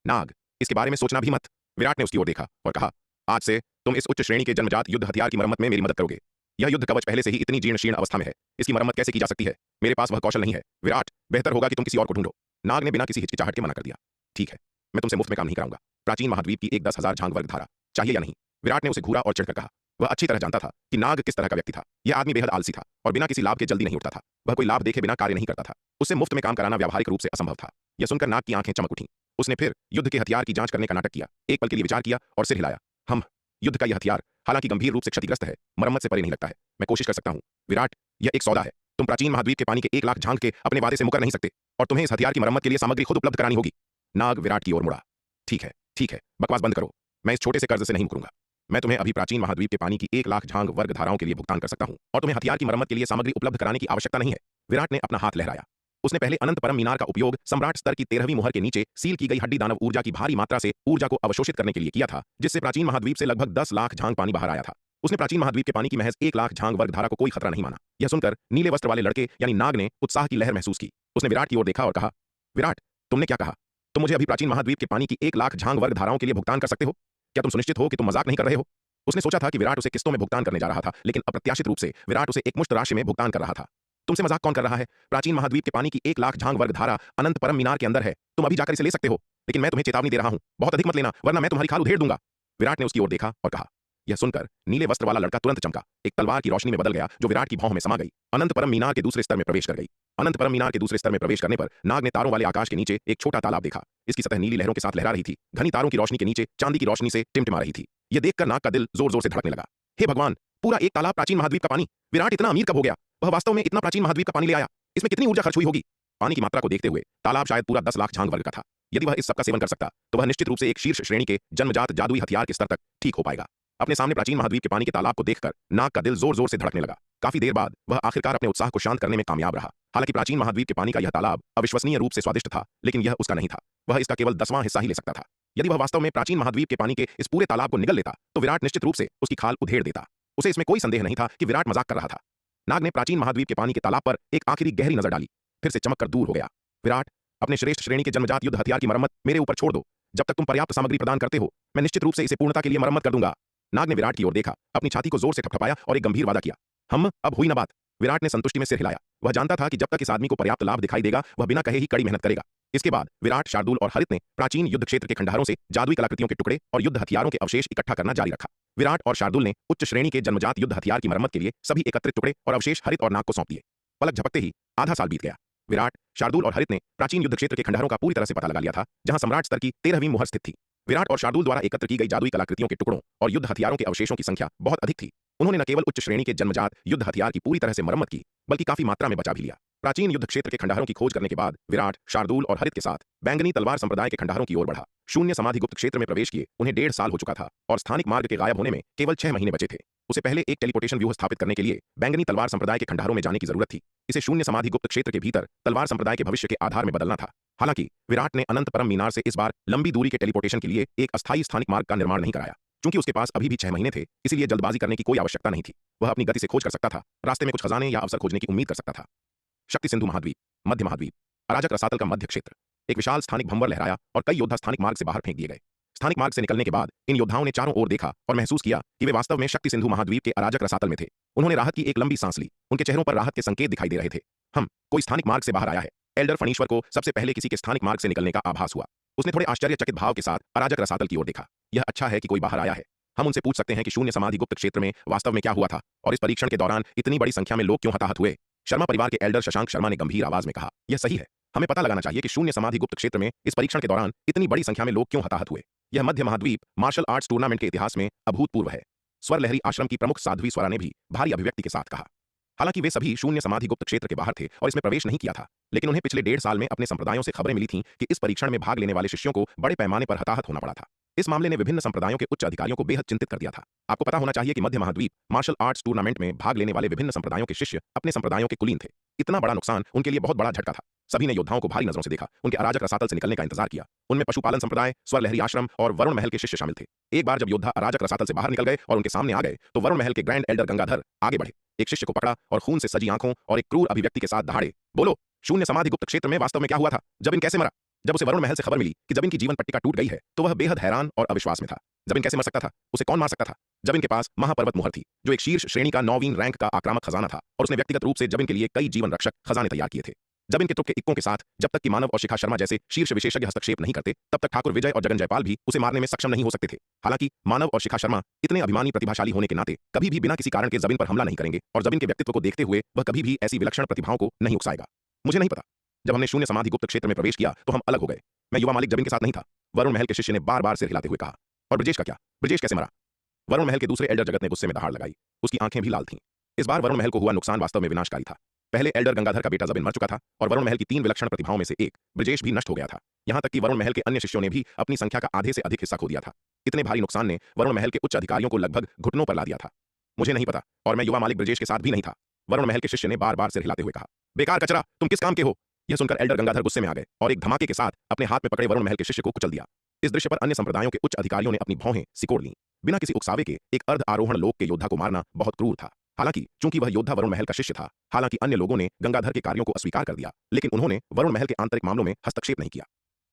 नाग, इसके बारे में सोचना भी मत। विराट ने उसकी ओर देखा और कहा, आज से तुम इस उच्च श्रेणी के जन्मजात युद्ध हथियार की मरम्मत में मेरी मदद करोगे। यह युद्ध कवच पहले से ही इतनी जीर्ण शीर्ण अवस्था में है, इसकी मरम्मत कैसे की जा सकती है? मेरे पास वह कौशल नहीं है। विराट, बेहतर होगा कि तुम किसी और को ढूंढो। नाग ने बिना किसी हिचकिचाहट के मना कर दिया। ठीक है, मैं तुमसे मुफ्त में काम नहीं कराऊंगा। प्राचीन महाद्वीप की एक 10,000 झांग वर्ग धारा चाहिए या नहीं? विराट ने उसे घूरा और चढ़कर कहा। वह अच्छी तरह जानता था कि नाग किस तरह का व्यक्ति था। यह आदमी बेहद आलसी था और बिना किसी लाभ के जल्दी नहीं उठता था। वह कोई लाभ देखे बिना कार्य नहीं करता था। उससे मुफ्त में काम कराना व्यावहारिक रूप से असंभव था। यह सुनकर नाग की आंखें चमक उठीं। उसने फिर युद्ध के हथियार की जांच करने का नाटक किया। एक पल के लिए विचार किया और सिर हिलाया। हम युद्ध का यह हथियार हालांकि गंभीर रूप से क्षतिग्रस्त है, मरम्मत से परे नहीं लगता है। मैं कोशिश कर सकता हूं। विराट, यह एक सौदा है। तुम प्राचीन महाद्वीप के पानी के 1 लाख झांग के अपने वादे से मुकर नहीं सकते और तुम्हें इस हथियार की मरम्मत के लिए सामग्री खुद उपलब्ध करानी होगी। नाग विराट की ओर मुड़ा। ठीक है, बकवास बंद करो। मैं इस छोटे से कर्ज से नहीं मुकरूंगा। मैं तुम्हें अभी प्राचीन महाद्वीप के पानी की 1 लाख झांग वर्ग धाराओं के लिए भुगतान कर सकता हूं और तुम्हें हथियार की मरम्मत के लिए सामग्री उपलब्ध कराने की आवश्यकता नहीं है। विराट ने अपना हाथ लहराया। उसने पहले अनंत परम मीनार का उपयोग सम्राट स्तर की 13वीं मोहर के नीचे सील की गई हड्डी दानव ऊर्जा की भारी मात्रा से ऊर्जा को अवशोषित करने के लिए किया था, जिससे प्राचीन महाद्वीप से लगभग 10 लाख झांग पानी बाहर आया था। उसने प्राचीन महाद्वीप के पानी की महज 1 लाख झांग वर्ग धारा को कोई खतरा नहीं माना। यह सुनकर नीले वस्त्र वाले लड़के यानी नाग ने उत्साह की लहर महसूस की। उसने विराट की ओर देखा और कहा, विराट, तुमने क्या कहा? तुम मुझे अभी प्राचीन महाद्वीप के पानी की 1 लाख झांग वर्ग धाराओं के लिए भुगतान कर सकते हो? क्या तुम सुनिश्चित हो कि तुम मजाक नहीं कर रहे हो? उसने सोचा था कि विराट उसे किस्तों में भुगतान करने जा रहा था, लेकिन अप्रत्याशित रूप से विराट उसे एकमुश्त राशि में भुगतान कर रहा था। तुमसे मजाक कौन कर रहा है? प्राचीन महाद्वीप के पानी की 1 लाख झांग वर्ग धारा अनंत परम मीनार के अंदर है। तुम अभी जाकर इसे ले सकते हो, लेकिन मैं तुम्हें चेतावनी दे रहा हूं, बहुत अधिक मत लेना, वरना मैं तुम्हारी खाल उधेड़ दूंगा। विराट ने उसकी ओर देखा और कहा। यह सुनकर नीले वस्त्र वाला लड़का तुरंत चमका, एक तलवार की रोशनी में बदल गया जो विराट की भौं में समा गई। अनंत परम मीनार के दूसरे स्तर में प्रवेश कर गई। अनंत परम मीनार के दूसरे स्तर में प्रवेश करने पर नाग ने तारों वाले आकाश के नीचे एक छोटा तालाब देखा। इसकी सतह नीली लहरों के साथ लहरा रही थी। घनी तारों की रोशनी के नीचे चांदी की रोशनी से टिमटिमा रही थी। यह देखकर नाग का दिल जोर जोर से धड़कने लगा। हे भगवान, पूरा एक तालाब प्राचीन महाद्वीप का पानी! विराट इतना अमीर कब हो गया? वह वास्तव में इतना प्राचीन महाद्वीप का पानी ले आया? इसमें कितनी ऊर्जा खर्च हुई होगी? पानी की मात्रा को देखते हुए तालाब शायद पूरा 10 लाख झांग वर्ग का था। यदि वह इस सबका सेवन कर सकता तो वह निश्चित रूप से एक शीर्ष श्रेणी के जन्मजात जादुई हथियार के स्तर तक ठीक हो पाएगा। अपने सामने प्राचीन महाद्वीप के पानी के तालाब को देखकर नाग का दिल जोर जोर से धड़कने लगा। काफी देर बाद वह आखिरकार अपने उत्साह को शांत करने में कामयाब रहा। हालांकि प्राचीन महाद्वीप के पानी का यह तालाब अविश्वसनीय रूप से स्वादिष्ट था, लेकिन यह उसका नहीं था। वह इसका केवल 10वां हिस्सा ही ले सकता था। यदि वह वास्तव में प्राचीन महाद्वीप के पानी के इस पूरे तालाब को निगल लेता तो विराट निश्चित रूप से उसकी खाल उधेड़ देता। उसे इसमें कोई संदेह नहीं था कि विराट मजाक कर रहा था। नाग ने प्राचीन महाद्वीप के पानी के तालाब पर एक आखिरी गहरी नजर डाली, फिर से चमक कर दूर हो गया। विराट, अपने श्रेष्ठ श्रेणी के जन्मजात युद्ध हथियार की मरम्मत मेरे ऊपर छोड़ दो। जब तक तुम पर्याप्त सामग्री प्रदान करते हो, मैं निश्चित रूप से इसे पूर्णता के लिए मरम्मत कर दूंगा। नाग ने विराट की ओर देखा, अपनी छाती को जोर से थपथपाया और एक गंभीर वादा किया। हम अब हुई ना बात। विराट ने संतुष्टि में सिर हिलाया। वह जानता था कि जब तक इस आदमी को पर्याप्त लाभ दिखाई देगा, वह बिना कहे ही कड़ी मेहनत करेगा। इसके बाद विराट, शार्दूल और हरित ने प्राचीन युद्ध क्षेत्र के खंडहरों से जादुई कलाकृतियों के टुकड़े और युद्ध हथियारों के अवशेष इकट्ठा करना जारी रखा। विराट और शार्दूल ने उच्च श्रेणी के जन्मजात युद्ध हथियार की मरम्मत के लिए सभी एकत्रित टुकड़े और अवशेष हरित और नाग को सौंप दिए। पलक झपकते ही आधा साल बीत गया। विराट, शार्दूल और हरित ने प्राचीन युद्ध क्षेत्र के खंडहरों का पूरी तरह से पता लगा लिया था, जहां सम्राट स्तर की 13वीं मोहर स्थित थी। विराट और शार्दूल द्वारा एकत्र की गई जादुई कलाकृतियों के टुकड़ों और युद्ध हथियारों के अवशेषों की संख्या बहुत अधिक थी। उन्होंने न केवल उच्च श्रेणी के जन्मजात युद्ध हथियार की पूरी तरह से मरम्मत की, बल्कि काफी मात्रा में बचा भी लिया। प्राचीन युद्ध क्षेत्र के खंडहरों की खोज करने के बाद विराट, शार्दूल और हरित के साथ बैंगनी तलवार संप्रदाय के खंडहरों की ओर बढ़ा। शून्य समाधि गुप्त क्षेत्र में प्रवेश किए उन्हें 1.5 साल हो चुका था और स्थानिक मार्ग के गायब होने में केवल 6 महीने बचे थे। उसे पहले एक टेलीपोर्टेशन व्यूह स्थापित करने के लिए बैंगनी तलवार संप्रदाय के खंडहरों में जाने की जरूरत थी। इसे शून्य समाधि गुप्त क्षेत्र के भीतर तलवार संप्रदाय के भविष्य के आधार में बदलना था। हालांकि विराट ने अनंत परम मीनार से इस बार लंबी दूरी के टेलीपोर्टेशन के लिए एक अस्थायी स्थानिक मार्ग का निर्माण नहीं कराया। चूंकि उसके पास अभी भी 6 महीने थे, इसलिए जल्दबाजी करने की कोई आवश्यकता नहीं थी। वह अपनी गति से खोज कर सकता था, रास्ते में कुछ खजाने या अवसर खोजने की उम्मीद कर सकता था। शक्ति सिंधु महाद्वीप, मध्य महाद्वीप, अराजक रसातल का मध्य क्षेत्र। एक विशाल स्थानिक भंवर लहराया और कई योद्धा स्थानिक मार्ग से बाहर फेंक दिए गए। स्थानिक मार्ग से निकलने के बाद इन योद्धाओं ने चारों ओर देखा और महसूस किया कि वे वास्तव में शक्ति सिंधु महाद्वीप के अराजक रसातल में थे। उन्होंने राहत की एक लंबी सांस ली। उनके चेहरों पर राहत के संकेत दिखाई दे रहे थे। कोई स्थानिक मार्ग से बाहर आया है। एल्डर फणीश्वर को सबसे पहले किसी के स्थानिक मार्ग से निकलने का आभास हुआ। उसने थोड़े आश्चर्यचकित भाव के साथ अराजक रसातल की ओर देखा। यह अच्छा है कि कोई बाहर आया है। हम उनसे पूछ सकते हैं कि शून्य समाधि गुप्त क्षेत्र में वास्तव में क्या हुआ था और इस परीक्षण के दौरान इतनी बड़ी संख्या में लोग क्यों हताहत हुए। शर्मा परिवार के एल्डर शशांक शर्मा ने गंभीर आवाज में कहा, यह सही है। हमें पता लगाना चाहिए कि शून्य समाधि गुप्त क्षेत्र में इस परीक्षण के दौरान इतनी बड़ी संख्या में लोग क्यों हताहत हुए। यह मध्य महाद्वीप मार्शल आर्ट्स टूर्नामेंट के इतिहास में अभूतपूर्व है। स्वर लहरी आश्रम की प्रमुख साध्वी स्वरा ने भी भारी अभिव्यक्ति के साथ कहा। हालांकि वे सभी शून्य समाधि गुप्त क्षेत्र के बाहर थे और इसमें प्रवेश नहीं किया था, लेकिन उन्हें पिछले 1.5 साल में अपने संप्रदायों से खबरें मिली थीं कि इस परीक्षण में भाग लेने वाले शिष्यों को बड़े पैमाने पर हताहत होना पड़ा था। इस मामले ने विभिन्न संप्रदायों के उच्च अधिकारियों को बेहद चिंतित कर दिया था। आपको पता होना चाहिए कि मध्य महाद्वीप मार्शल आर्ट्स टूर्नामेंट में भाग लेने वाले विभिन्न संप्रदायों के शिष्य अपने संप्रदायों के कुलीन थे। इतना बड़ा नुकसान उनके लिए बहुत बड़ा झटका था। सभी ने योद्धाओं को भारी नजरों से देखा, उनके अराजक रसातल से निकलने का इंतजार किया। उनमें पशुपालन संप्रदाय, स्वर लहरी आश्रम और वरुण महल के शिष्य शामिल थे। एक बार जब योद्धा अराजक रसातल से बाहर निकल गए और उनके सामने आ गए तो वरुण महल के ग्रैंड एल्डर गंगाधर आगे बढ़े। एक शिष्य को पकड़ा और खून से सजी आंखों और एक क्रूर अभिव्यक्ति के साथ दहाड़े, बोलो, शून्य समाधि गुप्त क्षेत्र में वास्तव में क्या हुआ था? जबिन कैसे मरा? जब उसे वरुण महल से खबर मिली कि जबिन की जीवन पट्टिका टूट गई है तो वह बेहद हैरान और अविश्वास में था। जबिन कैसे मर सकता था? उसे कौन मार सकता था? जबिन के पास महापर्वत मुहर थी, जो एक शीर्ष श्रेणी का 9वीं रैंक का आक्रामक खजाना था, और उसने व्यक्तिगत रूप से जबिन के लिए कई जीवन रक्षक खजाने तैयार किए थे। जबिन के तुक के इक्कों के साथ जब तक कि मानव और शिखा शर्मा जैसे शीर्ष विशेषज्ञ हस्तक्षेप नहीं करते, तब तक ठाकुर विजय और जगन जयपाल भी उसे मारने में सक्षम नहीं हो सकते थे। हालांकि मानव और शिखा शर्मा इतने अभिमानी प्रतिभाशाली होने के नाते कभी भी बिना किसी कारण के जबिन पर हमला नहीं करेंगे, और जबिन के व्यक्तित्व को देखते हुए वह कभी भी ऐसी विलक्षण प्रतिभाओं को नहीं उकसाएगा। मुझे नहीं पता, जब हमने शून्य समाधि गुप्त क्षेत्र में प्रवेश किया तो हम अलग हो गए। मैं युवा मालिक जबिन के साथ नहीं था, वरुण महल के शिष्य ने बार बार सिर हिलाते हुए कहा। और ब्रजेश का क्या? ब्रजेश कैसे मरा? वरुण महल के दूसरे एल्डर जगत ने गुस्से में दहाड़ लगाई। उसकी आंखें भी लाल थीं। इस बार वरुण महल को हुआ नुकसान वास्तव में विनाशकारी था। पहले एल्डर गंगाधर का बेटा जबिन मर चुका था, और वरुण महल की 3 विलक्षण प्रतिभाओं में से एक ब्रजेश भी नष्ट हो गया था। यहां तक कि वरुण महल के अन्य शिष्यों ने भी अपनी संख्या का आधे से अधिक हिस्सा खो दिया था। इतने भारी नुकसान ने वरुण महल के उच्च अधिकारियों को लगभग घुटनों पर ला दिया था। मुझे नहीं पता, और मैं युवा मालिक ब्रजेश के साथ भी नहीं था, वरुण महल के शिष्य ने बार बार सिर हिलाते हुए कहा। बेकार कचरा, तुम किस काम के हो? यह सुनकर एल्डर गंगाधर गुस्से में आ गए और एक धमाके के साथ अपने हाथ में पकड़े वरुण महल के शिष्य को कुचल दिया। इस दृश्य पर अन्य संप्रदायों के उच्च अधिकारियों ने अपनी भौहें सिकोड़ लीं। बिना किसी उकसावे के एक अर्ध आरोहण लोक के योद्धा को मारना बहुत क्रूर था। हालांकि चूंकि वह योद्धा वरुण महल का शिष्य था, हालांकि अन्य लोगों ने गंगाधर के कार्यों को अस्वीकार कर दिया, लेकिन उन्होंने वरुण महल के आंतरिक मामलों में हस्तक्षेप नहीं किया।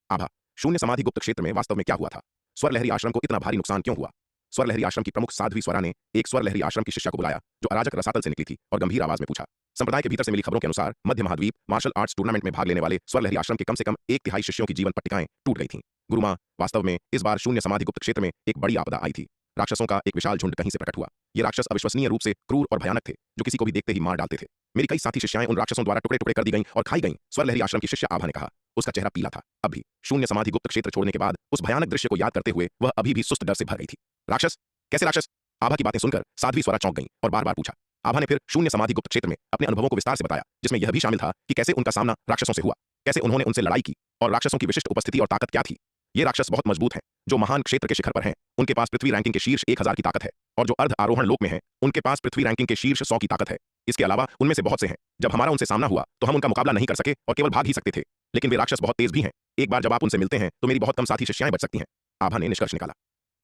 आभा, शून्य समाधि गुप्त क्षेत्र में वास्तव में क्या हुआ था? स्वर लहरी आश्रम को इतना भारी नुकसान क्यों हुआ? स्वर लहरी आश्रम की प्रमुख साध्वी स्वरा ने एक स्वर लहरी आश्रम की शिष्या को बुलाया, जो अराजक रसातल से निकली थी, और गंभीर आवाज में पूछा। संप्रदाय के भीतर से मिली खबरों के अनुसार मध्य महाद्वीप मार्शल आर्ट्स टूर्नामेंट में भाग लेने वाले स्वर लहरी आश्रम के कम से कम 1/3 शिष्यों की जीवन पट्टिकाएं टूट गई थीं। गुरुमा, वास्तव में इस बार शून्य समाधि गुप्त क्षेत्र में एक बड़ी आपदा आई थी। राक्षसों का एक विशाल झुंड कहीं से प्रकट हुआ। ये राक्षस अविश्वसनीय रूप से क्रूर और भयानक थे, जो किसी को भी देखते ही मार डालते थे। मेरी कई साथी शिष्याएं उन राक्षसों द्वारा टुकड़े टुकड़े कर दी गईं और खाई गईं, स्वर लहरी आश्रम की शिष्या आभा ने कहा। उसका चेहरा पीला था। अब भी शून्य समाधि गुप्त क्षेत्र छोड़ने के बाद उस भयानक दृश्य को याद करते हुए वह अभी भी सुस्त डर से भर गई थी। राक्षस? कैसे राक्षस? आभा की बातें सुनकर साध्वी स्वरा चौंक गईं और बार बार पूछा। आभा ने फिर शून्य समाधि गुप्त क्षेत्र में अपने अनुभवों को विस्तार से बताया, जिसमें यह भी शामिल था कि कैसे उनका सामना राक्षसों से हुआ, कैसे उन्होंने उनसे लड़ाई की, और राक्षसों की विशिष्ट उपस्थिति और ताकत क्या थी। ये राक्षस बहुत मजबूत हैं, जो महान क्षेत्र के शिखर पर हैं। उनके पास पृथ्वी रैंकिंग के शीर्ष 1000 की ताकत है, और जो अर्ध आरोहण लोक में हैं, उनके पास पृथ्वी रैंकिंग के शीर्ष 100 की ताकत है। इसके अलावा उनमें से बहुत से हैं। जब हमारा उनसे सामना हुआ तो हम उनका मुकाबला नहीं कर सके और केवल भाग ही सकते थे, लेकिन वे राक्षस बहुत तेज भी हैं। एक बार जब आप उनसे मिलते हैं तो मेरी बहुत कम साथी शिष्याएं बच सकती हैं। आभा ने निष्कर्ष निकाला।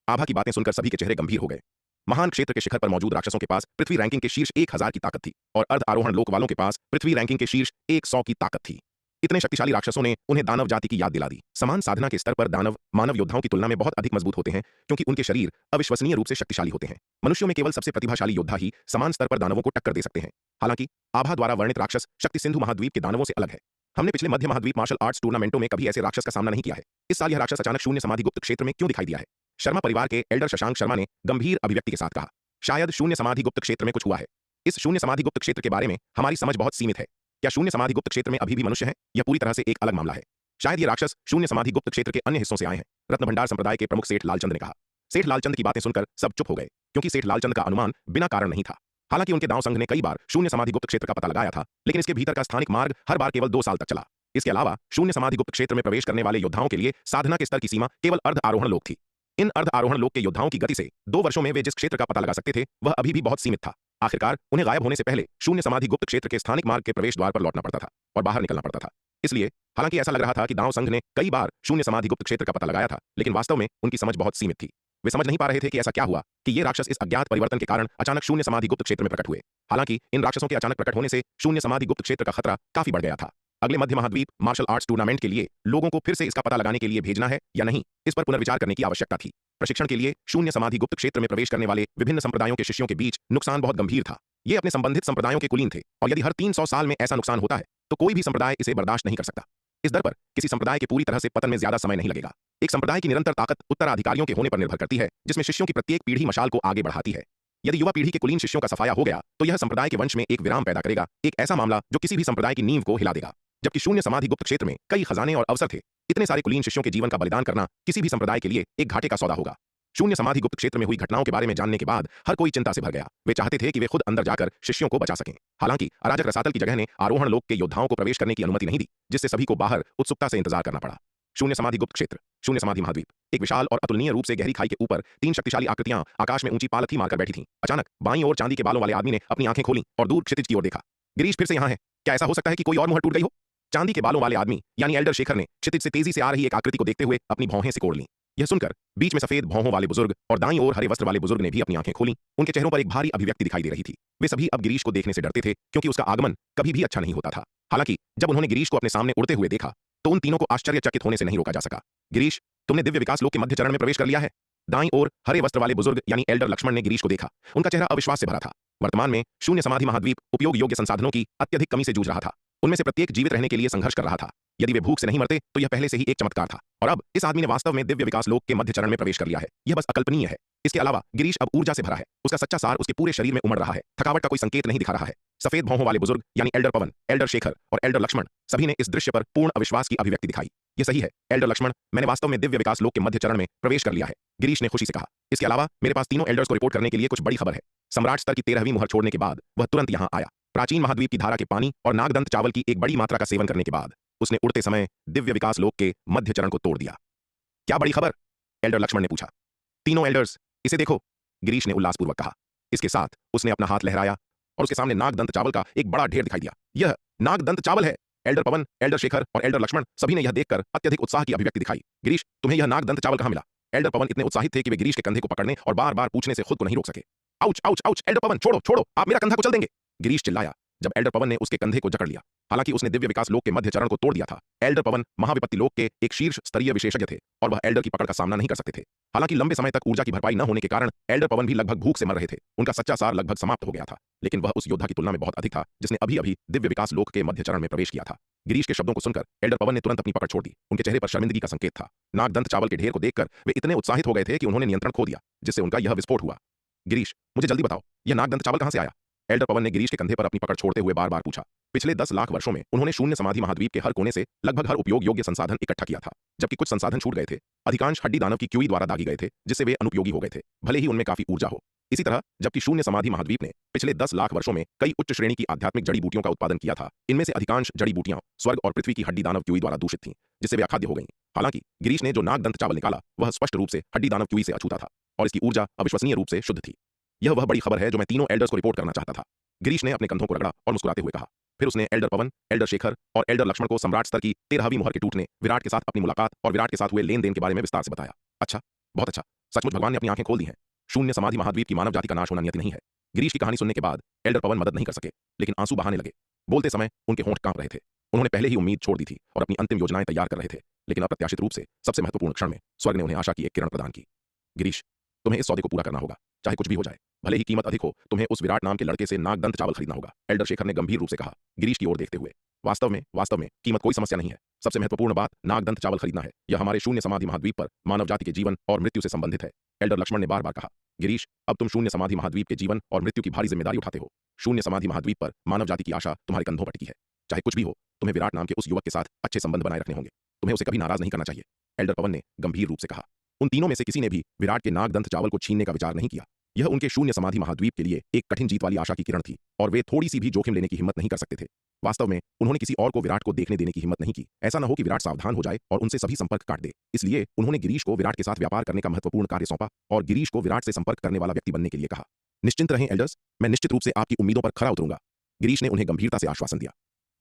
आभा की बातें सुनकर सभी के चेहरे गंभीर हो गए। महान क्षेत्र के शिखर पर मौजूद राक्षसों के पास पृथ्वी रैंकिंग के शीर्ष 1000 की ताकत थी, और अर्ध आरोहण लोक वालों के पास पृथ्वी रैंकिंग के शीर्ष 100 की ताकत थी। इतने शक्तिशाली राक्षसों ने उन्हें दानव जाति की याद दिला दी। समान साधना के स्तर पर दानव मानव योद्धाओं की तुलना में बहुत अधिक मजबूत होते हैं, क्योंकि उनके शरीर अविश्वसनीय रूप से शक्तिशाली होते हैं। मनुष्यों में केवल सबसे प्रतिभाशाली योद्धा ही समान स्तर पर दानवों को टक्कर दे सकते हैं। हालांकि आभा द्वारा वर्णित राक्षस शक्ति सिंधु महाद्वीप के दानवों से अलग है। हमने पिछले मध्य महाद्वीप मार्शल आर्ट्स टूर्नामेंटों में कभी ऐसे राक्षस का सामना नहीं किया है। इस साल यह राक्षस अचानक शून्य समाधि गुप्त क्षेत्र में क्यों दिखाई दिया है? शर्मा परिवार के एल्डर शशांक शर्मा ने गंभीर अभिव्यक्ति के साथ कहा। शायद शून्य समाधि गुप्त क्षेत्र में कुछ हुआ है। इस शून्य समाधि गुप्त क्षेत्र के बारे में हमारी समझ बहुत सीमित है। क्या शून्य समाधि गुप्त क्षेत्र में अभी भी मनुष्य हैं? यह पूरी तरह से एक अलग मामला है। शायद ये राक्षस शून्य समाधि गुप्त क्षेत्र के अन्य हिस्सों से आए हैं, रत्न भंडार संप्रदाय के प्रमुख सेठ लालचंद ने कहा। सेठ लालचंद की बातें सुनकर सब चुप हो गए, क्योंकि सेठ लालचंद का अनुमान बिना कारण नहीं था। हालांकि उनके दांव संघ ने कई बार शून्य समाधि गुप्त क्षेत्र का पता लगाया था, लेकिन इसके भीतर का स्थानिक मार्ग हर बार केवल 2 साल तक चला। इसके अलावा शून्य समाधि गुप्त क्षेत्र में प्रवेश करने वाले योद्धाओं के लिए साधना के स्तर की सीमा केवल अर्ध आरोहण लोक थी। इन अर्ध आरोहण लोक के योद्धाओं की गति से 2 वर्षों में वे जिस क्षेत्र का पता लगा सकते थे, वह अभी भी बहुत सीमित था। आखिरकार उन्हें गायब होने से पहले शून्य समाधि गुप्त क्षेत्र के स्थानिक मार्ग के प्रवेश द्वार पर लौटना पड़ता था और बाहर निकलना पड़ता था। इसलिए हालांकि ऐसा लग रहा था कि दांव संघ ने कई बार शून्य समाधि गुप्त क्षेत्र का पता लगाया था, लेकिन वास्तव में उनकी समझ बहुत सीमित थी। वे समझ नहीं पा रहे थे कि ऐसा क्या हुआ कि ये राक्षस इस अज्ञात परिवर्तन के कारण अचानक शून्य समाधि गुप्त क्षेत्र में प्रकट हुए। हालांकि इन राक्षसों के अचानक प्रकट होने से शून्य समाधि गुप्त क्षेत्र का खतरा काफी बढ़ गया था। अगले मध्य महाद्वीप मार्शल आर्ट्स टूर्नामेंट के लिए लोगों को फिर से इसका पता लगाने के लिए भेजना है या नहीं, इस पर पुनर्विचार करने की आवश्यकता थी। प्रशिक्षण के लिए शून्य समाधि गुप्त क्षेत्र में प्रवेश करने वाले विभिन्न संप्रदायों के शिष्यों के बीच नुकसान बहुत गंभीर था। ये अपने संबंधित संप्रदायों के कुलीन थे, और यदि हर 300 साल में ऐसा नुकसान होता है तो कोई भी संप्रदाय इसे बर्दाश्त नहीं कर सकता। इस दर पर किसी संप्रदाय के पूरी तरह से पतन में ज्यादा समय नहीं लगेगा। एक संप्रदाय की निरंतर ताकत उत्तराधिकारियों के होने पर निर्भर करती है, जिसमें शिष्यों की प्रत्येक पीढ़ी मशाल को आगे बढ़ाती है। यदि युवा पीढ़ी के कुलीन शिष्यों का सफाया हो गया तो यह संप्रदाय के वंश में एक विराम पैदा करेगा, एक ऐसा मामला जो किसी भी संप्रदाय की नींव को हिला देगा। जबकि शून्य समाधि गुप्त क्षेत्र में कई खजाने और अवसर थे, इतने सारे कुलीन शिष्यों के जीवन का बलिदान करना किसी भी संप्रदाय के लिए एक घाटे का सौदा होगा। शून्य समाधि गुप्त क्षेत्र में हुई घटनाओं के बारे में जानने के बाद हर कोई चिंता से भर गया। वे चाहते थे कि वे खुद अंदर जाकर शिष्यों को बचा सकें। हालांकि अराजक रसातल की जगह ने आरोहण लोक के योद्धाओं को प्रवेश करने की अनुमति नहीं दी, जिससे सभी को बाहर उत्सुकता से इंतजार करना पड़ा। शून्य समाधि गुप्त क्षेत्र, शून्य समाधि महाद्वीप, एक विशाल और अतुलनीय रूप से गहरी खाई के ऊपर 3 शक्तिशाली आकृतियां आकाश में ऊंची पालथी मारकर बैठी थीं। अचानक बाईं ओर चांदी के बालों वाले आदमी ने अपनी आंखें खोलीं और दूर क्षितिज की ओर देखा। गिरीश फिर से यहाँ है। क्या ऐसा हो सकता है कि कोई और मुहर टूट गई हो? चांदी के बालों वाले आदमी यानी एल्डर शेखर ने क्षितिज से तेजी से आ रही एक आकृति को देखते हुए अपनी भौहें सिकोड़ लीं। यह सुनकर बीच में सफेद भौहों वाले बुजुर्ग और दाईं ओर हरे वस्त्र वाले बुजुर्ग ने भी अपनी आंखें खोली। उनके चेहरों पर एक भारी अभिव्यक्ति दिखाई दे रही थी। वे सभी अब गिरीश को देखने से डरते थे, क्योंकि उसका आगमन कभी भी अच्छा नहीं होता था। हालांकि जब उन्होंने गिरीश को अपने सामने उड़ते हुए देखा तो उन तीनों को आश्चर्यचकित होने से नहीं रोका जा सका। गिरीश, तुमने दिव्य विकास लोक के मध्य चरण में प्रवेश कर लिया है। दाईं ओर हरे वस्त्र वाले बुजुर्ग यानी एल्डर लक्ष्मण ने गिरीश को देखा। उनका चेहरा अविश्वास से भरा था। वर्तमान में शून्य समाधि महाद्वीप उपयोग योग्य संसाधनों की अत्यधिक कमी से जूझ रहा था। उनमें से प्रत्येक जीवित रहने के लिए संघर्ष कर रहा था। यदि वे भूख से नहीं मरते तो यह पहले से ही एक चमत्कार था, और अब इस आदमी ने वास्तव में दिव्य विकास लोक के मध्य चरण में प्रवेश कर लिया है। यह बस अकल्पनीय है। इसके अलावा गिरीश अब ऊर्जा से भरा है। उसका सच्चा सार उसके पूरे शरीर में उमड़ रहा है। थकावट का कोई संकेत नहीं दिखा रहा है। सफेद भौहों वाले बुजुर्ग यानी एल्डर पवन, एल्डर शेखर और एल्डर लक्ष्मण सभी ने इस दृश्य पर पूर्ण अविश्वास की अभिव्यक्ति दिखाई। यह सही है एल्डर लक्ष्मण, मैंने वास्तव में दिव्य विकास लोक के मध्य चरण में प्रवेश कर लिया है, गिरीश ने खुशी से कहा। इसके अलावा मेरे पास तीनों एल्डर्स को रिपोर्ट करने के लिए कुछ बड़ी खबर है। सम्राट स्तर की 13वीं मुहर छोड़ने के बाद वह तुरंत यहां आया। प्राचीन महाद्वीप की धारा के पानी और नागदंत चावल की एक बड़ी मात्रा का सेवन करने के बाद उसने उड़ते समय दिव्य विकास लोक के मध्य चरण को तोड़ दिया। क्या बड़ी खबर? एल्डर लक्ष्मण ने पूछा। तीनों एल्डर्स, इसे देखो, गिरीश ने उल्लासपूर्वक कहा। इसके साथ उसने अपना हाथ लहराया और उसके सामने नागदंत चावल का एक बड़ा ढेर दिखाई दिया। यह नागदंत चावल है। एल्डर पवन, एल्डर शेखर और एल्डर लक्ष्मण सभी ने यह देखकर अत्यधिक उत्साह की अभिव्यक्ति दिखाई। गिरीश, तुम्हें यह नागदंत चावल कहां मिला? एल्डर पवन इतने उत्साहित थे कि वे गिरीश के कंधे को पकड़ने और बार बार पूछने से खुद को नहीं रोक सके। आउच आउच आउच, एल्डर पवन, छोड़ो छोड़ो, आप मेरा कंधा कुचल देंगे, गिरीश चिल्लाया जब एल्डर पवन ने उसके कंधे को जकड़ लिया। हालांकि उसने दिव्य विकास लोक के मध्य चरण को तोड़ दिया था, एल्डर पवन महाविपत्ति लोक के एक शीर्ष स्तरीय विशेषज्ञ थे और वह एल्डर की पकड़ का सामना नहीं कर सकते थे। हालांकि लंबे समय तक ऊर्जा की भरपाई न होने के कारण एल्डर पवन भी लगभग भूख से मर रहे थे। उनका सच्चा सार लगभग समाप्त हो गया था, लेकिन वह उस योद्धा की तुलना में बहुत अधिक था जिसने अभी अभी दिव्य विकास लोक के मध्य चरण में प्रवेश किया था। गिरीश के शब्दों को सुनकर एल्डर पवन ने तुरंत अपनी पकड़ छोड़ दी। उनके चेहरे पर शर्मिंदगी का संकेत था। नागदंत चावल के ढेर को देखकर वे इतने उत्साहित हो गए थे कि उन्होंने नियंत्रण खो दिया, जिससे उनका यह विस्फोट हुआ। गिरीश, मुझे जल्दी बताओ, यह नागदंत चावल कहां से आया? एल्डर पवन ने गिरीश के कंधे पर अपनी पकड़ छोड़ते हुए बार बार पूछा। पिछले 10 लाख वर्षों में उन्होंने शून्य समाधि महाद्वीप के हर कोने से लगभग हर उपयोग योग्य संसाधन इकट्ठा किया था, जबकि कुछ संसाधन छूट गए थे। अधिकांश हड्डी दानव की क्यूई द्वारा दागी गए थे, जिससे वे अनुपयोगी हो गए थे, भले ही उनमें काफी ऊर्जा हो। इसी तरह जबकि शून्य समाधि महाद्वीप ने पिछले 10 लाख वर्षों में कई उच्च श्रेणी की आध्यात्मिक जड़ी बूटियों का उत्पादन किया था, इनमें से अधिकांश जड़ी बूटियां स्वर्ग और पृथ्वी की हड्डी दानव क्यूई द्वारा दूषित थीं, जिससे वे अखाद्य हो गईं। हालांकि गिरीश ने जो नागदंत चावल निकाला वह स्पष्ट रूप से हड्डी दानव क्यूई से अछूता था और इसकी ऊर्जा अविश्वसनीय रूप से शुद्ध थी। यह वह बड़ी खबर है जो मैं तीनों एल्डर्स को रिपोर्ट करना चाहता था, गिरीश ने अपने कंधों को रगड़ा और मुस्कुराते हुए कहा। फिर उसने एल्डर पवन, एल्डर शेखर और एल्डर लक्ष्मण को सम्राट स्तर की 13वीं मुहर के टूटने, विराट के साथ अपनी मुलाकात और विराट के साथ हुए लेन देन के बारे में विस्तार से बताया। अच्छा, बहुत अच्छा, सचमुच भगवान ने अपनी आंखें खोल दी हैं। शून्य समाधि महाद्वीप की मानव जाति का नाश होना नियति नहीं है। गिरीश की कहानी सुनने के बाद एल्डर पवन मदद नहीं कर सके, लेकिन आंसू बहाने लगे। बोलते समय उनके होंठ कांप रहे थे। उन्होंने पहले ही उम्मीद छोड़ दी थी और अपनी अंतिम योजनाएं तैयार कर रहे थे, लेकिन अप्रत्याशित रूप से सबसे महत्वपूर्ण क्षण में स्वर्ग ने उन्हें आशा की एक किरण प्रदान की। गिरीश, तुम्हें इस सौदे को पूरा करना होगा, चाहे कुछ भी हो जाए। भले ही कीमत अधिक हो, तुम्हें उस विराट नाम के लड़के से नागदंत चावल खरीदना होगा, एल्डर शेखर ने गंभीर रूप से कहा, गिरीश की ओर देखते हुए। वास्तव में कीमत कोई समस्या नहीं है। सबसे महत्वपूर्ण बात नागदंत चावल खरीदना है। यह हमारे शून्य समाधि महाद्वीप पर मानव जाति के जीवन और मृत्यु से संबंधित है, एल्डर लक्ष्मण ने बार बार कहा। गिरीश, अब तुम शून्य समाधि महाद्वीप के जीवन और मृत्यु की भारी जिम्मेदारी उठाते हो। शून्य समाधि महाद्वीप पर मानव जाति की आशा तुम्हारे कंधों पर टिकी है। चाहे कुछ भी हो, तुम्हें विराट नाम के उस युवक के साथ अच्छे संबंध बनाए रखने होंगे। तुम्हें उसे कभी नाराज नहीं करना चाहिए, एल्डर पवन ने गंभीर रूप से कहा। उन तीनों में से किसी ने भी विराट के नागदंत चावल को छीनने का विचार नहीं किया। यह उनके शून्य समाधि महाद्वीप के लिए एक कठिन जीत वाली आशा की किरण थी और वे थोड़ी सी भी जोखिम लेने की हिम्मत नहीं कर सकते थे। वास्तव में उन्होंने किसी और को विराट को देखने देने की हिम्मत नहीं की। ऐसा न हो कि विराट सावधान हो जाए और उनसे सभी संपर्क काट दे। इसलिए उन्होंने गिरीश को विराट के साथ व्यापार करने का महत्वपूर्ण कार्य सौंपा और गिरीश को विराट से संपर्क करने वाला व्यक्ति बनने के लिए कहा। निश्चिंत रहें एल्डर्स, मैं निश्चित रूप से आपकी उम्मीदों पर खरा उतरूंगा, गिरीश ने उन्हें गंभीरता से आश्वासन दिया।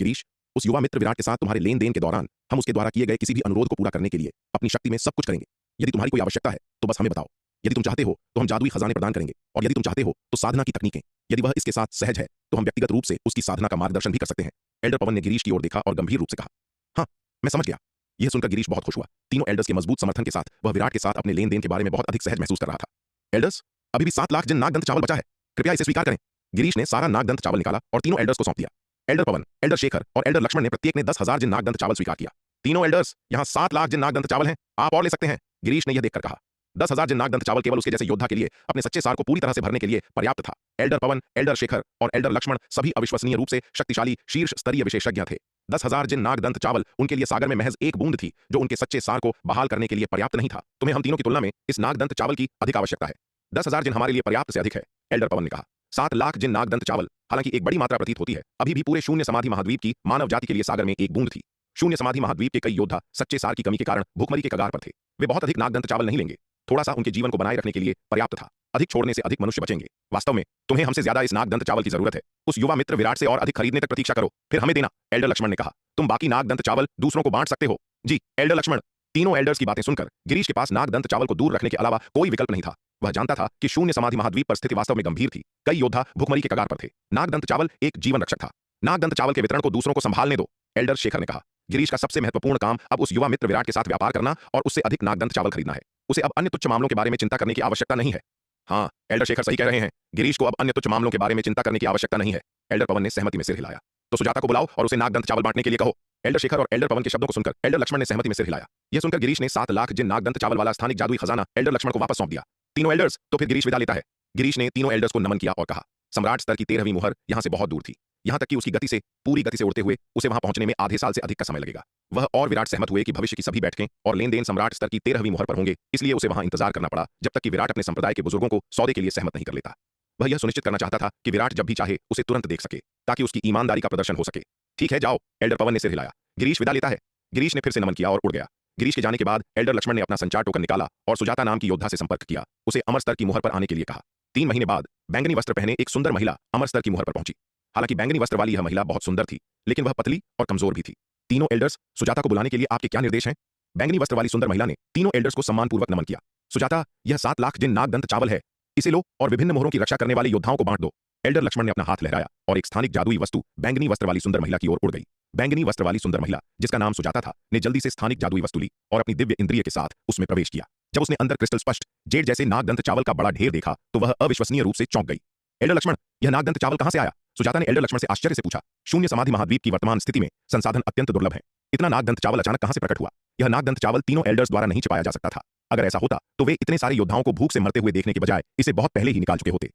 गिरीश, उस युवा मित्र विराट के साथ तुम्हारे लेन देन के दौरान हम उसके द्वारा किए गए किसी भी अनुरोध को पूरा करने के लिए अपनी शक्ति में सब कुछ करेंगे। यदि तुम्हारी कोई आवश्यकता है तो बस हमें बताओ। यदि तुम चाहते हो तो हम जादुई खजाने प्रदान करेंगे, और यदि तुम चाहते हो तो साधना की तकनीकें। यदि वह इसके साथ सहज है तो हम व्यक्तिगत रूप से उसकी साधना का मार्गदर्शन भी कर सकते हैं। एल्डर पवन ने गिरीश की ओर देखा और गंभीर रूप से कहा, हाँ, मैं समझ गया। यह सुनकर गिरीश बहुत खुश हुआ। तीनों एल्डर्स के मजबूत समर्थन के साथ वह विराट के साथ अपने लेन देन के बारे में बहुत अधिक सहज महसूस कर रहा था। एल्डर्स, अभी भी 7 लाख जिन नागदंत चावल बचा है, कृपया इसे स्वीकार करें। गिरीश ने सारा नागदंत चावल निकाला और तीनों एल्डर्स को सौंप दिया। एल्डर पवन, एल्डर शेखर और एल्डर लक्ष्मण ने प्रत्येक ने 10,000 जिन नागदंत चावल स्वीकार किया। तीनों एल्डर्स, यहाँ 7 लाख जिन नागदंत चावल हैं, आप और ले सकते हैं, गिरीश ने यह देखकर कहा। 10,000 जिन नागदंत चावल केवल उसके जैसे योद्धा के लिए अपने सच्चे सार को पूरी तरह से भरने के लिए पर्याप्त था। एल्डर पवन, एल्डर शेखर और एल्डर लक्ष्मण सभी अविश्वसनीय रूप से शक्तिशाली शीर्ष स्तरीय विशेषज्ञ थे। 10,000 जिन नागदंत चावल उनके लिए सागर में महज एक बूंद थी, जो उनके सच्चे सार को बहाल करने के लिए पर्याप्त नहीं था। तुम्हें हम तीनों की तुलना में इस नागदंत चावल की अधिक आवश्यकता है। 10,000 जिन हमारे लिए पर्याप्त से अधिक है, एल्डर पवन ने कहा। 7 लाख जिन नागदंत चावल हालांकि एक बड़ी मात्रा प्रतीत होती है, अभी भी पूरे शून्य समाधि महाद्वीप की मानव जाति के लिए सागर में एक बूंद थी। शून्य समाधि महाद्वीप के कई योद्धा सच्चे सार की कमी के कारण भूखमरी के कगार पर थे। वे बहुत अधिक नागदंत चावल नहीं लेंगे, थोड़ा सा उनके जीवन को बनाए रखने के लिए पर्याप्त था। अधिक छोड़ने से अधिक मनुष्य बचेंगे। वास्तव में तुम्हें हमसे ज्यादा इस नागदंत चावल की जरूरत है। उस युवा मित्र विराट से और अधिक खरीदने तक प्रतीक्षा करो, फिर हमें देना, एल्डर लक्ष्मण ने कहा। तुम बाकी नागदंत चावल दूसरों को बांट सकते हो। जी एल्डर लक्ष्मण, तीनों एल्डर्स की बातें सुनकर गिरीश के पास नागदंत चावल को दूर रखने के अलावा कोई विकल्प नहीं था। वह जानता था कि शून्य समाधि महाद्वीप पर स्थिति वास्तव में गंभीर थी। कई योद्धा भुखमरी के कगार पर थे। नागदंत चावल एक जीवन रक्षक था। नागदंत चावल के वितरण को दूसरों को संभालने दो, एल्डर शेखर ने कहा। गिरीश का सबसे महत्वपूर्ण काम अब उस युवा मित्र विराट के साथ व्यापार करना और उससे अधिक नागदंत चावल खरीदना है। उसे अब अन्य तुच्छ मामलों के बारे में चिंता करने की आवश्यकता नहीं है। हाँ, एल्डर शेखर सही कह रहे हैं। गिरीश को अब अन्य तुच्छ मामलों के बारे में चिंता करने की आवश्यकता नहीं है। एल्डर पवन ने सहमति में सिर हिलाया। तो सुजाता को बुलाओ और उसे नागदंत चावल बांटने के लिए कहो। एल्डर शेखर और एल्डर पवन के शब्दों को सुनकर एल्डर लक्ष्मण ने सहमति में सिर हिलाया। यह सुनकर गिरीश ने 7 लाख जिन नागदंत चावल वाला स्थानिक जादुई खजाना एल्डर लक्ष्मण को वापस सौंप दिया। तीनों एल्डर्स, तो फिर गिरीश विदा लेता है। गिरीश ने तीनों एल्डर्स को नमन किया और कहा, सम्राट स्तर की 13वीं मुहर यहां से बहुत दूर थी। यहां तक कि उसकी पूरी गति से उड़ते हुए उसे वहां पहुंचने में आधे साल से अधिक का समय लगेगा। वह और विराट सहमत हुए कि भविष्य की सभी बैठकें और लेन देन सम्राट स्तर की 13वीं मुहर पर होंगे, इसलिए उसे वहां इंतजार करना पड़ा जब तक कि विराट अपने संप्रदाय के बुजुर्गों को सौदे के लिए सहमत नहीं कर लेता। वह यह सुनिश्चित करना चाहता था कि विराट जब भी चाहे उसे तुरंत देख सके, ताकि उसकी ईमानदारी का प्रदर्शन हो सके। ठीक है, जाओ, एल्डर पवन ने सिर हिलाया। गिरीश विदा लेता है। गिरीश ने फिर से नमन किया और उड़ गया। गिरीश के जाने के बाद एल्डर लक्ष्मण ने अपना संचार टोकन निकाला और सुजाता नाम की योद्धा से संपर्क किया। उसे अमर स्तर की मुहर पर आने के लिए कहा। 3 महीने बाद बैंगनी वस्त्र पहने एक सुंदर महिला अमर स्तर की मुहर पर पहुंची। हालांकि बैंगनी वस्त्र वाली यह महिला बहुत सुंदर थी, लेकिन वह पतली और कमजोर भी थी। तीनों एल्डर्स, सुजाता को बुलाने के लिए आपके क्या निर्देश हैं? बैंगनी वस्त्र वाली सुंदर महिला ने तीनों एल्डर्स को सम्मानपूर्वक नमन किया। सुजाता, यह 7 लाख जिन नागदंत चावल है, इसे लो और विभिन्न मोहरों की रक्षा करने वाले योद्धाओं को बांट दो। एल्डर लक्ष्मण ने अपना हाथ लहराया और एक स्थानिक जादुई वस्तु बैंगनी वस्त्र वाली सुंदर महिला की ओर उड़ गई। बैंगनी वस्त्र वाली सुंदर महिला, जिसका नाम सुजाता था, ने जल्दी से स्थानिक जादुई वस्तु ली और अपनी दिव्य इंद्रिय के साथ उसमें प्रवेश किया। जब उसने अंदर क्रिस्टल स्पष्ट जेड जैसे नागदंत चावल का बड़ा ढेर देखा तो वह अविश्वसनीय रूप से चौंक गई। एल्डर लक्ष्मण, यह नागदंत चावल कहां से आया? सुजाता ने एल्डर लक्ष्मण से आश्चर्य से पूछा। शून्य समाधि महाद्वीप की वर्तमान स्थिति में संसाधन अत्यंत दुर्लभ है। इतना नागदंत चावल अचानक कहां से प्रकट हुआ? यह नागदंत चावल तीनों एल्डर्स द्वारा नहीं छिपाया जा सकता था। अगर ऐसा होता तो वे इतने सारे योद्धाओं को भूख से मरते हुए देखने के बजाय इसे बहुत पहले ही निकाल चुके होते।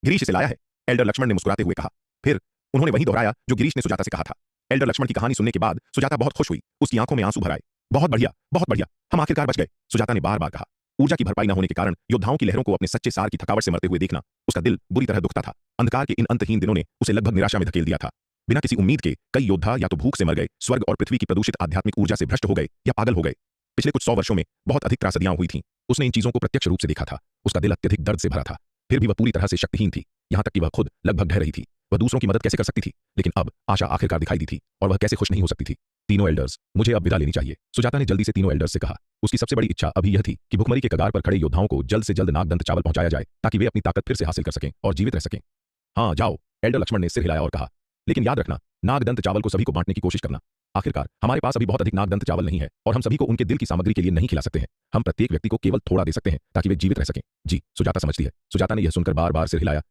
गिरीश इसे लाया है, एल्डर लक्ष्मण ने मुस्कुराते हुए कहा। फिर उन्होंने वही दोहराया जो गिरीश ने सुजाता से कहा था। एल्डर लक्ष्मण की कहानी सुनने के बाद सुजाता बहुत खुश हुई। उसकी आंखों में आंसू भर आए। बहुत बढ़िया, बहुत बढ़िया, हम आखिरकार बच गए, सुजाता ने बार बार कहा। ऊर्जा की भरपाई न होने के कारण योद्धाओं की लहरों को अपने सच्चे सार की थकावट से मरते हुए देखना उसका दिल बुरी तरह दुखता था। अंधकार के इन अंतहीन दिनों ने उसे लगभग निराशा में धकेल दिया था। बिना किसी उम्मीद के कई योद्धा या तो भूख से मर गए, स्वर्ग और पृथ्वी की प्रदूषित आध्यात्मिक ऊर्जा से भ्रष्ट हो गए या पागल हो गए। पिछले कुछ 100 वर्षों में बहुत अधिक त्रासदियां हुई थीं। उसने इन चीजों को प्रत्यक्ष रूप से देखा था। उसका दिल अत्यधिक दर्द से भरा था। फिर भी वह पूरी तरह से शक्तिहीन थी, यहां तक कि वह खुद लगभग ढह रही थी। वह दूसरों की मदद कैसे कर सकती थी? लेकिन अब आशा आखिरकार दिखाई दी थी और वह कैसे खुश नहीं हो सकती थी। तीनों एल्डर्स, मुझे अब विदा लेनी चाहिए, सुजाता ने जल्दी से तीनों एल्डर्स से कहा। उसकी सबसे बड़ी इच्छा अभी यह थी कि भुखमरी के कगार पर खड़े योद्धाओं को जल्द से जल्द नागदंत चावल पहुंचाया जाए ताकि वे अपनी ताकत फिर से हासिल कर सकें और जीवित रह सकें। हाँ, जाओ, एल्डर लक्ष्मण ने सिर हिलाया और कहा। लेकिन याद रखना, नागदंत चावल को सभी को बांटने की कोशिश करना। आखिरकार हमारे पास अभी बहुत अधिक नागदंत चावल नहीं है और हम सभी को उनके दिल की सामग्री के लिए नहीं खिला सकते हैं। हम प्रत्येक व्यक्ति को केवल थोड़ा दे सकते हैं ताकि वे जीवित रह सकें। जी, सुजाता समझती है, सुजाता ने यह सुनकर बार बार सिर हिलाया।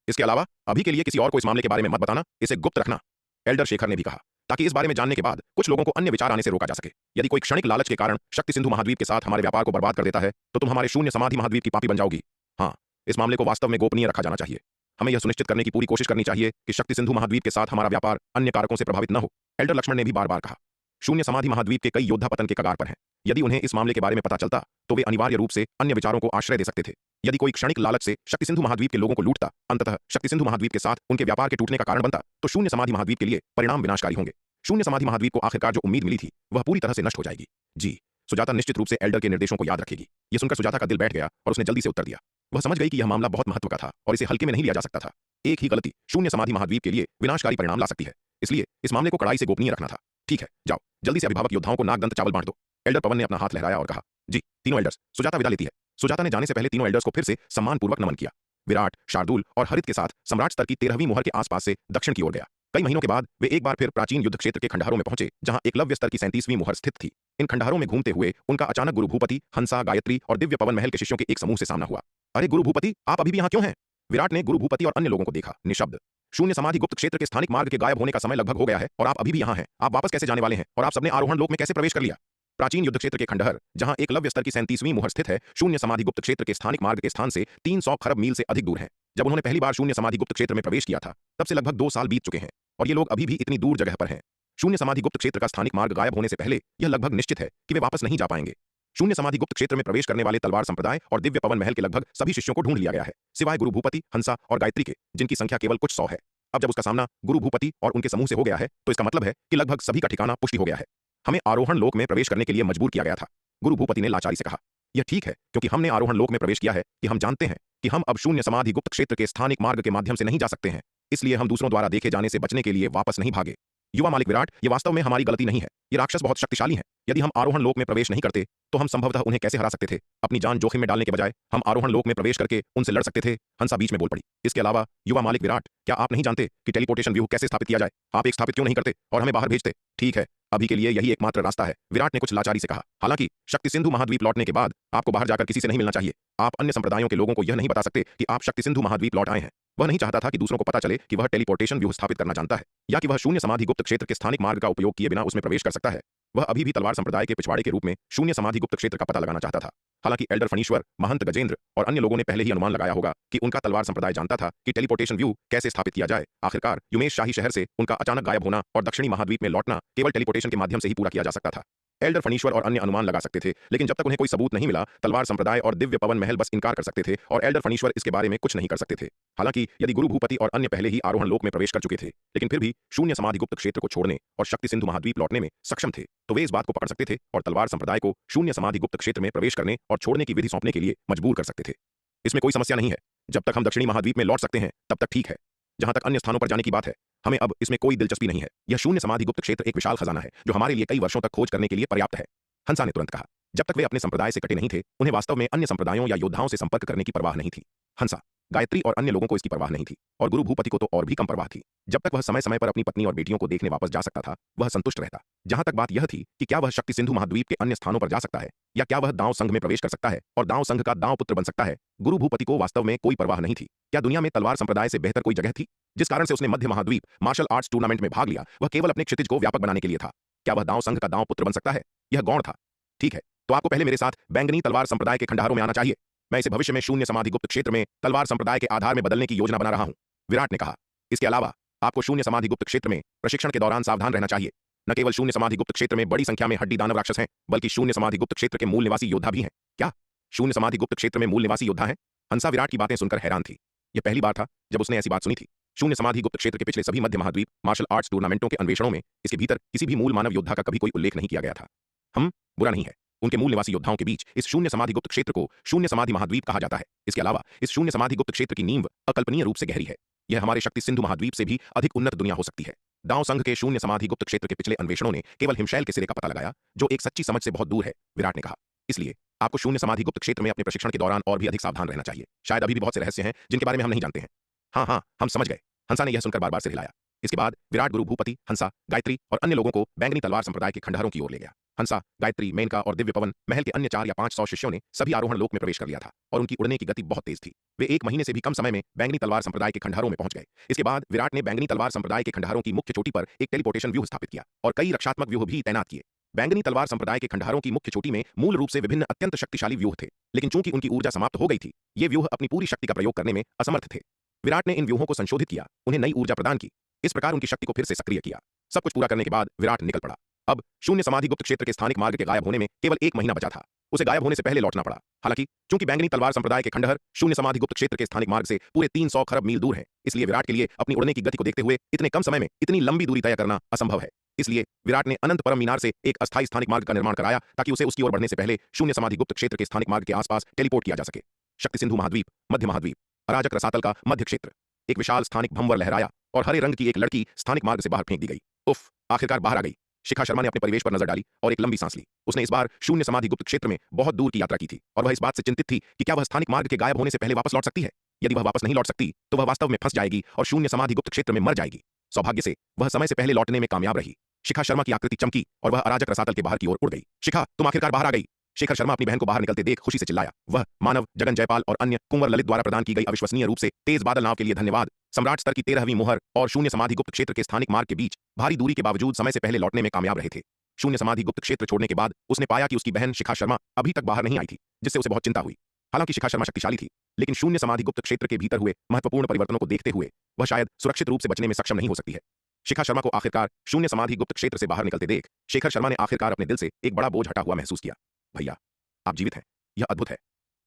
इसके अलावा अभी के लिए किसी और को इस मामले के बारे में मत बताना, इसे गुप्त रखना, एल्डर शेखर ने भी कहा, ताकि इस बारे में जानने के बाद कुछ लोगों को अन्य विचार आने से रोका जा सके। यदि कोई क्षणिक लालच के कारण शक्ति सिंधु महाद्वीप के साथ हमारे व्यापार को बर्बाद कर देता है तो तुम हमारे शून्य समाधि महाद्वीप की पापी बन जाओगी। हाँ, इस मामले को वास्तव में गोपनीय रखा जाना चाहिए। हमें यह सुनिश्चित करने की पूरी कोशिश करनी चाहिए कि शक्ति सिंधु महाद्वीप के साथ हमारा व्यापार अन्य कारकों से प्रभावित न हो, एल्डर लक्ष्मण ने भी बार बार कहा। शून्य समाधि महाद्वीप के कई योद्धा पतन के कगार पर हैं। यदि उन्हें इस मामले के बारे में पता चलता तो वे अनिवार्य रूप से अन्य विचारों को आश्रय दे सकते थे। यदि कोई क्षणिक लालच से शक्ति सिंधु महाद्वीप के लोगों को लूटता, अंततः शक्ति सिंधु महाद्वीप के साथ उनके व्यापार के टूटने का कारण बनता, तो शून्य समाधि महाद्वीप के लिए परिणाम विनाशकारी होंगे। शून्य समाधि महाद्वीप को आखिरकार जो उम्मीद मिली थी वह पूरी तरह से नष्ट हो जाएगी। जी, सुजाता निश्चित रूप से एल्डर के निर्देशों को याद रखेगी। यह सुनकर सुजाता का दिल बैठ गया और उसने जल्दी से उत्तर दिया। वह समझ गई कि यह मामला बहुत महत्व का था और इसे हल्के में नहीं लिया जा सकता था। एक ही गलती शून्य समाधि महाद्वीप के लिए विनाशकारी परिणाम ला सकती है, इसलिए इस मामले को कड़ाई से गोपनीय रखना था। ठीक है, जाओ, जल्दी से अभिभावक योद्धाओं को नागदंत चावल बांट दो। एल्डर पवन ने अपना हाथ लहराया और कहा। जी, तीनों एल्डर्स, सुजाता विदा लेती है। सुजाता ने जाने से पहले तीनों एल्डर्स को फिर से सम्मानपूर्वक नमन किया। विराट, शार्दुल और हरित के साथ सम्राट स्तर की 13वीं मुहर के आसपास से दक्षिण की ओर गया। कई महीनों के बाद वे एक बार फिर प्राचीन युद्ध क्षेत्र के खंडहरों में पहुंचे जहां एकलव्य स्तर की 37वीं मुहर स्थित थी। इन खंडहरों में घूमते हुए उनका अचानक गुरु भूपति, हंसा, गायत्री और दिव्य पवन महल के शिष्यों के एक समूह से सामना हुआ। अरे गुरु भूपति, आप अभी भी यहाँ क्यों हैं? विराट ने गुरु भूपति और अन्य लोगों को देखा, निशब्द। शून्य समाधि गुप्त क्षेत्र के स्थानिक मार्ग के गायब होने का समय लगभग हो गया है और आप अभी भी यहाँ हैं। आप वापस कैसे जाने वाले हैं और आप सबने आरोहण लोक में कैसे प्रवेश कर लिया? प्राचीन युद्ध क्षेत्र के खंडहर जहां एकलव्य स्तर की 37वीं मुहर स्थित है, शून्य समाधि गुप्त क्षेत्र के स्थानिक मार्ग के स्थान से 300 खरब मील से अधिक दूर है। जब उन्होंने पहली बार शून्य समाधि गुप्त क्षेत्र में प्रवेश किया था तब से लगभग 2 साल बीत चुके हैं और ये लोग अभी भी इतनी दूर जगह पर हैं। शून्य समाधि गुप्त क्षेत्र का स्थानिक मार्ग गायब होने से पहले यह लगभग निश्चित है कि वे वापस नहीं जा पाएंगे। शून्य समाधि गुप्त क्षेत्र में प्रवेश करने वाले तलवार संप्रदाय और दिव्य पवन महल के लगभग सभी शिष्यों को ढूंढ लिया गया है, सिवाय गुरु भूपति, हंसा और गायत्री के, जिनकी संख्या केवल कुछ 100 है। अब जब उसका सामना गुरु भूपति और उनके समूह से हो गया है तो इसका मतलब है कि लगभग सभी का ठिकाना पुष्टि हो गया है। हमें आरोहण लोक में प्रवेश करने के लिए मजबूर किया गया था, गुरु भूपति ने लाचारी से कहा। यह ठीक है, क्योंकि हमने आरोहण लोक में प्रवेश किया है कि हम जानते हैं कि हम अब शून्य समाधि गुप्त क्षेत्र के स्थानिक मार्ग के माध्यम से नहीं जा सकते हैं, इसलिए हम दूसरों द्वारा देखे जाने से बचने के लिए वापस नहीं भागे। युवा मालिक विराट, ये वास्तव में हमारी गलती नहीं है। ये राक्षस बहुत शक्तिशाली हैं। यदि हम आरोहण लोक में प्रवेश नहीं करते तो हम संभवतः उन्हें कैसे हरा सकते थे? अपनी जान जोखिम में डालने के बजाय हम आरोहण लोक में प्रवेश करके उनसे लड़ सकते थे। हंसा बीच में बोल पड़ी। इसके अलावा युवा मालिक विराट, क्या आप नहीं जानते कि टेलीपोर्टेशन व्यूह कैसे स्थापित किया जाए? आप एक स्थापित क्यों नहीं करते और हमें बाहर भेजते? ठीक है, अभी के लिए यही एकमात्र रास्ता है, विराट ने कुछ लाचारी से कहा। हालांकि शक्ति सिंधु महाद्वीप लौटने के बाद आपको बाहर जाकर किसी से नहीं मिलना चाहिए। आप अन्य संप्रदायों के लोगों को यह नहीं बता सकते कि आप शक्ति सिंधु महाद्वीप लौट आए हैं। वह नहीं चाहता था कि दूसरों को पता चले कि वह टेलीपोर्टेशन व्यूह स्थापित करना जानता है या कि वह शून्य समाधि गुप्त क्षेत्र के स्थानिक मार्ग का उपयोग किए बिना उसमें प्रवेश कर सकता है। वह अभी भी तलवार संप्रदाय के पिछवाड़े के रूप में शून्य समाधि गुप्त क्षेत्र का पता लगाना चाहता था। हालांकि एल्डर फणीश्वर, महंत गजेंद्र और अन्य लोगों ने पहले ही अनुमान लगाया होगा कि उनका तलवार संप्रदाय जानता था कि टेलीपोर्टेशन व्यू कैसे स्थापित किया जाए। आखिरकार युमेश शाही शहर से उनका अचानक गायब होना और दक्षिणी महाद्वीप में लौटना केवल टेलीपोर्टेशन के माध्यम से ही पूरा किया जा सकता था। एल्डर फणीश्वर और अन्य अनुमान लगा सकते थे, लेकिन जब तक उन्हें कोई सबूत नहीं मिला, तलवार संप्रदाय और दिव्य पवन महल बस इनकार कर सकते थे और एल्डर फणीश्वर इसके बारे में कुछ नहीं कर सकते थे। हालांकि यदि गुरु भूपति और अन्य पहले ही आरोहण लोक में प्रवेश कर चुके थे, लेकिन फिर भी शून्य समाधि गुप्त क्षेत्र को छोड़ने और शक्ति सिंधु महाद्वीप लौटने में सक्षम थे, तो वे इस बात को पकड़ सकते थे और तलवार संप्रदाय को शून्य समाधि गुप्त क्षेत्र में प्रवेश करने और छोड़ने की विधि सौंपने के लिए मजबूर कर सकते थे। इसमें कोई समस्या नहीं है। जब तक हम दक्षिणी महाद्वीप में लौट सकते हैं तब तक ठीक है। जहां तक अन्य स्थानों पर जाने की बात है, हमें अब इसमें कोई दिलचस्पी नहीं है। यह शून्य समाधि गुप्त क्षेत्र एक विशाल खजाना है जो हमारे लिए कई वर्षों तक खोज करने के लिए पर्याप्त है। हंसा ने तुरंत कहा। जब तक वे अपने संप्रदाय से कटे नहीं थे, उन्हें वास्तव में अन्य संप्रदायों या योद्धाओं से संपर्क करने की परवाह नहीं थी। हंसा, गायत्री और अन्य लोगों को इसकी परवाह नहीं थी और गुरु भूपति को तो और भी कम परवाह थी। जब तक वह समय समय पर अपनी पत्नी और बेटियों को देखने वापस जा सकता था, वह संतुष्ट रहता। जहां तक बात यह थी कि क्या वह शक्ति सिंधु महाद्वीप के अन्य स्थानों पर जा सकता है या क्या वह दांव संघ में प्रवेश कर सकता है और दांव संघ का दांव पुत्र बन सकता है, गुरु भूपति को वास्तव में कोई परवाह नहीं थी। क्या दुनिया में तलवार संप्रदाय से बेहतर कोई जगह थी? जिस कारण से उसने मध्य महाद्वीप मार्शल आर्ट्स टूर्नामेंट में भाग लिया, वह केवल अपने क्षितिज को व्यापक बनाने के लिए था। क्या वह दांव संघ का दांव पुत्र बन सकता है? यह गौण था। ठीक है, तो आपको पहले मेरे साथ बैंगनी तलवार संप्रदाय के खंडहरों में आना चाहिए। मैं इसे भविष्य में शून्य समाधि गुप्त क्षेत्र में तलवार संप्रदाय के आधार में बदलने की योजना बना रहा हूं, विराट ने कहा। इसके अलावा आपको शून्य समाधि गुप्त क्षेत्र में प्रशिक्षण के दौरान सावधान रहना चाहिए। न केवल शून्य समाधि गुप्त क्षेत्र में बड़ी संख्या में हड्डी दानव राक्षस हैं, बल्कि शून्य समाधि गुप्त क्षेत्र के मूल निवासी योद्धा भी हैं। क्या शून्य समाधि गुप्त क्षेत्र में मूल निवासी योद्धा हैं? हंसा विराट की बातें सुनकर हैरान थी। यह पहली बार था जब उसने ऐसी बात सुनी थी। शून्य समाधि गुप्त क्षेत्र के पिछले सभी मध्य महाद्वीप मार्शल आर्ट्स टूर्नामेंटों के अन्वेषणों में इसके भीतर किसी भी मूल मानव योद्धा का कभी कोई उल्लेख नहीं किया गया था। बुरा नहीं है। उनके मूल निवासी योद्धाओं के बीच इस शून्य समाधि गुप्त क्षेत्र को शून्य समाधि महाद्वीप कहा जाता है। इसके अलावा इस शून्य समाधि गुप्त क्षेत्र की नींव अकल्पनीय रूप से गहरी है। यह हमारे शक्ति सिंधु महाद्वीप से भी अधिक उन्नत दुनिया हो सकती है। दांव संघ के शून्य समाधि गुप्त क्षेत्र के पिछले अन्वेषणों ने केवल हिमशैल के सिरे का पता लगाया, जो एक सच्ची समझ से बहुत दूर है, विराट ने कहा। इसलिए आपको शून्य समाधि गुप्त क्षेत्र में अपने प्रशिक्षण के दौरान और भी अधिक सावधान रहना चाहिए। शायद अभी भी बहुत से रहस्य हैं जिनके बारे में हम नहीं जानते हैं। हाँ, हम समझ गए। हंसा ने यह सुनकर बार बार सिर हिलाया। इसके बाद विराट गुरु भूपति, हंसा, गायत्री और अन्य लोगों को बैंगनी तलवार संप्रदाय के खंडहरों की ओर ले गया। हंसा, गायत्री, मेनका और दिव्य पवन महल के अन्य 4 या 500 शिष्यों ने सभी आरोहण लोक में प्रवेश कर लिया था और उनकी उड़ने की गति बहुत तेज थी। वे 1 महीने से भी कम समय में बैंगनी तलवार संप्रदाय के खंडहरों में पहुंच गए। इसके बाद विराट ने बैंगनी तलवार संप्रदाय के खंडहरों की मुख्य चोटी पर एक टेलीपोर्टेशन व्यूह स्थापित किया और कई रक्षात्मक व्यूह भी तैनात किए। बैंगनी तलवार संप्रदाय के खंडहरों की मुख्य चोटी में मूल रूप से विभिन्न अत्यंत शक्तिशाली व्यूह थे, लेकिन चूंकि उनकी ऊर्जा समाप्त हो गई थी, ये व्यूह अपनी पूरी शक्ति का प्रयोग करने में असमर्थ थे। विराट ने इन व्यूहों को संशोधित किया, उन्हें नई ऊर्जा प्रदान की। इस प्रकार उनकी शक्ति को फिर से सक्रिय किया। सब कुछ पूरा करने के बाद विराट निकल पड़ा। अब शून्य समाधि गुप्त क्षेत्र के स्थानिक मार्ग के गायब होने में केवल 1 महीना बचा था। उसे गायब होने से पहले लौटना पड़ा। हालांकि चूंकि बैंगनी तलवार संप्रदाय के खंडहर शून्य समाधि गुप्त क्षेत्र के स्थानिक मार्ग से पूरे 300 खरब मील दूर है, इसलिए विराट के लिए अपनी उड़ने की गति को देखते हुए इतने कम समय में इतनी लंबी दूरी तय करना असंभव है। इसलिए विराट ने अनंत परम मीनार से एक अस्थायी स्थानिक मार्ग का निर्माण कराया ताकि उसे उसकी ओर बढ़ने से पहले शून्य समाधि गुप्त क्षेत्र के स्थानिक मार्ग के आसपास टेलीपोर्ट किया जा सके। शक्ति सिंधु महाद्वीप, मध्य महाद्वीप, अराजक रसातल का मध्य क्षेत्र। एक विशाल स्थानिक भंवर लहराया और हरे रंग की एक लड़की स्थानिक मार्ग से बाहर फेंक दी गई। उफ, आखिरकार बाहर आ गई। शिखा शर्मा ने अपने परिवेश पर नजर डाली और एक लंबी सांस ली। उसने इस बार शून्य समाधि गुप्त क्षेत्र में बहुत दूर की यात्रा की थी और वह इस बात से चिंतित थी कि क्या वह स्थानिक मार्ग के गायब होने से पहले वापस लौट सकती है। यदि वह वापस नहीं लौट सकती तो वह वास्तव में फंस जाएगी और शून्य समाधि गुप्त क्षेत्र में मर जाएगी। सौभाग्य से वह समय से पहले लौटने में कामयाब रही। शिखा शर्मा की आकृति चमकी और वह अराजक रसातल के बाहर की ओर उड़ गई। शिखा, तुम आखिरकार बाहर आ गई। शेखर शर्मा अपनी बहन को बाहर निकलते देख खुशी से चिल्लाया। वह मानव, जगन जयपाल और अन्य कुंवर ललित द्वारा प्रदान की गई अविश्वसनीय रूप से तेज बादल नाव के लिए धन्यवाद। सम्राट स्तर की 13वीं मोहर और शून्य समाधि गुप्त क्षेत्र के स्थानिक मार्ग के बीच भारी दूरी के बावजूद समय से पहले लौटने में कामयाब रहे थे। शून्य समाधि गुप्त क्षेत्र छोड़ने के बाद उसने पाया कि उसकी बहन शिखा शर्मा अभी तक बाहर नहीं आई थी, जिससे उसे बहुत चिंता हुई। हालांकि शिखा शर्मा शक्तिशाली थी, लेकिन शून्य समाधि गुप्त क्षेत्र के भीतर हुए महत्वपूर्ण परिवर्तनों को देखते हुए वह शायद सुरक्षित रूप से बचने में सक्षम नहीं हो सकती है। शिखा शर्मा को आखिरकार शून्य समाधि गुप्त क्षेत्र से बाहर निकलते देख शेखर शर्मा ने आखिरकार अपने दिल से एक बड़ा बोझ हटा हुआ महसूस किया। भैया, आप जीवित हैं, यह अद्भुत है।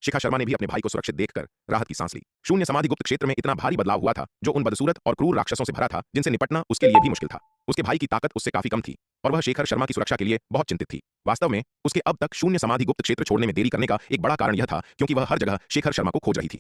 शिखा शर्मा ने भी अपने भाई को सुरक्षित देखकर राहत की सांस ली। शून्य समाधि गुप्त क्षेत्र में इतना भारी बदलाव हुआ था जो उन बदसूरत और क्रूर राक्षसों से भरा था जिनसे निपटना उसके लिए भी मुश्किल था। उसके भाई की ताकत उससे काफी कम थी और वह शेखर शर्मा की सुरक्षा के लिए बहुत चिंतित थी। वास्तव में उसके अब तक शून्य समाधि गुप्त क्षेत्र छोड़ने में देरी करने का एक बड़ा कारण यह था क्योंकि वह हर जगह शेखर शर्मा को खोज रही थी।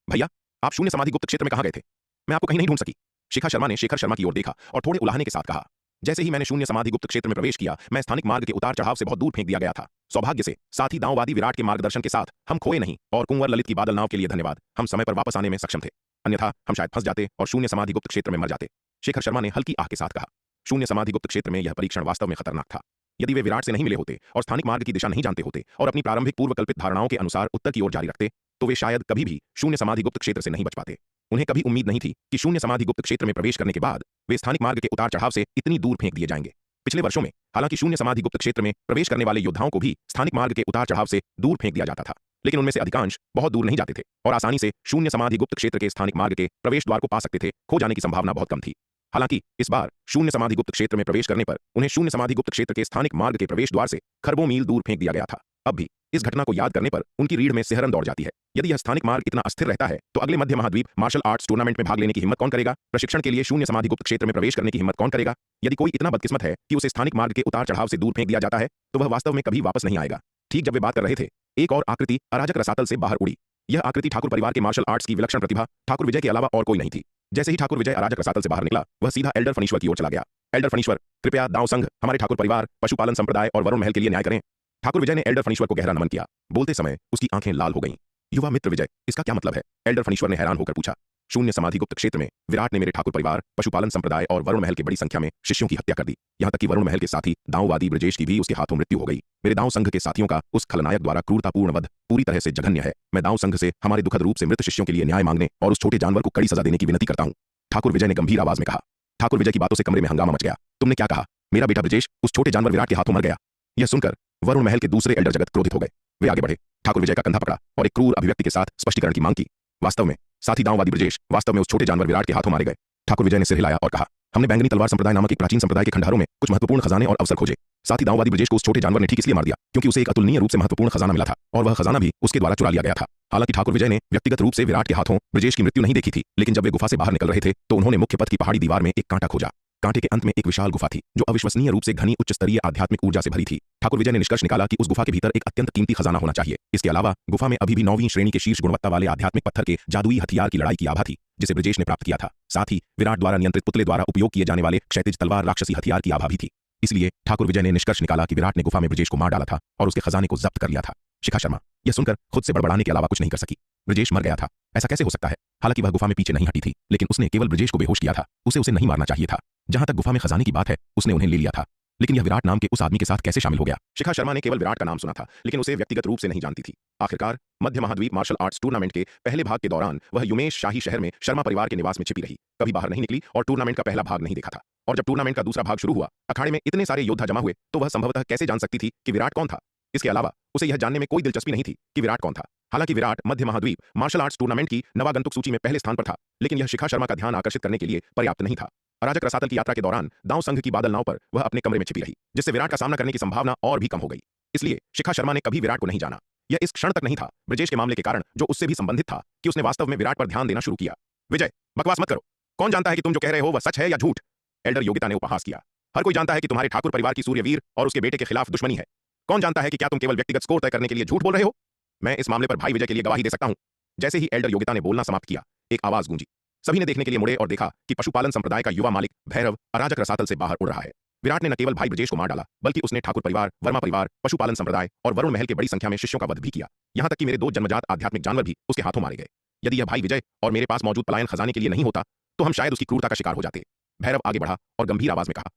भैया, आप शून्य समाधि गुप्त क्षेत्र में कहां गए थे? मैं आपको कहीं नहीं ढूंढ सकी। शिखा शर्मा ने शेखर शर्मा की ओर देखा और थोड़े उलाहने के साथ कहा। जैसे ही मैंने शून्य समाधि गुप्त क्षेत्र में प्रवेश किया, मैं स्थानिक मार्ग के उतार चढ़ाव से बहुत दूर फेंक दिया गया था। सौभाग्य से साथी दांववादी विराट के मार्गदर्शन के साथ हम खोए नहीं, और कुंवर ललित की बादल नाव के लिए धन्यवाद, हम समय पर वापस आने में सक्षम थे। अन्यथा हम शायद फंस जाते और शून्य समाधि गुप्त क्षेत्र में मर जाते। शेखर शर्मा ने हल्की आह के साथ कहा। शून्य समाधि गुप्त क्षेत्र में यह परीक्षण वास्तव में खतरनाक था। यदि वे विराट से नहीं मिले होते और स्थानिक मार्ग की दिशा नहीं जानते होते और अपनी प्रारंभिक पूर्वकल्पित धारणाओं के अनुसार उत्तर की ओर जारी रखते, तो वे शायद कभी भी शून्य समाधि गुप्त क्षेत्र से नहीं बच पाते। उन्हें कभी उम्मीद नहीं थी कि शून्य समाधि गुप्त क्षेत्र में प्रवेश करने के बाद वे स्थानिक मार्ग के उतार चढ़ाव से इतनी दूर फेंक दिए जाएंगे। पिछले वर्षों में हालांकि शून्य समाधि गुप्त क्षेत्र में प्रवेश करने वाले योद्धाओं को भी स्थानिक मार्ग के उतार चढ़ाव से दूर फेंक दिया जाता था, लेकिन उनमें से अधिकांश बहुत दूर नहीं जाते थे और आसानी से शून्य समाधि गुप्त क्षेत्र के स्थानिक मार्ग के प्रवेश द्वार को पा सकते थे। खो जाने की संभावना बहुत कम थी। हालांकि इस बार शून्य समाधि गुप्त क्षेत्र में प्रवेश करने पर उन्हें शून्य समाधि गुप्त क्षेत्र के स्थानिक मार्ग के प्रवेश द्वार से खरबों मील दूर फेंक दिया गया था। अब भी इस घटना को याद करने पर उनकी रीढ़ में सिहरन दौड़ जाती है। यदि यह स्थानिक मार्ग इतना अस्थिर रहता है, तो अगले मध्य महाद्वीप मार्शल आर्ट्स टूर्नामेंट में भाग लेने की हिम्मत कौन करेगा? प्रशिक्षण के लिए शून्य समाधि गुप्त क्षेत्र में प्रवेश करने की हिम्मत कौन करेगा? यदि कोई इतना बदकिस्मत है कि उसे स्थानिक मार्ग के उतार चढ़ाव से दूर फेंक दिया जाता है, तो वह वास्तव में कभी वापस नहीं आएगा। ठीक जब वे बात कर रहे थे, एक और आकृति अराजक रसातल से बाहर उड़ी। यह आकृति ठाकुर परिवार के मार्शल आर्ट्स की विलक्षण प्रतिभा ठाकुर विजय के अलावा और कोई नहीं थी। जैसे ही ठाकुर विजय अराजक रसातल से बाहर निकला, वह सीधा एल्डर फनीश्वर की ओर चला गया। एल्डर फनीश्वर, कृपया दांव संघ, हमारे ठाकुर परिवार, पशुपालन संप्रदाय और वरुण महल के लिए न्याय करें। ठाकुर विजय ने एल्डर फनीश्वर को गहरा नमन किया। बोलते समय उसकी आंखें लाल हो गईं। युवा मित्र विजय, इसका क्या मतलब है? एल्डर फनीश्वर ने हैरान होकर पूछा। शून्य समाधि गुप्त क्षेत्र में विराट ने मेरे ठाकुर परिवार, पशुपालन संप्रदाय और वरुण महल के बड़ी संख्या में शिष्यों की हत्या कर दी। यहां तक कि वरुण महल के साथी दांववादी ब्रजेश की भी उसके हाथों मृत्यु हो गई। मेरे दांव संघ के साथियों का उस खलनायक द्वारा क्रूरतापूर्ण वध पूरी तरह से जघन्य है। मैं दांव संघ से हमारे दुखद रूप से मृत शिष्यों के लिए न्याय मांगने और उस छोटे जानवर को कड़ी सजा देने की विनती करता हूं, ठाकुर विजय ने गंभीर आवाज में कहा। ठाकुर विजय की बातों से कमरे में हंगामा मच गया। तुमने क्या कहा? मेरा बेटा ब्रजेश उस छोटे जानवर विराट के हाथों मर गया। यह सुनकर वरुण महल के दूसरे एल्डर जगत क्रोधित हो गए। वे आगे बढ़े, ठाकुर विजय का कंधा पकड़ा और एक क्रूर अभिव्यक्ति के साथ स्पष्टीकरण की मांग की। वास्तव में साथी दांववादी ब्रजेश वास्तव में उस छोटे जानवर विराट के हाथों मारे गए। ठाकुर विजय ने सिर हिलाया और कहा, हमने बैंगनी तलवार संप्रदाय नामक एक प्राचीन संप्रदाय के खंडहरों में कुछ महत्वपूर्ण खजाने और अवसर खोजे। साथी दांववादी ब्रजेश को उस छोटे जानवर ने ठीक इसलिए मार दिया क्योंकि उसे एक अतुलनीय रूप से महत्वपूर्ण खजाना मिला था और वह खजाना भी उसके द्वारा चुरा लिया गया था। हालांकि ठाकुर विजय ने व्यक्तिगत रूप से विराट के हाथों ब्रजेश की मृत्यु नहीं देखी थी, लेकिन जब वे गुफा से बाहर निकल रहे थे तो उन्होंने मुख्य पथ की पहाड़ी दीवार में एक कांटा खोजा। कांटे के अंत में एक विशाल गुफा थी जो अविश्वसनीय रूप से घनी उच्च स्तरीय आध्यात्मिक ऊर्जा से भरी थी। ठाकुर विजय ने निष्कर्ष निकाला कि उस गुफा के भीतर एक अत्यंत कीमती खजाना होना चाहिए। इसके अलावा गुफा में अभी भी 9वीं श्रेणी के शीर्ष गुणवत्ता वाले आध्यात्मिक पत्थर के जादुई हथियार की लड़ाई की आभा थी जिसे ब्रजेश ने प्राप्त किया था। साथ ही विराट द्वारा नियंत्रित पुतले द्वारा उपयोग किए जाने वाले क्षैतिज तलवार राक्षसी हथियार की आभा भी थी। इसलिए ठाकुर विजय ने निष्कर्ष निकाला कि विराट ने गुफा में ब्रजेश को मार डाला था और उसके खजाने को जब्त कर लिया था। शिखा शर्मा यह सुनकर खुद से बड़बड़ाने के अलावा कुछ नहीं कर सकी। ब्रजेश मर गया था, ऐसा कैसे हो सकता है? हालांकि वह गुफा में पीछे नहीं हटी थी, लेकिन उसने केवल ब्रजेश को बेहोश किया था। उसे नहीं मारना चाहिए था। जहां तक गुफा में खजाने की बात है, उसने उन्हें ले लिया था, लेकिन यह विराट नाम के उस आदमी के साथ कैसे शामिल हो गया? शिखा शर्मा ने केवल विराट का नाम सुना था, लेकिन उसे व्यक्तिगत रूप से नहीं जानती थी। आखिरकार मध्य महाद्वीप मार्शल आर्ट्स टूर्नामेंट के पहले भाग के दौरान वह युमेश शाही शहर में शर्मा परिवार के निवास में छिपी रही, कभी बाहर नहीं निकली और टूर्नामेंट का पहला भाग नहीं देखा था। और जब टूर्नामेंट का दूसरा भाग शुरू हुआ, अखाड़े में इतने सारे योद्धा जमा हुए, तो वह संभवतः कैसे जान सकती थी कि विराट कौन था? इसके अलावा उसे यह जानने में कोई दिलचस्पी नहीं थी कि विराट कौन था। हालांकि विराट मध्य महाद्वीप मार्शल आर्ट्स टूर्नामेंट की नवागंतुक सूची में पहले स्थान पर था, लेकिन यह शिखा शर्मा का ध्यान आकर्षित करने के लिए पर्याप्त नहीं था। अराजक रसातल की यात्रा के दौरान दांव संघ की बादल नाव पर वह अपने कमरे में छिपी रही, जिससे विराट का सामना करने की संभावना और भी कम हो गई। इसलिए शिखा शर्मा ने कभी विराट को नहीं जाना। यह इस क्षण तक नहीं था, ब्रजेश के मामले के कारण जो उससे भी संबंधित था, कि उसने वास्तव में विराट पर ध्यान देना शुरू किया। विजय, बकवास मत करो। कौन जानता है कि तुम जो कह रहे हो वह सच है या झूठ? एल्डर योगिता ने उपहास किया। हर कोई जानता है कि तुम्हारे ठाकुर परिवार की सूर्यवीर और उसके बेटे के खिलाफ दुश्मनी है। कौन जानता है कि क्या तुम केवल व्यक्तिगत स्कोर तय करने के लिए झूठ बोल रहे हो? मैं इस मामले पर भाई विजय के लिए गवाही दे सकता हूं। जैसे ही एल्डर योगिता ने बोलना समाप्त किया, एक आवाज गूंजी। सभी ने देखने के लिए मुड़े और देखा कि पशुपालन संप्रदाय का युवा मालिक भैरव अराजक रसातल से बाहर उड़ रहा है। विराट ने न केवल भाई ब्रजेश को मार डाला, बल्कि उसने ठाकुर परिवार, वर्मा परिवार, पशुपालन संप्रदाय और वरुण महल के बड़ी संख्या में शिष्यों का वध भी किया। यहां तक कि मेरे 2 जन्मजात आध्यात्मिक जानवर भी उसके हाथों मारे गए। यदि यह भाई विजय और मेरे पास मौजूद पलायन खजाने के लिए नहीं होता, तो हम शायद उसकी क्रूरता का शिकार हो जाते। भैरव आगे बढ़ा और गंभीर आवाज में कहा,